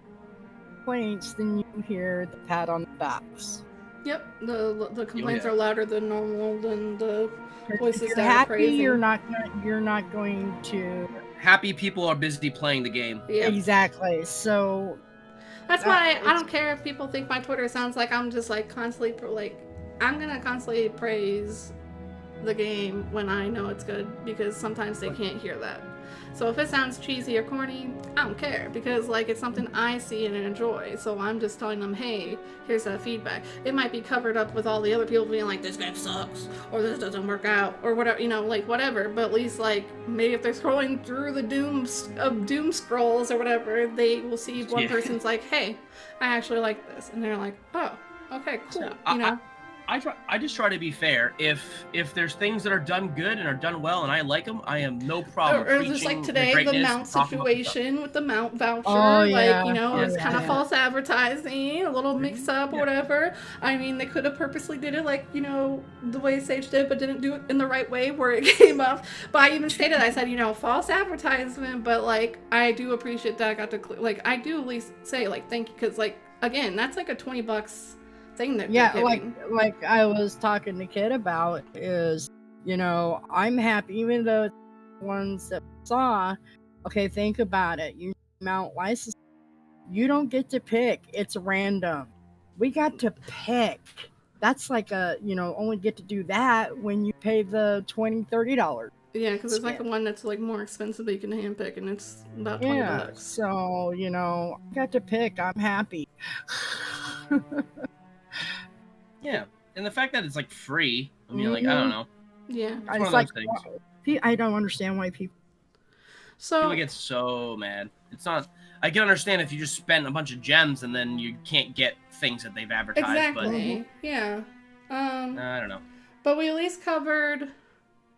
Speaker 3: complaints than you hear the pat on the backs.
Speaker 1: Yep, the complaints
Speaker 2: yeah.
Speaker 1: are louder than normal, than the voices
Speaker 3: If you're
Speaker 1: that are
Speaker 3: happy,
Speaker 1: praising.
Speaker 3: you're not going to.
Speaker 2: Happy people are busy playing the game.
Speaker 1: Yep.
Speaker 3: Exactly. So
Speaker 1: That's why I don't care if people think my Twitter sounds like I'm just like constantly I'm gonna constantly praise the game when I know it's good, because sometimes they can't hear that. So if it sounds cheesy or corny, I don't care, because like it's something I see and enjoy. So I'm just telling them, hey, here's that feedback. It might be covered up with all the other people being like, this game sucks, or this doesn't work out, or whatever, you know, like whatever. But at least like maybe if they're scrolling through the doom scrolls or whatever, they will see one person's like, hey, I actually like this, and they're like, oh, okay, cool, you know.
Speaker 2: I just try to be fair. If there's things that are done good and are done well and I like them, I am no problem.
Speaker 1: Or just like today, the mount situation with the mount voucher, like, you know, it's kind of false advertising, a little mix up or whatever. I mean, they could have purposely did it like, you know, the way Sage did, but didn't do it in the right way where it came up. But I even stated, I said, you know, false advertisement, but like, I do appreciate that I got to, like, I do at least say, like, thank you, because, like, again, that's like a $20 thing that
Speaker 3: like I was talking to Kid about is, you know, I'm happy even though it's the ones that saw. Okay, think about it. You mount license, you don't get to pick. It's random. We got to pick. That's like only get to do that when you pay the $20-$30.
Speaker 1: Yeah, because there's like one that's like more expensive that you can handpick, and it's about $20.
Speaker 3: So, you know, I got to pick. I'm happy.
Speaker 2: Yeah, and the fact that it's like free, I mean, like, I don't know.
Speaker 1: Yeah,
Speaker 2: it's one of those things.
Speaker 3: I don't understand why people
Speaker 2: get so mad. It's not. I can understand if you just spent a bunch of gems and then you can't get things that they've advertised.
Speaker 1: Exactly.
Speaker 2: But
Speaker 1: yeah.
Speaker 2: I don't know.
Speaker 1: But we at least covered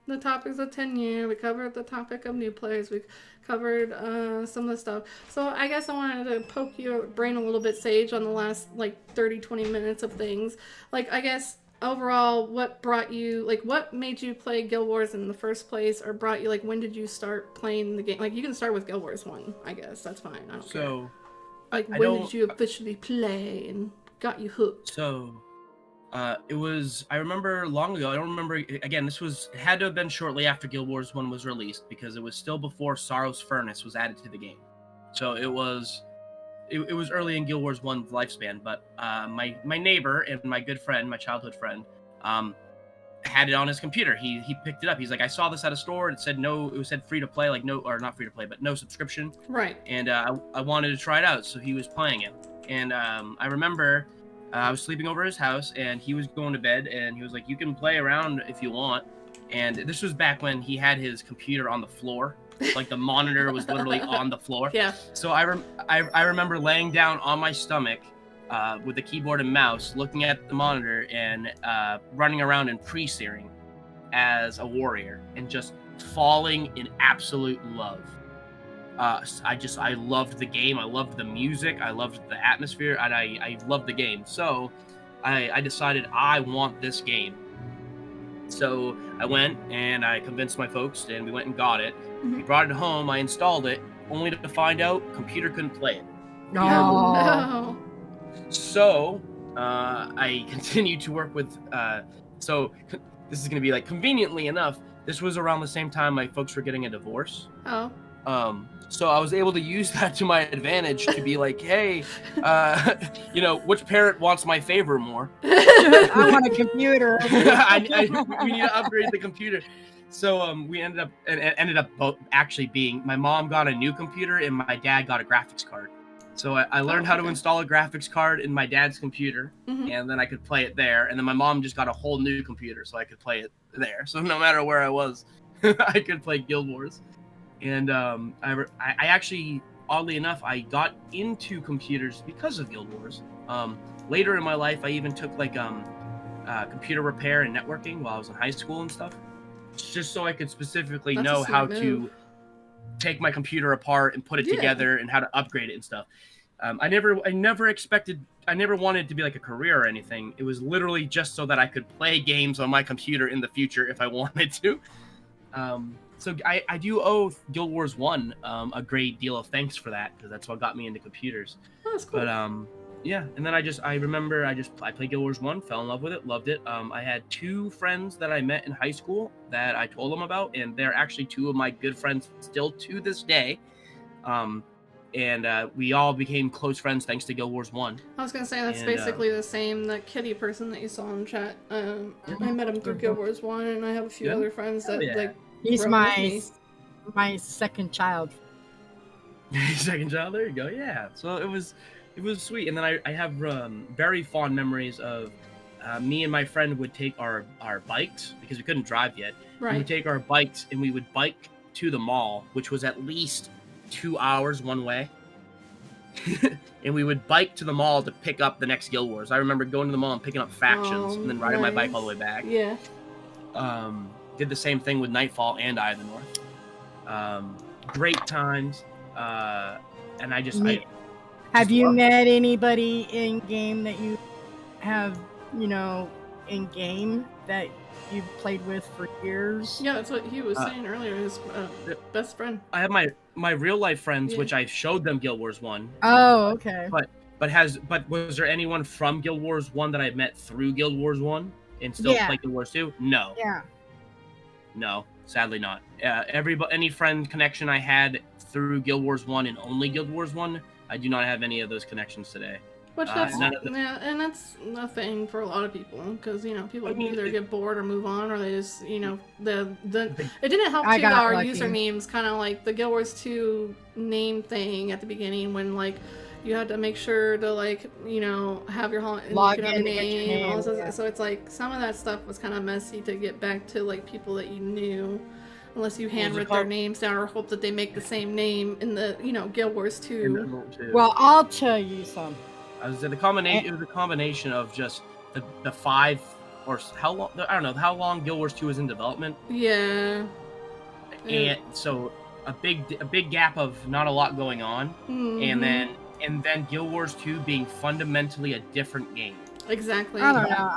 Speaker 1: the topics of tenure. We covered the topic of new players. We covered some of the stuff. So I guess I wanted to poke your brain a little bit, Sage, on the last like 30-20 minutes of things. Like, I guess overall, what brought you, like, what made you play Guild Wars in the first place, or brought you, like, when did you start playing the game? Like, you can start with Guild Wars 1, I guess. That's fine. I don't care. Like, when did you officially play and got you hooked?
Speaker 2: So it was, I remember long ago, I don't remember, again, it had to have been shortly after Guild Wars 1 was released, because it was still before Sorrow's Furnace was added to the game. So it was early in Guild Wars 1's lifespan, but my neighbor and my good friend, my childhood friend, had it on his computer. He picked it up. He's like, I saw this at a store, and it said free to play, like no, or not free to play, but no subscription.
Speaker 1: Right.
Speaker 2: And I wanted to try it out, so he was playing it. And I remember I was sleeping over his house, and he was going to bed, and he was like, "You can play around if you want." And this was back when he had his computer on the floor, like the monitor was literally on the floor.
Speaker 1: Yeah.
Speaker 2: So I remember laying down on my stomach with the keyboard and mouse, looking at the monitor, and running around and pre-searing as a warrior, and just falling in absolute love. I loved the game. I loved the music. I loved the atmosphere, and I loved the game. So I decided I want this game. So I went and I convinced my folks, and we went and got it. We brought it home. I installed it, only to find out computer couldn't play it.
Speaker 3: No.
Speaker 1: No.
Speaker 2: So I continued to work with. So this is going to be like, conveniently enough, this was around the same time my folks were getting a divorce.
Speaker 1: Oh.
Speaker 2: So I was able to use that to my advantage to be like, hey, which parent wants my favor more?
Speaker 3: I want a computer.
Speaker 2: We need to upgrade the computer. So we ended up both actually being, my mom got a new computer and my dad got a graphics card. So I learned how to install a graphics card in my dad's computer, and then I could play it there. And then my mom just got a whole new computer, so I could play it there. So no matter where I was, I could play Guild Wars. And I actually, oddly enough, I got into computers because of Guild Wars. Later in my life, I even took like computer repair and networking while I was in high school and stuff, just so I could specifically know how to take my computer apart and put it together and how to upgrade it and stuff. I never wanted it to be like a career or anything. It was literally just so that I could play games on my computer in the future if I wanted to. So I do owe Guild Wars 1 a great deal of thanks for that, because that's what got me into computers.
Speaker 1: Oh, that's cool.
Speaker 2: But yeah, and then I played Guild Wars 1, fell in love with it, loved it. I had 2 friends that I met in high school that I told them about, and they're actually 2 of my good friends still to this day. And we all became close friends thanks to Guild Wars 1.
Speaker 1: I was gonna say that's basically the same. That Kitty person that you saw in chat. I met him through Guild Wars 1, and I have a few other friends that like.
Speaker 3: He's my second child.
Speaker 2: Second child, there you go. Yeah. So it was sweet. And then I have very fond memories of me and my friend would take our bikes, because we couldn't drive yet.
Speaker 1: Right.
Speaker 2: We would take our bikes and we would bike to the mall, which was at least 2 hours one way. And we would bike to the mall to pick up the next Guild Wars. I remember going to the mall and picking up factions and then riding my bike all the way back.
Speaker 1: Yeah.
Speaker 2: Did the same thing with Nightfall and Eye of the North. Great times. And I just...
Speaker 3: Have you met anybody in game that you have, in game that you've played with for years?
Speaker 1: Yeah, that's what he was saying earlier. His best friend.
Speaker 2: I have my real life friends, which I showed them Guild Wars 1.
Speaker 3: Oh, okay.
Speaker 2: But was there anyone from Guild Wars 1 that I met through Guild Wars 1 and still play Guild Wars 2? No.
Speaker 3: Yeah.
Speaker 2: No, sadly not. Any friend connection I had through Guild Wars 1 and only Guild Wars 1, I do not have any of those connections today.
Speaker 1: Which that's and that's a thing for a lot of people, because people either get bored or move on, or they just it didn't help too our usernames, kind of like the Guild Wars 2 name thing at the beginning, when like you had to make sure to have your name, all this. So it's like some of that stuff was kind of messy to get back to like people that you knew, unless you handwrite their names down or hope that they make the same name in the Guild Wars 2.
Speaker 3: Well, I'll tell you something.
Speaker 2: I was it was a combination of just the 5 or how long, I don't know how long Guild Wars 2 was in development.
Speaker 1: Yeah.
Speaker 2: And so a big gap of not a lot going on, and then Guild Wars 2 being fundamentally a different game.
Speaker 1: Exactly.
Speaker 3: I don't know.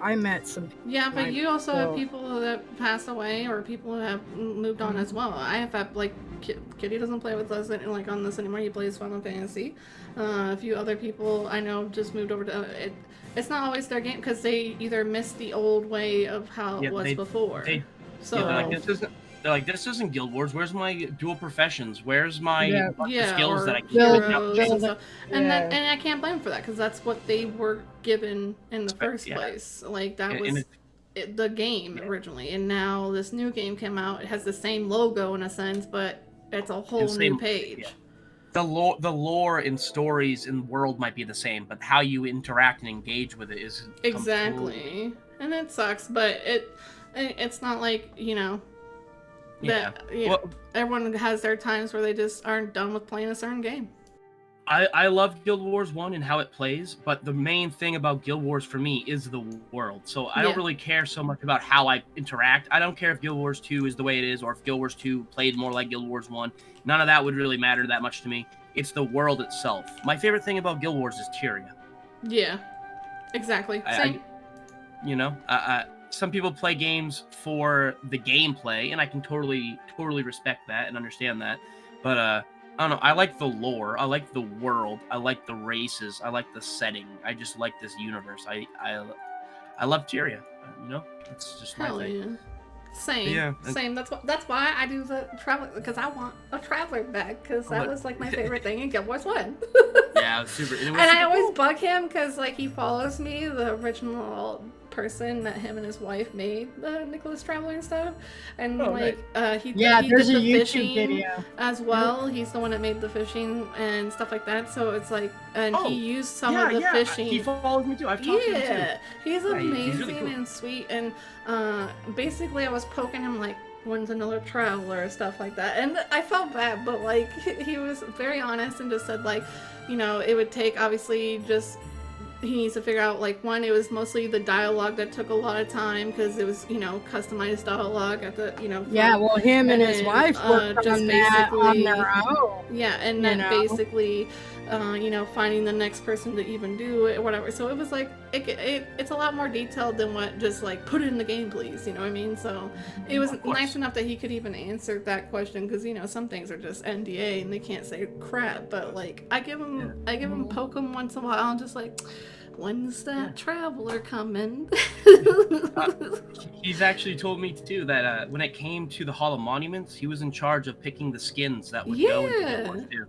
Speaker 3: I met some people.
Speaker 1: Yeah, but you also have people that pass away, or people who have moved on as well. I have had, like, Kitty doesn't play with us on this anymore. He plays Final Fantasy. A few other people I know just moved over to it. It's not always their game, because they either missed the old way of how it was before. They're like, this isn't Guild Wars. Where's my dual professions? Where's my skills that I can and I can't blame them for that, because that's what they were given in the first place. Like, that was the game originally, and now this new game came out. It has the same logo in a sense, but it's a whole new page.
Speaker 2: the lore and stories and world might be the same, but how you interact and engage with it is
Speaker 1: exactly. And it sucks, but it's not like, that
Speaker 2: Well,
Speaker 1: everyone has their times where they just aren't done with playing a certain game.
Speaker 2: I love Guild Wars 1 and how it plays, but the main thing about Guild Wars for me is the world. So I don't really care so much about how I interact. I don't care if Guild Wars 2 is the way it is or if Guild Wars 2 played more like Guild Wars 1. None of that would really matter that much to me. It's the world itself. My favorite thing about Guild Wars is Tyria.
Speaker 1: Yeah, exactly. Same.
Speaker 2: Some people play games for the gameplay, and I can totally respect that and understand that. But I don't know. I like the lore. I like the world. I like the races. I like the setting. I just like this universe. I love Tyria. It's just my thing.
Speaker 1: Yeah. Same.
Speaker 2: Yeah.
Speaker 1: Same. That's why I do the traveler, because I want a traveler bag, because that was like my favorite thing in Guild Wars 1.
Speaker 2: Yeah, it was super.
Speaker 1: And I always bug him because like he follows me, the original person that him and his wife made the Nicholas Traveler and stuff, and he
Speaker 3: there's
Speaker 1: did
Speaker 3: a
Speaker 1: the
Speaker 3: YouTube
Speaker 1: fishing
Speaker 3: video
Speaker 1: as well. He's the one that made the fishing and stuff like that. So it's like, and he used some of the fishing.
Speaker 2: He follows me too. I've talked to him too.
Speaker 1: He's amazing,
Speaker 2: he's really cool.
Speaker 1: and sweet. And basically, I was poking him like, when's another traveler or stuff like that, and I felt bad, but like he was very honest and just said like, it would take obviously just. He needs to figure out, like, one, it was mostly the dialogue that took a lot of time because it was, customized dialogue at the,
Speaker 3: well, him and his wife worked
Speaker 1: just
Speaker 3: on that on
Speaker 1: basically
Speaker 3: their own.
Speaker 1: Yeah, and then basically, finding the next person to even do it or whatever. So it was like, it's a lot more detailed than what just, like, put it in the game, please, you know what I mean? So it was nice enough that he could even answer that question because, some things are just NDA and they can't say crap, but, like, I give him poke him once in a while. I'm just like, when's that traveler coming?
Speaker 2: He's actually told me too that when it came to the Hall of Monuments, he was in charge of picking the skins that would go into Guild Wars 2.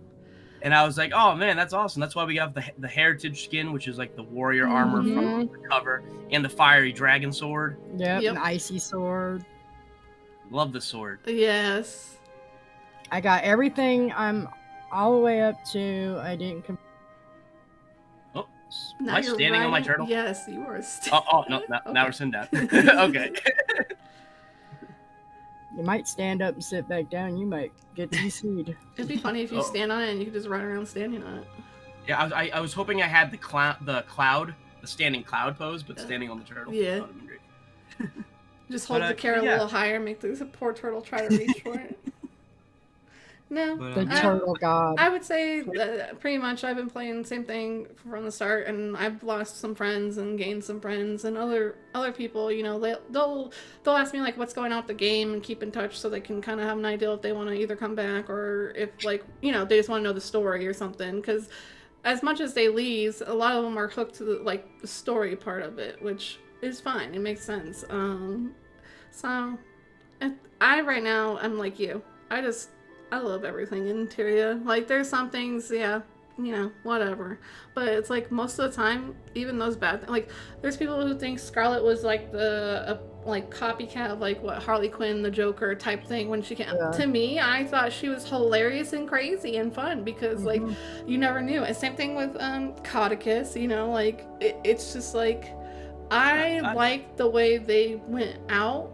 Speaker 2: And I was like, oh man, that's awesome. That's why we have the heritage skin, which is like the warrior armor from the cover, and the fiery dragon sword.
Speaker 3: Yep, an icy sword.
Speaker 2: Love the sword.
Speaker 1: Yes.
Speaker 3: I got everything. I'm all the way up to, I didn't
Speaker 2: Am I standing on my turtle?
Speaker 1: Yes, you are.
Speaker 2: No, now we're sitting down. Okay.
Speaker 3: You might stand up and sit back down. You might get DC'd.
Speaker 1: It'd be funny if you stand on it and you could just run around standing on it.
Speaker 2: Yeah, I was hoping I had the standing cloud pose, but standing on the turtle.
Speaker 1: Yeah.
Speaker 2: That would have been great.
Speaker 1: Just hold the carrot a little higher, make the poor turtle try to reach for it. No,
Speaker 3: the turtle god.
Speaker 1: I would say that pretty much I've been playing the same thing from the start, and I've lost some friends and gained some friends, and other people, they'll ask me like what's going on with the game and keep in touch so they can kind of have an idea if they want to either come back or if they just want to know the story or something. Because as much as they leave, a lot of them are hooked to the story part of it, which is fine. It makes sense. So I right now I'm like you. I love everything in Tyria. Like, there's some things, whatever. But it's like, most of the time, even those bad things, like, there's people who think Scarlet was, like, the copycat of, like, what, Harley Quinn, the Joker type thing when she came. Yeah. To me, I thought she was hilarious and crazy and fun because, like, you never knew. And same thing with Codicus, it's just, like, I like the way they went out.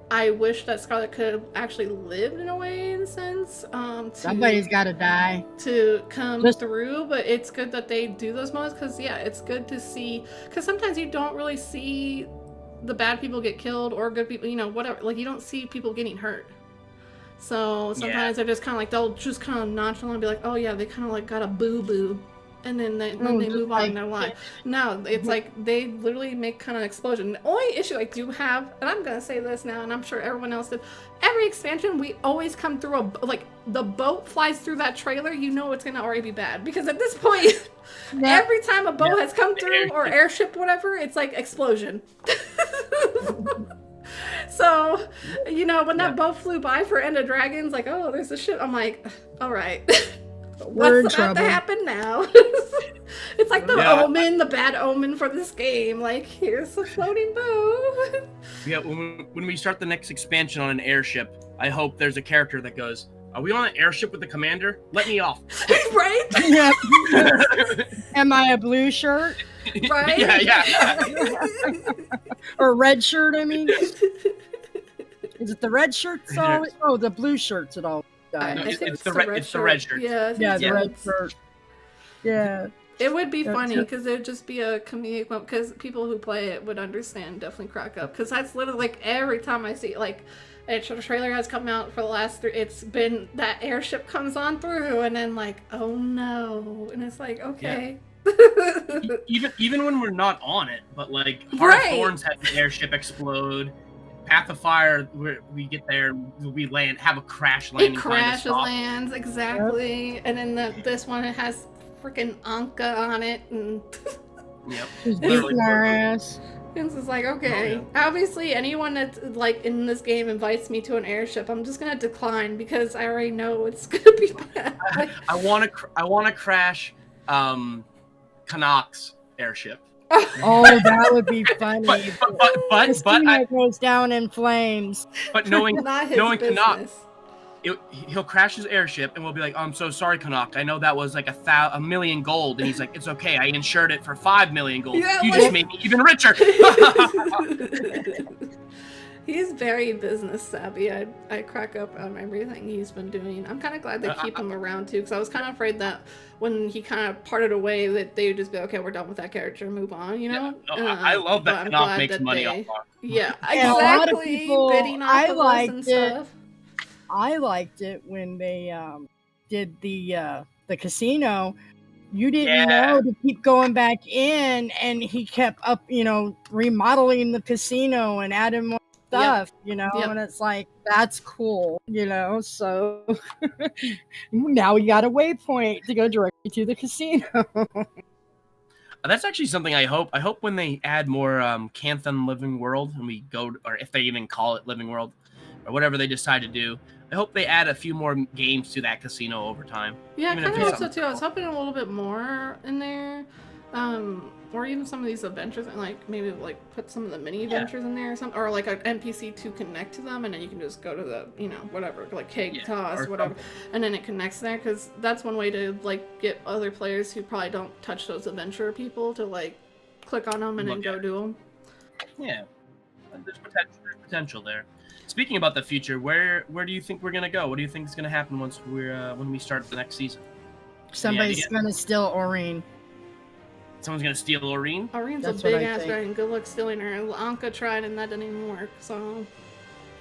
Speaker 1: I wish that Scarlet could have actually lived in a way, in a sense.
Speaker 3: Somebody's got to die
Speaker 1: to come through, but it's good that they do those moments because, it's good to see. Because sometimes you don't really see the bad people get killed or good people, whatever. Like, you don't see people getting hurt. So sometimes they're just kind of like, they'll just kind of nonchalant be like, oh yeah, they kind of like got a boo-boo. And then they move on in their life. No, it's like they literally make kind of an explosion. The only issue I do have, and I'm gonna say this now, and I'm sure everyone else did. Every expansion, we always come through the boat flies through that trailer. It's gonna already be bad because at this point, every time a boat has come through or airship, whatever, it's like explosion. So, when that boat flew by for End of Dragons, like, oh, there's a ship. I'm like, all right. What's about to happen now? It's like the omen, the bad omen for this game. Like, here's a floating boat.
Speaker 2: Yeah, when we start the next expansion on an airship, I hope there's a character that goes, Are we on an airship with the commander? Let me off.
Speaker 1: Right?
Speaker 3: Yeah. Am I a blue shirt
Speaker 1: Right?
Speaker 2: Yeah.
Speaker 3: or red shirt? I mean, is it the red shirts always? Oh, the blue shirts at all.
Speaker 1: I
Speaker 2: No,
Speaker 1: think
Speaker 2: it's the red shirt.
Speaker 1: Yeah, I think
Speaker 3: Yeah,
Speaker 1: it's
Speaker 3: the red shirt. Yeah.
Speaker 1: It would be
Speaker 3: That's
Speaker 1: funny
Speaker 3: it.
Speaker 1: because it would just be a comedic moment because people who play it would understand, definitely crack up. Because that's literally like every time I see like a trailer has come out for the last three, it's been that airship comes on through and then like, oh no, and it's like, okay.
Speaker 2: Even when we're not on it, but like Heart
Speaker 1: Right.
Speaker 2: of Thorns has the airship explode. Path of Fire, we get there, we land, have a crash landing.
Speaker 1: It crashes, lands, exactly. And then this one, it has freaking Anka on it, and
Speaker 2: Yep.
Speaker 3: She's beating our ass.
Speaker 1: it's just like, okay. Obviously, anyone that's like in this game invites me to an airship, I'm just gonna decline because I already know it's gonna be bad. Like,
Speaker 2: I want to crash Canucks airship.
Speaker 3: Oh, that would be funny.
Speaker 2: But
Speaker 3: Casino goes down in flames.
Speaker 2: But knowing
Speaker 1: not his
Speaker 2: Canuck,
Speaker 1: business.
Speaker 2: he'll crash his airship and we'll be like, oh, I'm so sorry, Canuck. I know that was like a million gold, and he's like, it's okay. I insured it for 5 million gold.
Speaker 1: Yeah,
Speaker 2: you
Speaker 1: like-
Speaker 2: just made me even richer.
Speaker 1: He's very business savvy. I crack up on everything he's been doing. I'm kind of glad they keep him around too, because I was kind of afraid that when he kind of parted away, that they would just be okay, we're done with that character and move on. You know?
Speaker 2: Yeah, no, I love that Canuck makes money off.
Speaker 1: Yeah,
Speaker 3: Yeah, a lot of
Speaker 1: exactly.
Speaker 3: people-
Speaker 1: Bidding off
Speaker 3: I
Speaker 1: of us
Speaker 3: liked
Speaker 1: and
Speaker 3: it.
Speaker 1: stuff.
Speaker 3: I liked it when they did the casino. You didn't know to keep going back in, and he kept up, remodeling the casino and adding more stuff, and it's like, that's cool, so now we got a waypoint to go directly to the casino.
Speaker 2: That's actually something I hope. I hope when they add more Canthan Living World, and we go, or if they even call it Living World, or whatever they decide to do, I hope they add a few more games to that casino over time.
Speaker 1: Yeah, I
Speaker 2: Even
Speaker 1: kind
Speaker 2: if
Speaker 1: of
Speaker 2: it's
Speaker 1: hope so too. I was
Speaker 2: something
Speaker 1: hoping a little bit more in there, or even some of these adventures, and like maybe like put some of the mini adventures in there, or something, or like an NPC to connect to them, and then you can just go to the whatever, like keg toss,
Speaker 2: or
Speaker 1: whatever, and then it connects there, because that's one way to like get other players who probably don't touch those adventure people to like click on them and then go do them.
Speaker 2: Yeah, there's potential there. Speaking about the future, where do you think we're gonna go? What do you think is gonna happen once when we start the next season?
Speaker 3: Somebody's gonna steal Aurene.
Speaker 2: Someone's gonna steal Aurene?
Speaker 1: Aurene's
Speaker 3: That's
Speaker 1: a
Speaker 3: what I
Speaker 1: big ass
Speaker 3: think.
Speaker 1: dragon. Good luck stealing her. Anka tried and that didn't even work. So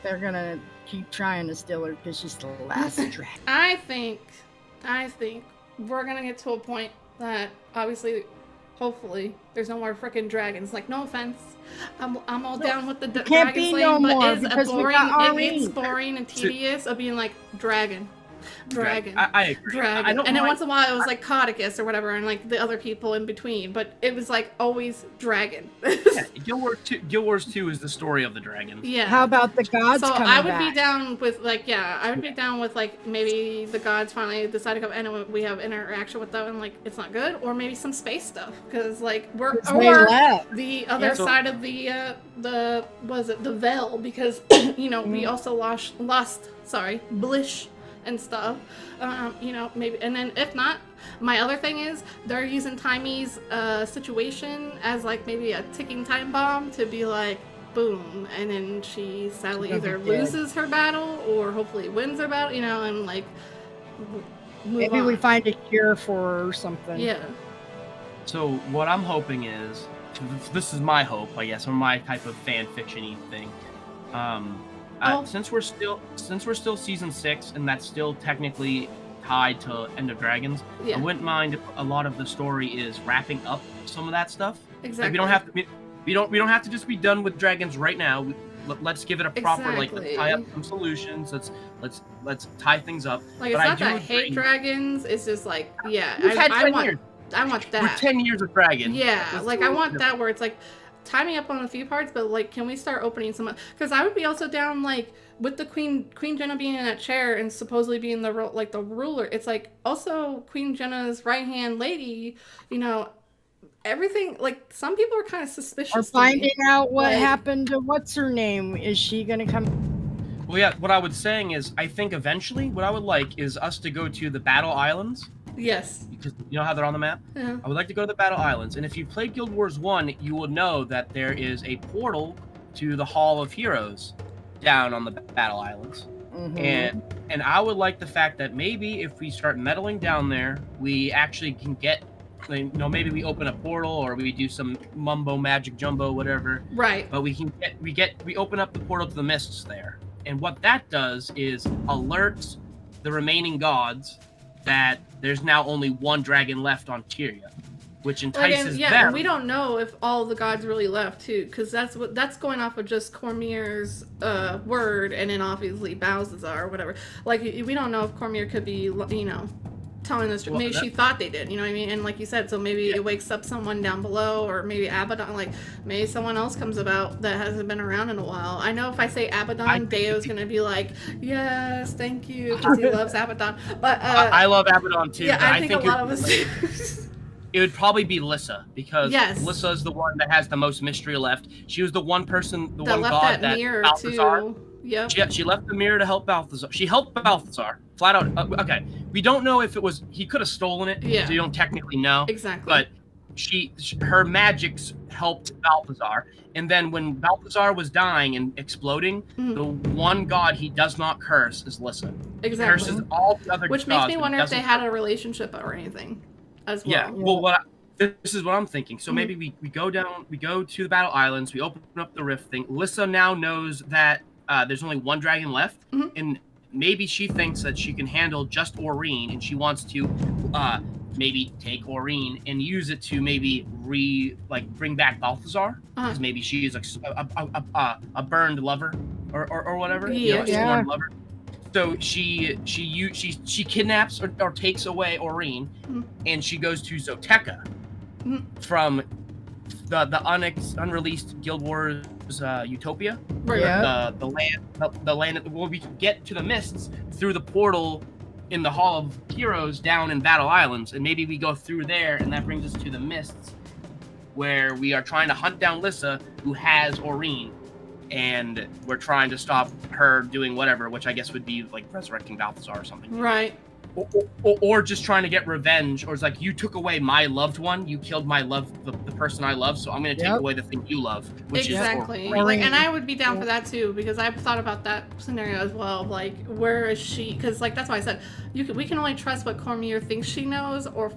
Speaker 3: They're gonna keep trying to steal her because she's the last dragon.
Speaker 1: I think we're gonna get to a point that obviously, hopefully, there's no more freaking dragons. Like, no offense, I'm all down with the
Speaker 3: can't
Speaker 1: dragon
Speaker 3: be
Speaker 1: slaying,
Speaker 3: no
Speaker 1: but
Speaker 3: more
Speaker 1: it's
Speaker 3: because we
Speaker 1: boring.
Speaker 3: got
Speaker 1: It gets
Speaker 3: Aurene.
Speaker 1: boring and tedious of being like dragon.
Speaker 2: I agree.
Speaker 1: Dragon.
Speaker 2: I don't
Speaker 1: and then
Speaker 2: mind-
Speaker 1: once in a while it was like Codicus or whatever, and like the other people in between, but it was like always dragon.
Speaker 2: Guild Wars 2 is the story of the dragons.
Speaker 1: Yeah.
Speaker 3: How about the gods
Speaker 1: So
Speaker 3: coming
Speaker 1: I would
Speaker 3: back?
Speaker 1: be down with I would be down with like maybe the gods finally decide to come and we have interaction with them and like it's not good, or maybe some space stuff because like we're
Speaker 3: 'Cause they
Speaker 1: or
Speaker 3: left.
Speaker 1: the other side of the the veil, because we also lost Blish and stuff, maybe, and then if not, my other thing is they're using Timey's situation as like maybe a ticking time bomb to be like boom, and then she sadly
Speaker 3: She'll be
Speaker 1: either
Speaker 3: dead.
Speaker 1: loses her battle or hopefully wins her battle, and like move
Speaker 3: Maybe
Speaker 1: on.
Speaker 3: we find a cure for her or something.
Speaker 1: Yeah.
Speaker 2: So what I'm hoping is, this is my hope, I guess, or my type of fan fiction-y thing. Since we're still season 6, and that's still technically tied to End of Dragons,
Speaker 1: Yeah.
Speaker 2: I wouldn't mind if a lot of the story is wrapping up some of that stuff.
Speaker 1: Exactly.
Speaker 2: Like, we don't have to just be done with dragons right now. Let's give it a proper let's tie up some solutions. Let's tie things up.
Speaker 1: Like,
Speaker 2: But
Speaker 1: it's
Speaker 2: I
Speaker 1: not
Speaker 2: do
Speaker 1: that I hate
Speaker 2: agree.
Speaker 1: dragons. It's just like, yeah,
Speaker 2: We've had 10 years.
Speaker 1: I want that.
Speaker 2: We're 10 years of dragons.
Speaker 1: Yeah,
Speaker 2: Let's
Speaker 1: like
Speaker 2: do
Speaker 1: I
Speaker 2: it.
Speaker 1: want that where it's like tie me up on a few parts, but like can we start opening some? Because I would be also down like with the Queen Jenna being in that chair and supposedly being the ruler. It's like also Queen Jenna's right hand lady. Everything, like some people are kind of suspicious.
Speaker 3: Or
Speaker 1: to me.
Speaker 3: finding out what
Speaker 1: Like-
Speaker 3: happened to what's her name. Is she gonna come?
Speaker 2: Well, yeah, what I was saying is, I think eventually what I would like is us to go to the Battle Islands,
Speaker 1: Yes.
Speaker 2: because you know how they're on the map?
Speaker 1: Yeah.
Speaker 2: I would like to go to the Battle Islands, and if you played Guild Wars 1, you will know that there is a portal to the Hall of Heroes down on the Battle Islands.
Speaker 3: Mhm.
Speaker 2: And I would like the fact that maybe if we start meddling down there, we actually can get, you know, maybe we open a portal or we do some mumbo magic jumbo whatever.
Speaker 1: Right.
Speaker 2: But we open up the portal to the mists there, and what that does is alerts the remaining gods that there's now only one dragon left on Tyria, which entices
Speaker 1: yeah,
Speaker 2: them.
Speaker 1: and we don't know if all the gods really left too, because that's going off of just Cormier's word, and then obviously Balthazar or whatever. Like we don't know if Cormier could be, you know, telling us.
Speaker 2: Well,
Speaker 1: maybe she thought they did, you know what I mean? And like you said, so maybe
Speaker 2: Yeah.
Speaker 1: it wakes up someone down below, or maybe Abaddon, like maybe someone else comes about that hasn't been around in a while. I know if I say Abaddon, Deo's gonna be like, yes, thank you, because he loves Abaddon. But
Speaker 2: I love Abaddon too.
Speaker 1: yeah,
Speaker 2: but
Speaker 1: I think a lot of us do.
Speaker 2: It would probably be Lissa, because
Speaker 1: Yes.
Speaker 2: Lissa is the one that has the most mystery left. She was the one person, the
Speaker 1: that
Speaker 2: one
Speaker 1: left
Speaker 2: god
Speaker 1: that mirror
Speaker 2: Balthazar.
Speaker 1: too. Yep.
Speaker 2: She left the mirror to help Balthazar. She helped Balthazar flat out. Okay, we don't know if it was he could have stolen it.
Speaker 1: Yeah.
Speaker 2: So you don't technically know.
Speaker 1: Exactly.
Speaker 2: But her magics helped Balthazar, and then when Balthazar was dying and exploding, the one god he does not curse is Lissa.
Speaker 1: Exactly.
Speaker 2: He curses all the other
Speaker 1: Which
Speaker 2: gods.
Speaker 1: makes me wonder if they had a relationship or anything, as well.
Speaker 2: Yeah. Well, this is what I'm thinking. So maybe we go down, we go to the Battle Islands, we open up the rift thing. Lissa now knows that there's only one dragon left, and maybe she thinks that she can handle just Aurene, and she wants to maybe take Aurene and use it to maybe bring back Balthazar, because maybe she is a burned lover or whatever, you know, a sworn lover. So she kidnaps or takes away Aurene, and she goes to Zoteka from the unreleased Guild Wars Utopia.
Speaker 1: Right.
Speaker 3: Yeah.
Speaker 2: The land where we can get to the mists through the portal in the Hall of Heroes down in Battle Islands, and maybe we go through there, and that brings us to the mists, where we are trying to hunt down Lissa, who has Aurene, and we're trying to stop her doing whatever, which I guess would be like resurrecting Balthazar or something.
Speaker 1: Right.
Speaker 2: Or just trying to get revenge, or it's like, you took away my loved one, you killed my the person I love, so I'm going to take away the thing you love, which
Speaker 1: exactly.
Speaker 2: is
Speaker 1: Like, and I would be down for that too, because I've thought about that scenario as well. Like, where is she? Because like that's why I said we can only trust what Cormier thinks she knows or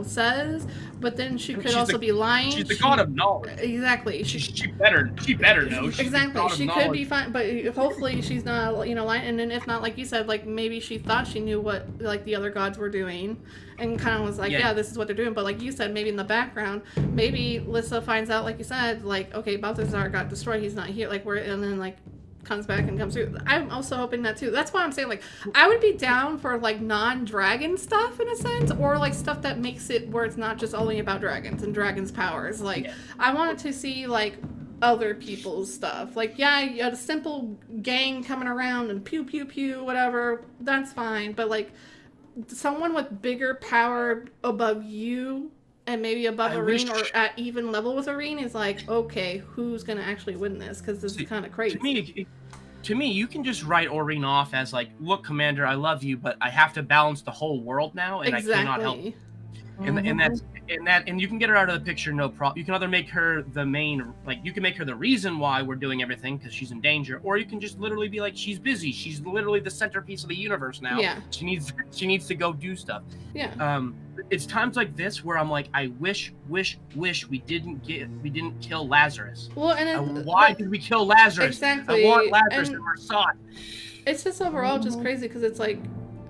Speaker 1: says, but then she could also be lying.
Speaker 2: She's the god of knowledge.
Speaker 1: Exactly.
Speaker 2: She better know. She's
Speaker 1: exactly. She could be fine, but hopefully she's not lying. And then if not, like you said, like maybe she thought she knew what like the other gods were doing, and kind of was like, yeah, this is what they're doing. But like you said, maybe in the background, maybe Lissa finds out, like you said, like, okay, Balthazar got destroyed, he's not here, like and then like comes back and comes through. I'm also hoping that too. That's why I'm saying, like, I would be down for like non-dragon stuff in a sense, or like stuff that makes it where it's not just only about dragons and dragons' powers. Like, I wanted to see like other people's stuff. Like, yeah, you had a simple gang coming around and pew pew pew, whatever, that's fine. But like someone with bigger power above you, and maybe above Aurene or at even level with Aurene, is like, okay, who's gonna actually win this? Because this is kind of crazy.
Speaker 2: To me, you can just write Aurene off as like, look, Commander, I love you, but I have to balance the whole world now, and I cannot help. And you can get her out of the picture, no problem. You can either make her the main, like, you can make her the reason why we're doing everything because she's in danger, or you can just literally be like, she's busy. She's literally the centerpiece of the universe now.
Speaker 1: Yeah.
Speaker 2: She needs to go do stuff.
Speaker 1: Yeah.
Speaker 2: It's times like this where I'm like, I wish we didn't kill Lazarus.
Speaker 1: Well, and
Speaker 2: why did we kill Lazarus?
Speaker 1: Exactly.
Speaker 2: I want Lazarus and Versat.
Speaker 1: It's just overall just crazy because it's like,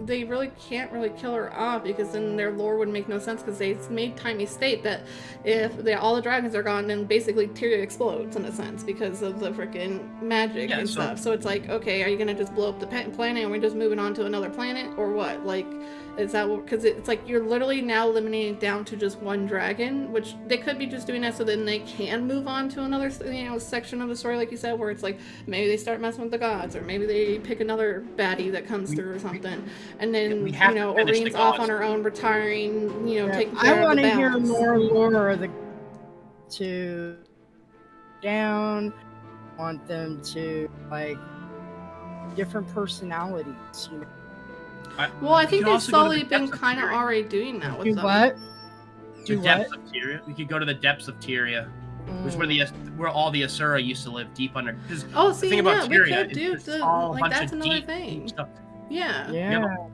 Speaker 1: they really can't really kill her off, because then their lore would make no sense, because they made Timmy state that if all the dragons are gone, then basically Tyria explodes in a sense because of the freaking magic and stuff. So it's like, okay, are you gonna just blow up the planet and we're just moving on to another planet, or what? Like, is that what? Because it's like you're literally now eliminating down to just one dragon, which they could be just doing that so then they can move on to another section of the story, like you said, where it's like maybe they start messing with the gods, or maybe they pick another baddie that comes through or something. And then, Aurene's off on her own, retiring, taking care of the balance. I want to hear
Speaker 3: more lore of the to down. Want them to, like, different personalities. You know,
Speaker 1: Well, I think
Speaker 2: You can
Speaker 1: they've
Speaker 2: also go to the
Speaker 1: slowly been
Speaker 2: depths of
Speaker 1: kind of
Speaker 2: Tyria.
Speaker 1: already doing that with
Speaker 3: do
Speaker 1: them.
Speaker 3: what?
Speaker 2: The
Speaker 3: Do
Speaker 2: depths
Speaker 3: what?
Speaker 2: of Tyria. We could go to the depths of Tyria, which is where all the Asura used to live, deep under. Because
Speaker 1: Oh,
Speaker 2: the
Speaker 1: see,
Speaker 2: thing about
Speaker 1: we
Speaker 2: Tyria
Speaker 1: could
Speaker 2: is
Speaker 1: do
Speaker 2: it's
Speaker 1: the
Speaker 2: all a
Speaker 1: like
Speaker 2: bunch
Speaker 1: that's
Speaker 2: of
Speaker 1: another
Speaker 2: deep
Speaker 1: thing.
Speaker 2: stuff.
Speaker 1: Yeah.
Speaker 3: Yeah.
Speaker 2: We have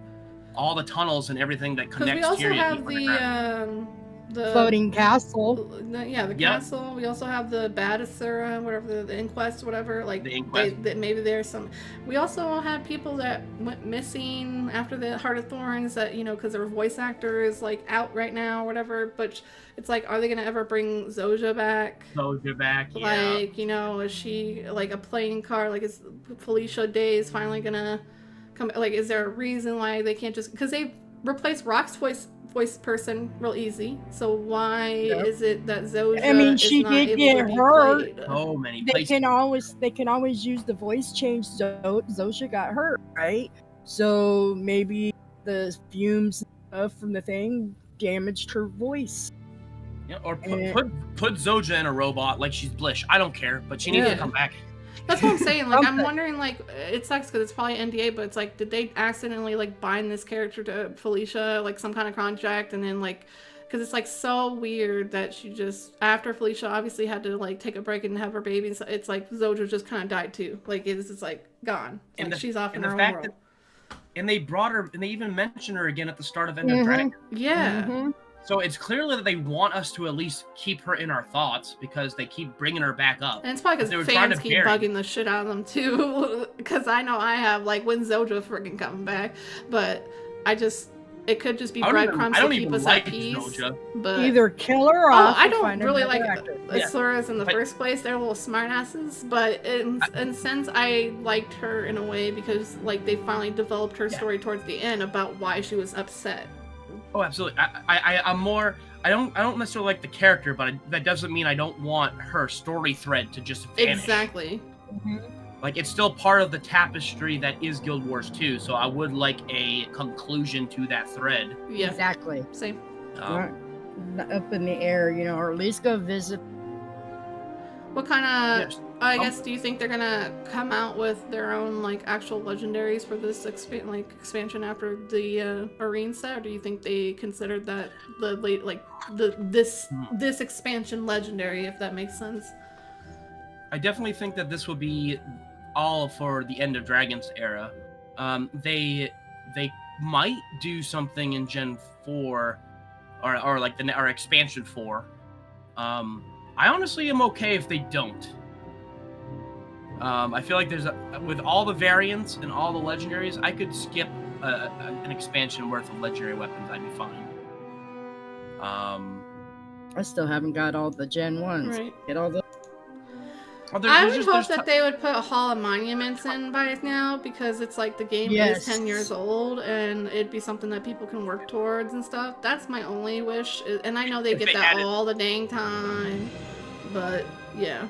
Speaker 2: all the tunnels and everything that
Speaker 1: Because we
Speaker 2: connects
Speaker 1: also
Speaker 2: Tyria
Speaker 1: have
Speaker 2: deep underground.
Speaker 1: the
Speaker 3: Floating castle.
Speaker 1: the
Speaker 2: Yep.
Speaker 1: castle. We also have the Badasura, whatever the inquest, whatever. Like
Speaker 2: The inquest.
Speaker 1: maybe there's some. We also have people that went missing after the Heart of Thorns that because their voice actor is like out right now or whatever. But it's like, are they gonna ever bring Zoja back?
Speaker 2: Zoja back, yeah.
Speaker 1: Like is she like a playing card? Like is Felicia Day finally gonna come? Like is there a reason why they can't just because they replaced Rock's voice person real easy. So why is it that Zoja
Speaker 3: I mean,
Speaker 1: is
Speaker 3: she
Speaker 1: not
Speaker 3: did
Speaker 1: able
Speaker 3: get
Speaker 1: to be
Speaker 3: hurt.
Speaker 1: played?
Speaker 2: So many
Speaker 3: They
Speaker 2: places.
Speaker 3: can always use the voice change. Zosha got hurt, right? So maybe the fumes and stuff from the thing damaged her voice.
Speaker 2: Yeah, or put Zoja in a robot like she's Blish. I don't care, but she needs to come back.
Speaker 1: That's what I'm saying. Like, I'm wondering, like, it sucks because it's probably NDA, but it's like, did they accidentally, like, bind this character to Felicia, like, some kind of contract, and then, like, because it's, like, so weird that she just, after Felicia obviously had to, like, take a break and have her baby, so it's like, Zoja just kind of died, too. Like, it's just, like, gone. It's like, she's off in her own world.
Speaker 2: And they brought her, and they even mentioned her again at the start of End of Dragon.
Speaker 1: Yeah.
Speaker 2: So it's clearly that they want us to at least keep her in our thoughts because they keep bringing her back up.
Speaker 1: And it's probably because fans keep bugging the shit out of them too. Because I know I have, like, when's Zoja freaking coming back? But it could just be breadcrumbs to keep us at peace.
Speaker 2: Zoja.
Speaker 1: But
Speaker 3: either kill her off.
Speaker 1: I don't really like Asuras in the first place. They're little smartasses. But in sense, I liked her in a way because, like, they finally developed her story towards the end about why she was upset.
Speaker 2: Oh, absolutely. I'm more. I don't necessarily like the character, but that doesn't mean I don't want her story thread to just vanish.
Speaker 1: Exactly.
Speaker 2: Like, it's still part of the tapestry that is Guild Wars 2, so I would like a conclusion to that thread.
Speaker 1: Yeah.
Speaker 3: Exactly.
Speaker 1: Same.
Speaker 3: Up in the air, or at least go visit.
Speaker 1: What kind of, I guess, do you think they're gonna come out with their own, like, actual legendaries for this expansion after the arena set, or do you think they considered that this expansion legendary, if that makes sense?
Speaker 2: I definitely think that this will be all for the End of Dragons era. They might do something in Gen 4 or like our expansion 4. I honestly am okay if they don't. I feel like with all the variants and all the legendaries, I could skip an expansion worth of legendary weapons. I'd be fine.
Speaker 3: I still haven't got all the Gen 1s.
Speaker 1: Right.
Speaker 3: Get all the.
Speaker 1: I would hope that they would put a Hall of Monuments in by now, because it's like the game is 10 years old and it'd be something that people can work towards and stuff. That's my only wish. And I know they get that all the dang time, but yeah.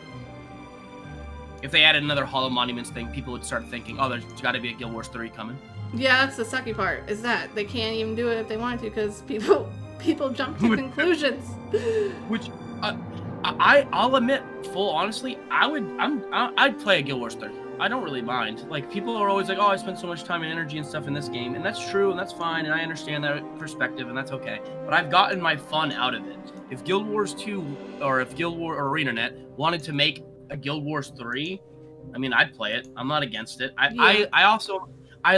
Speaker 2: If they added another Hall of Monuments thing, people would start thinking, oh, there's got to be a Guild Wars 3 coming.
Speaker 1: Yeah, that's the sucky part, is that they can't even do it if they wanted to, because people jump to conclusions.
Speaker 2: Which, I'll admit, full honestly, I'd play a Guild Wars 3. I don't really mind. Like, people are always like, oh, I spend so much time and energy and stuff in this game, and that's true, and that's fine, and I understand that perspective, and that's okay. But I've gotten my fun out of it. If Guild Wars 2, or if Guild Wars or ArenaNet wanted to make a Guild Wars 3, I mean, I'd play it. I'm not against it. I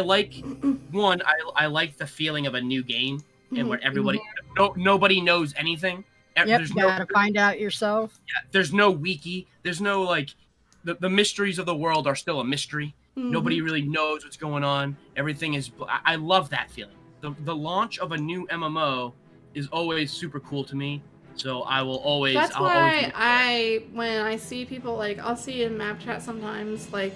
Speaker 2: like I like the feeling of a new game, and where nobody knows anything.
Speaker 3: Yep, you gotta find out yourself.
Speaker 2: Yeah, there's no wiki. There's no, like, the mysteries of the world are still a mystery. Nobody really knows what's going on. Everything is. I love that feeling. The launch of a new MMO is always super cool to me. So I will always.
Speaker 1: That's why when I see people, like, I'll see in map chat sometimes, like,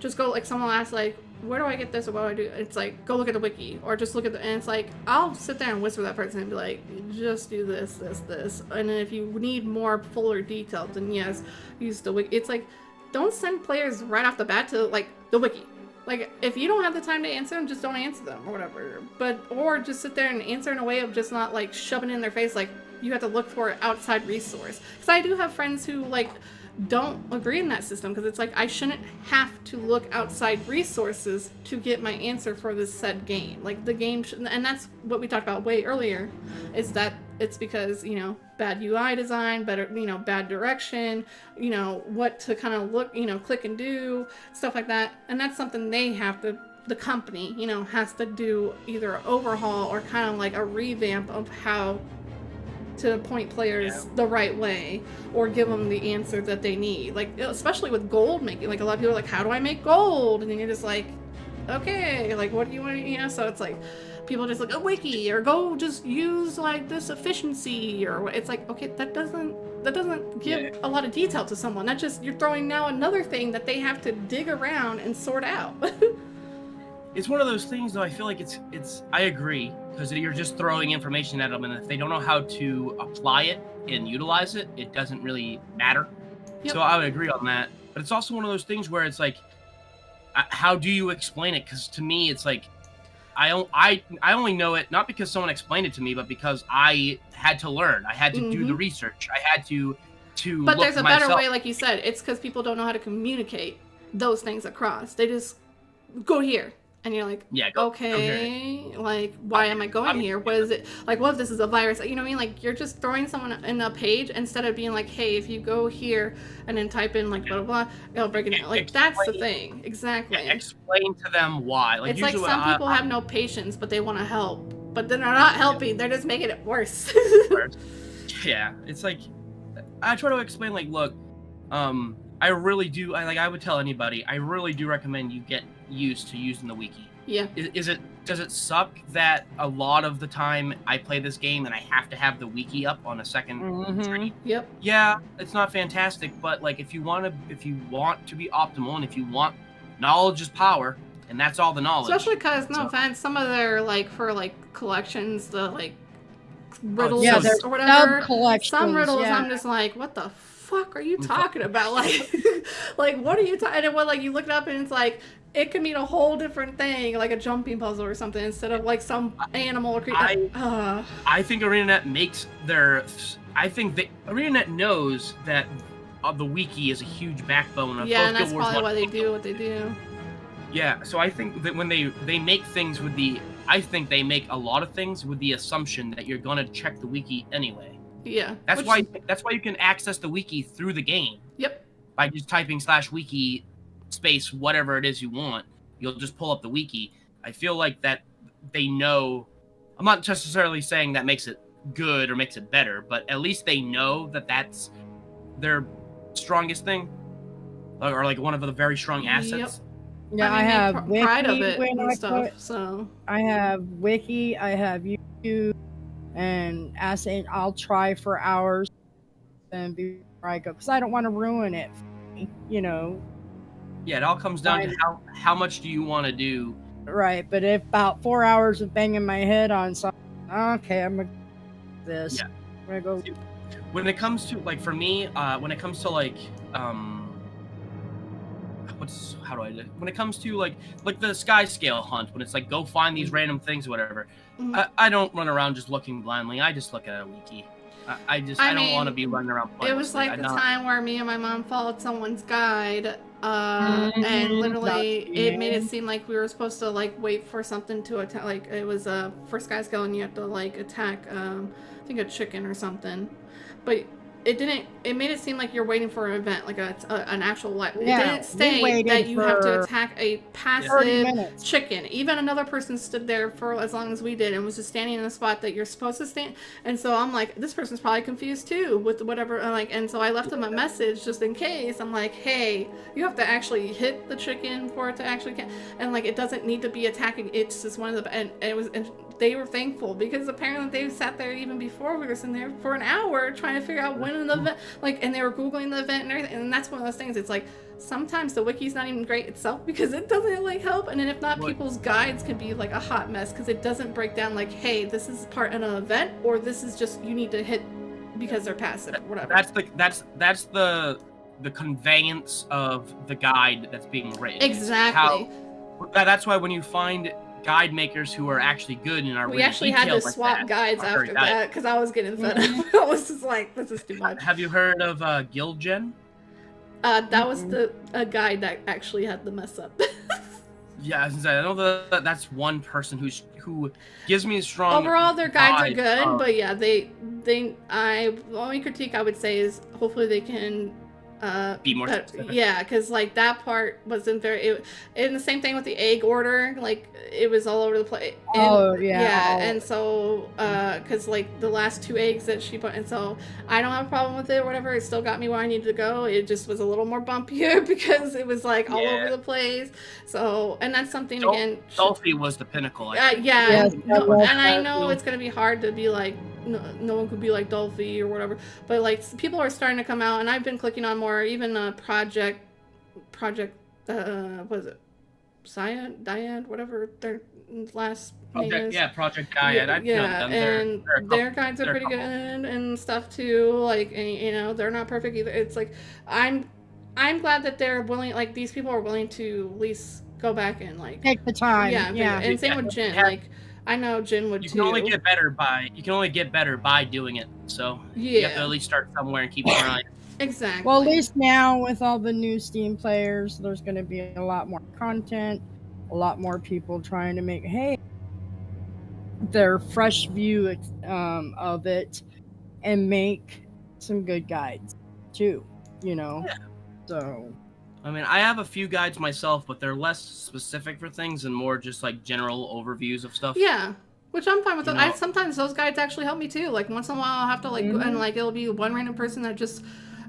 Speaker 1: just go, like, someone asks, like, where do I get this or what do I do? It's like, go look at the wiki, or just look at and it's like, I'll sit there and whisper that person and be like, just do this, and then if you need more fuller details, then yes, use the wiki. It's like, don't send players right off the bat to, like, the wiki. Like, if you don't have the time to answer them, just don't answer them or whatever. Or just sit there and answer in a way of just not, like, shoving it in their face, like, you have to look for an outside resource. Because I do have friends who, like, don't agree in that system, because it's like I shouldn't have to look outside resources to get my answer for this said game. Like the game and that's what we talked about way earlier, is that it's because, you know, bad UI design, better, you know, bad direction, you know, what to kind of look, you know, click and do, stuff like that. And that's something they have to, the company, you know, has to do either an overhaul or kind of like a revamp of how to point players the right way, or give them the answer that they need. Like, especially with gold making, like a lot of people are like, how do I make gold? And then you're just like, okay, like what do you want, you know? So it's like people just like a wiki, or go just use like this efficiency, or it's like, okay, that doesn't give a lot of detail to someone. That just, you're throwing now another thing that they have to dig around and sort out.
Speaker 2: It's one of those things, though. I feel like it's. I agree, because you're just throwing information at them, and if they don't know how to apply it and utilize it, it doesn't really matter.
Speaker 1: Yep.
Speaker 2: So I would agree on that. But it's also one of those things where it's like, how do you explain it? Because to me, it's like, I only know it not because someone explained it to me, but because I had to learn. I had to do the research. I had to.
Speaker 1: But
Speaker 2: look
Speaker 1: there's a
Speaker 2: myself.
Speaker 1: better way, like you said. It's because people don't know how to communicate those things across. They just go here. And you're like, okay, like, why am I going here? What is it? Like, what if this is a virus? You know what I mean? Like, you're just throwing someone in a page instead of being like, hey, if you go here and then type in, like, blah, blah, blah, it'll break it down. Like, that's the thing. Exactly.
Speaker 2: Yeah, explain to them why. Like,
Speaker 1: it's like some people have no patience, but they want to help. But then they're not helping. They're just making it worse.
Speaker 2: Yeah. It's like, I try to explain, like, look, I really do. I would tell anybody, I really do recommend you get used to using the wiki.
Speaker 1: Yeah.
Speaker 2: Does it suck that a lot of the time I play this game and I have to have the wiki up on a second screen?
Speaker 1: Yep.
Speaker 2: Yeah, it's not fantastic, but like if you want to be optimal, and if you want, knowledge is power, and that's all the knowledge.
Speaker 1: Especially because, no offense, some of their, like, for like collections, the like riddles or whatever. Some riddles, I'm just like, what the fuck are you talking about? Like, like, what are you talking? And when, like, you look it up and it's like, it could mean a whole different thing, like a jumping puzzle or something, instead of like some animal or creature.
Speaker 2: I think ArenaNet makes their. I think ArenaNet knows that the wiki is a huge backbone of both
Speaker 1: and that's
Speaker 2: Guild Wars
Speaker 1: probably
Speaker 2: 1
Speaker 1: why they
Speaker 2: and
Speaker 1: do what they do.
Speaker 2: Yeah, so I think that when they make things with the, I think they make a lot of things with the assumption that you're gonna check the wiki anyway.
Speaker 1: Yeah.
Speaker 2: That's why you can access the wiki through the game.
Speaker 1: Yep.
Speaker 2: By just typing /wiki space whatever it is you want, you'll just pull up the wiki. I feel like that they know. I'm not necessarily saying that makes it good or makes it better, but at least they know that that's their strongest thing, or like one of the very strong assets.
Speaker 1: Yep.
Speaker 3: Yeah, I have wiki
Speaker 1: pride of it and stuff.
Speaker 3: So I have wiki, I have YouTube, and I'll try for hours and before I go, because I don't want to ruin it. You know.
Speaker 2: Yeah, it all comes down to how much do you want to do.
Speaker 3: Right, but if about 4 hours of banging my head on something, okay, I'm gonna do this.
Speaker 2: Yeah.
Speaker 3: I'm gonna go.
Speaker 2: When it comes to, like, for me, when it comes to like how do I do? When it comes to like the sky scale hunt, when it's like go find these random things or whatever, I don't run around just looking blindly. I just look at a wiki. I don't want to be running around pointlessly.
Speaker 1: It was like the time where me and my mom followed someone's guide, and literally it made it seem like we were supposed to like wait for something to attack. Like it was for sky scale, and you have to like attack I think a chicken or something, but it didn't. It made it seem like you're waiting for an event, like an actual life. It didn't state that you have to attack a passive chicken. Even another person stood there for as long as we did and was just standing in the spot that you're supposed to stand. And so I'm like, this person's probably confused too with whatever. And so I left them a message just in case. I'm like, hey, you have to actually hit the chicken for it to actually count. And like, it doesn't need to be attacking. It's just one of the. And it was. And they were thankful because apparently they sat there even before we were sitting there for an hour trying to figure out when an event, like, and they were Googling the event and everything. And that's one of those things. It's like, sometimes the wiki's not even great itself because it doesn't like help. And then if not, people's guides can be like a hot mess because it doesn't break down like, hey, this is part of an event, or this is just, you need to hit because they're passive or whatever.
Speaker 2: That's the conveyance of the guide that's being written.
Speaker 1: Exactly.
Speaker 2: That's why when you find guide makers who are actually good and are
Speaker 1: we actually had to swap guides after that because I was getting fed up. I was just like, this is too much.
Speaker 2: Have you heard of Guild Gen?
Speaker 1: That was a guy that actually had the mess up.
Speaker 2: Yeah, I know that's one person who gives me a strong.
Speaker 1: Overall, their guides are
Speaker 2: vibe
Speaker 1: good,
Speaker 2: of-
Speaker 1: but yeah, the only critique I would say is hopefully they can
Speaker 2: Be more specific.
Speaker 1: yeah, because like that part wasn't very and the same thing with the egg order, like it was all over the place. And so because like the last 2 eggs that she put, and so I don't have a problem with it or whatever. It still got me where I needed to go. It just was a little more bumpier because it was like all over the place. So, and that's something again.
Speaker 2: Dolphy was the pinnacle.
Speaker 3: Yes,
Speaker 1: and I know it's gonna be hard to be like no one could be like Dolphy or whatever, but like people are starting to come out, and I've been clicking on more, even project what is it, Dyad, whatever their last name is.
Speaker 2: Yeah, Project Dyad.
Speaker 1: And their guides are pretty good and stuff too. Like, and, you know, they're not perfect either. It's like I'm glad that they're willing. Like, these people are willing to at least go back and like
Speaker 3: take the time.
Speaker 1: Yeah. And same with Jin. Like, I know Jin would too.
Speaker 2: You can only get better by doing it. So you have to at least start somewhere and keep trying.
Speaker 1: Exactly.
Speaker 3: Well, at least now with all the new Steam players, there's going to be a lot more content, a lot more people trying to make their fresh view of it and make some good guides too. You know, so.
Speaker 2: I mean, I have a few guides myself, but they're less specific for things and more just like general overviews of stuff.
Speaker 1: Yeah, which I'm fine with. Sometimes those guides actually help me too. Like once in a while, I'll have to like and like it'll be one random person that just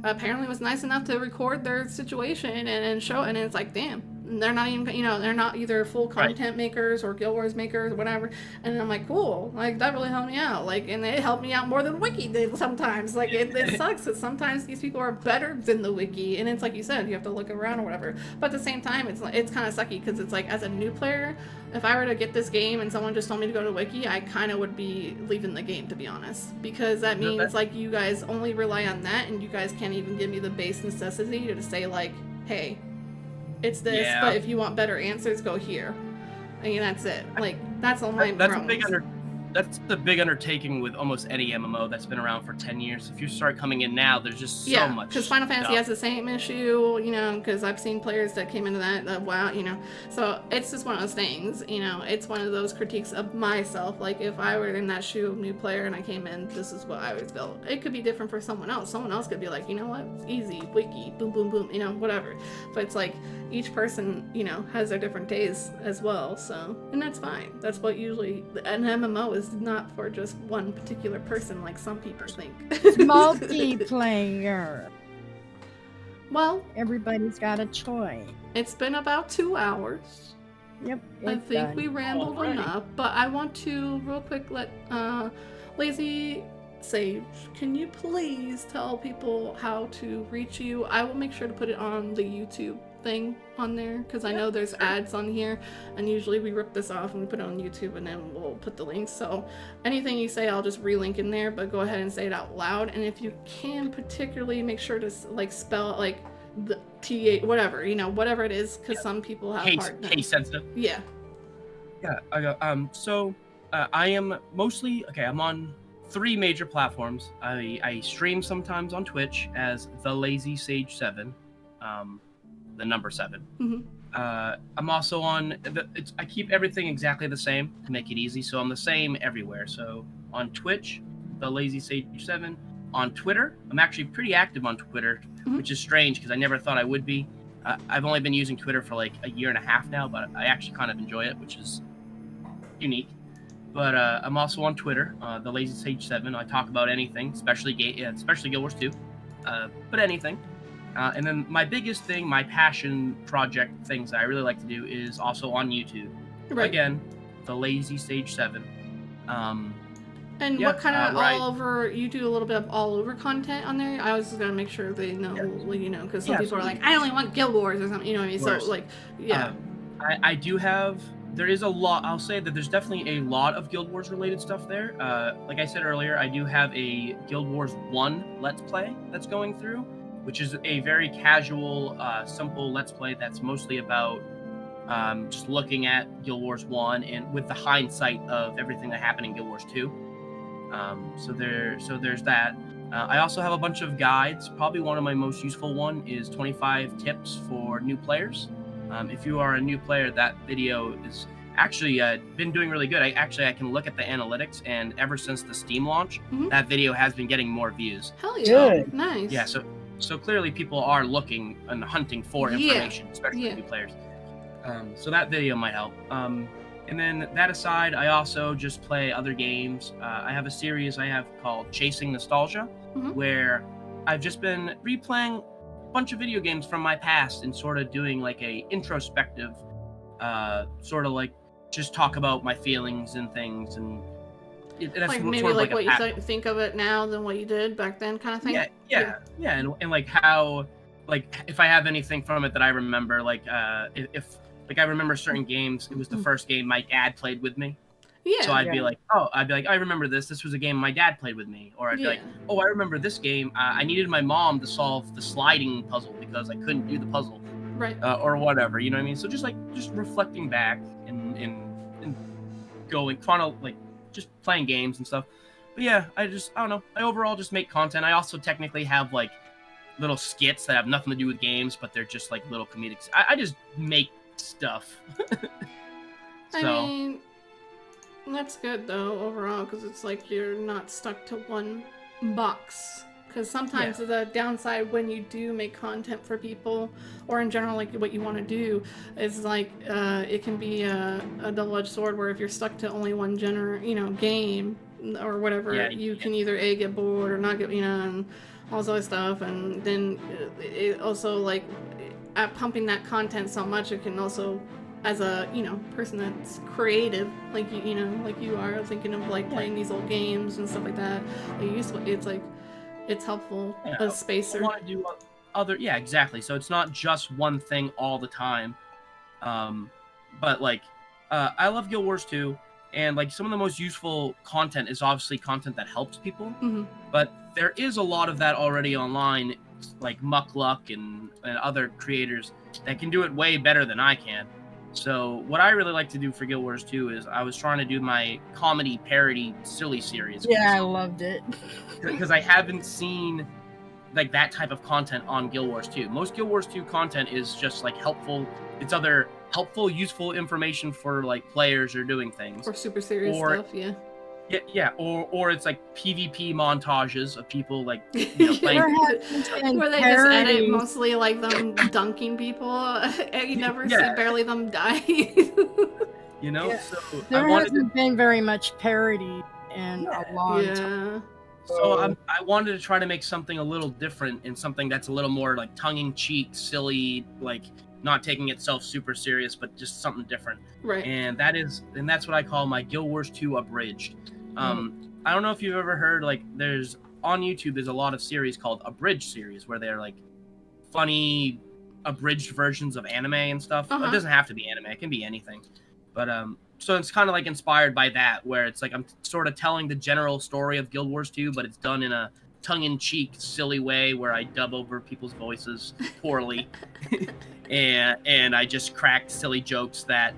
Speaker 1: apparently was nice enough to record their situation and show, and it's like, damn, they're not even, you know, they're not either full content makers or Guild Wars makers or whatever. And I'm like, cool, like that really helped me out. Like, and it helped me out more than Wiki did sometimes. Like it sucks that sometimes these people are better than the Wiki, and it's like you said, you have to look around or whatever. But at the same time, it's kind of sucky because it's like, as a new player, if I were to get this game and someone just told me to go to Wiki, I kind of would be leaving the game, to be honest, because that means like you guys only rely on that, and you guys can't even give me the base necessity to say like, hey, it's this, but if you want better answers, go here. I mean, that's it. Like, that's all my
Speaker 2: That's the big undertaking with almost any MMO that's been around for 10 years. If you start coming in now, there's just so much.
Speaker 1: Because Final Fantasy has the same issue, you know, because I've seen players that came into that, wow, you know. So it's just one of those things, you know. It's one of those critiques of myself. Like, if I were in that shoe of new player and I came in, this is what I would feel. It could be different for someone else. Someone else could be like, you know what, easy, Wiki, boom, boom, boom, you know, whatever. But it's like, each person, you know, has their different days as well, so, and that's fine. That's what usually, an MMO is not for just one particular person like some people think.
Speaker 3: Multiplayer.
Speaker 1: Well,
Speaker 3: everybody's got a choice.
Speaker 1: It's been about 2 hours.
Speaker 3: Yep.
Speaker 1: I think we rambled enough, but I want to real quick let Lazy Sage, can you please tell people how to reach you? I will make sure to put it on the YouTube thing on there, because I know there's ads on here, and usually we rip this off and we put it on YouTube, and then we'll put the links. So anything you say, I'll just relink in there, but go ahead and say it out loud. And if you can, particularly make sure to like spell it like the T-A, whatever, you know, whatever it is, because some people have
Speaker 2: case sensitive.
Speaker 1: Yeah.
Speaker 2: I got so I am mostly I'm on 3 major platforms. I stream sometimes on Twitch as TheLazySage7, the number 7. I'm also on I keep everything exactly the same to make it easy, so I'm the same everywhere. So on Twitch, TheLazySage7. On Twitter, I'm actually pretty active on Twitter, which is strange because I never thought I would be. I've only been using Twitter for like a year and a half now, but I actually kind of enjoy it, which is unique. But I'm also on Twitter, TheLazySage7. I talk about anything, especially Guild Wars 2, but anything. And then my biggest thing, my passion project things that I really like to do is also on YouTube. Right. Again, TheLazySage7.
Speaker 1: And what kind of all over, you do a little bit of all over content on there? I was just going to make sure they know, you know, because some people are like, I only want Guild Wars or something, you know what I mean? So, like,
Speaker 2: I do have, there is a lot, I'll say that there's definitely a lot of Guild Wars related stuff there. Like I said earlier, I do have a Guild Wars 1 Let's Play that's going through, which is a very casual, simple Let's Play that's mostly about just looking at Guild Wars 1 and with the hindsight of everything that happened in Guild Wars 2. So there's that. I also have a bunch of guides. Probably one of my most useful one is 25 tips for new players. If you are a new player, that video is actually been doing really good. I can look at the analytics, and ever since the Steam launch,
Speaker 1: Mhm.
Speaker 2: that video has been getting more views.
Speaker 1: Hell yeah.
Speaker 3: Good.
Speaker 1: Nice.
Speaker 2: Yeah, so clearly people are looking and hunting for
Speaker 1: Yeah,
Speaker 2: information, especially
Speaker 1: yeah.
Speaker 2: new players. So that video might help. And then that aside, I also just play other games. I have a series I have called Chasing Nostalgia,
Speaker 1: Mhm.
Speaker 2: where I've just been replaying a bunch of video games from my past and sort of doing like a introspective, sort of like just talk about my feelings and things, and that's
Speaker 1: Like
Speaker 2: sort
Speaker 1: maybe
Speaker 2: of
Speaker 1: like
Speaker 2: like a
Speaker 1: what you
Speaker 2: passion.
Speaker 1: think of it now than what you did back then, kind of thing.
Speaker 2: Yeah, and like how, like if I have anything from it that I remember, like if like I remember certain games, it was the first game my dad played with me, so
Speaker 1: Yeah.
Speaker 2: I'd
Speaker 3: Yeah.
Speaker 2: be like, oh, I remember this. This was a game my dad played with me, or I'd be like,
Speaker 1: Yeah.
Speaker 2: oh, I remember this game. I needed my mom to solve the sliding puzzle because I couldn't do the puzzle,
Speaker 1: Right.
Speaker 2: or whatever. You know what I mean? So just reflecting back and going, trying to like just playing games and stuff. But yeah, I don't know. I overall just make content. I also technically have like little skits that have nothing to do with games, but they're just like little comedic. I just make stuff.
Speaker 1: I
Speaker 2: So
Speaker 1: mean, that's good though overall because it's like you're not stuck to one box. Because sometimes the downside when you do make content for people, or in general, like what you want to do, is like it can be a double-edged sword where if you're stuck to only one game or whatever,
Speaker 2: yeah,
Speaker 1: you can either get bored or not get and all this other stuff, and then it also like at pumping that content so much, it can also as a person that's creative like like you are thinking of like playing these old games and stuff like that, it's like it's helpful
Speaker 2: yeah.
Speaker 1: as
Speaker 2: I
Speaker 1: spacer.
Speaker 2: want to do other. Yeah, exactly. So it's not just one thing all the time. Um, but like, I love Guild Wars 2, and like some of the most useful content is obviously content that helps people.
Speaker 1: Mm-hmm.
Speaker 2: But there is a lot of that already online, like Muckluck and other creators that can do it way better than I can. So what I really like to do for Guild Wars 2 is I was trying to do my comedy parody silly series.
Speaker 3: Yeah, I loved it.
Speaker 2: Because I haven't seen like that type of content on Guild Wars 2. Most Guild Wars 2 content is just like helpful. It's other helpful, useful information for like players or doing things.
Speaker 1: Or super serious
Speaker 2: Or-
Speaker 1: stuff, yeah.
Speaker 2: Yeah, or it's like PvP montages of people like playing.
Speaker 3: There has been
Speaker 1: Where they just edit
Speaker 3: parodies.
Speaker 1: mostly like them dunking people, and you never see
Speaker 2: Yeah.
Speaker 1: barely them die.
Speaker 3: Yeah.
Speaker 2: So I
Speaker 3: There
Speaker 2: wanted to,
Speaker 3: hasn't been very much parody in a long time.
Speaker 1: Yeah.
Speaker 2: I wanted to try to make something a little different and something that's a little more like tongue-in-cheek, silly, like not taking itself super serious, but just something different.
Speaker 1: Right.
Speaker 2: And that's what I call my Guild Wars 2 abridged. I don't know if you've ever heard, like, there's on YouTube there's a lot of series called abridged series where they're like funny abridged versions of anime and stuff.
Speaker 1: Uh-huh.
Speaker 2: It doesn't have to be anime, it can be anything. But so it's kind of like inspired by that, where it's like I'm sort of telling the general story of Guild Wars 2, but it's done in a tongue-in-cheek, silly way where I dub over people's voices poorly, and I just crack silly jokes that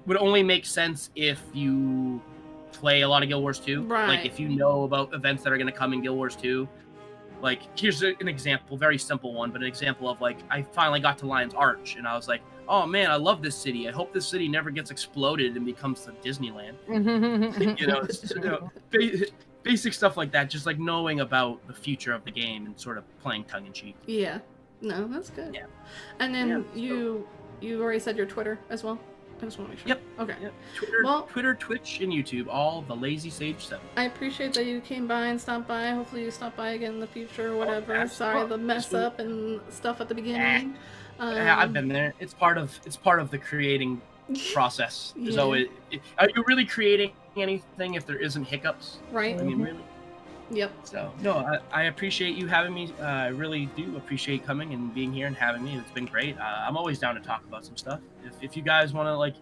Speaker 2: would only make sense if you play a lot of Guild Wars 2.
Speaker 1: Right.
Speaker 2: Like if you know about events that are going to come in Guild Wars 2. Like here's an example, very simple one, but an example of like I finally got to Lion's Arch, and I was like, oh man, I love this city. I hope this city never gets exploded and becomes the Disneyland. Basic stuff like that, just like knowing about the future of the game and sort of playing tongue in cheek.
Speaker 1: Yeah. No, that's good.
Speaker 2: Yeah.
Speaker 1: And then
Speaker 2: Yeah,
Speaker 1: you already said your Twitter as well? I just want to make sure.
Speaker 2: Yep.
Speaker 1: Okay.
Speaker 2: Yep.
Speaker 1: Well-
Speaker 2: Twitter, Twitch, and YouTube, all TheLazySage7.
Speaker 1: I appreciate that you came by and stopped by. Hopefully you stop by again in the future or whatever.
Speaker 2: absolutely.
Speaker 1: Sorry the mess
Speaker 2: Absolutely.
Speaker 1: up and stuff at the beginning.
Speaker 2: Yeah, I've been there. It's part of the creating process.
Speaker 1: Yeah.
Speaker 2: So are you really creating anything if there isn't hiccups?
Speaker 1: Right?
Speaker 2: I mean, really.
Speaker 1: Yep.
Speaker 2: So no, I appreciate you having me. I really do appreciate coming and being here and having me. It's been great. I'm always down to talk about some stuff. If you guys want to, like,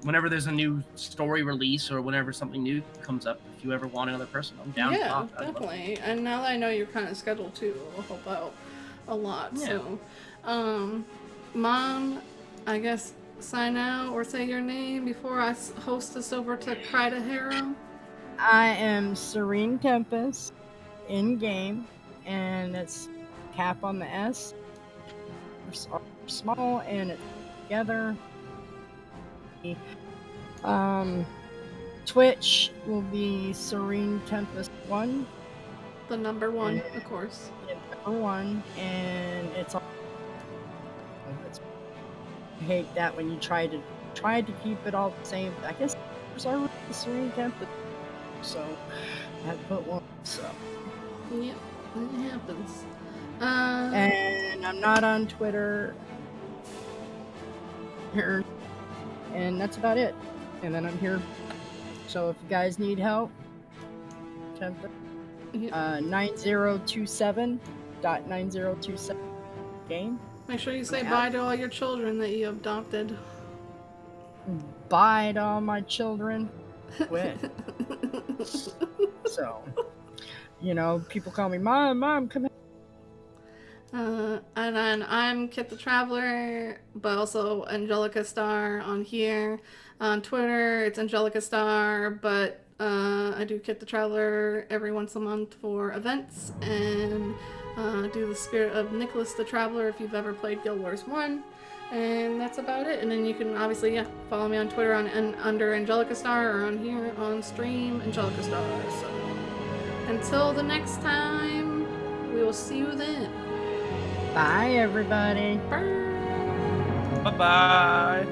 Speaker 2: whenever there's a new story release or whenever something new comes up, if you ever want another person, I'm down to
Speaker 1: Yeah,
Speaker 2: talk. I'd love
Speaker 1: definitely. And now that I know you're kind of scheduled too, it'll help out a lot.
Speaker 2: Yeah.
Speaker 1: So, Mom, I guess sign out or say your name before I host us over to Cry to Hero.
Speaker 3: I am Serene Tempest in game. and it's cap on the S. Are small and it's together. Twitch will be Serene Tempest 1.
Speaker 1: The number one, of course.
Speaker 3: Number 1, and it's all. I hate that when you try to keep it all the same. I guess there's already Serene Tempest, so I had to put one. So.
Speaker 1: Yep, it happens.
Speaker 3: And I'm not on Twitter. Here, and that's about it. And then I'm here. So if you guys need help, 9027.9027 game.
Speaker 1: Make sure you say bye to all your children that you adopted.
Speaker 3: Bye to all my children. Quit. So, people call me Mom, come here.
Speaker 1: And then I'm Kit the Traveler, but also Angelica Star on here. On Twitter, it's Angelica Star, but I do Kit the Traveler every once a month for events, and do the Spirit of Nicholas the Traveler if you've ever played Guild Wars 1. And that's about it. And then you can obviously, follow me on Twitter under Angelica Star, or on here on stream, Angelica Star. So until the next time, we will see you then.
Speaker 3: Bye, everybody.
Speaker 1: Bye.
Speaker 2: Bye-bye.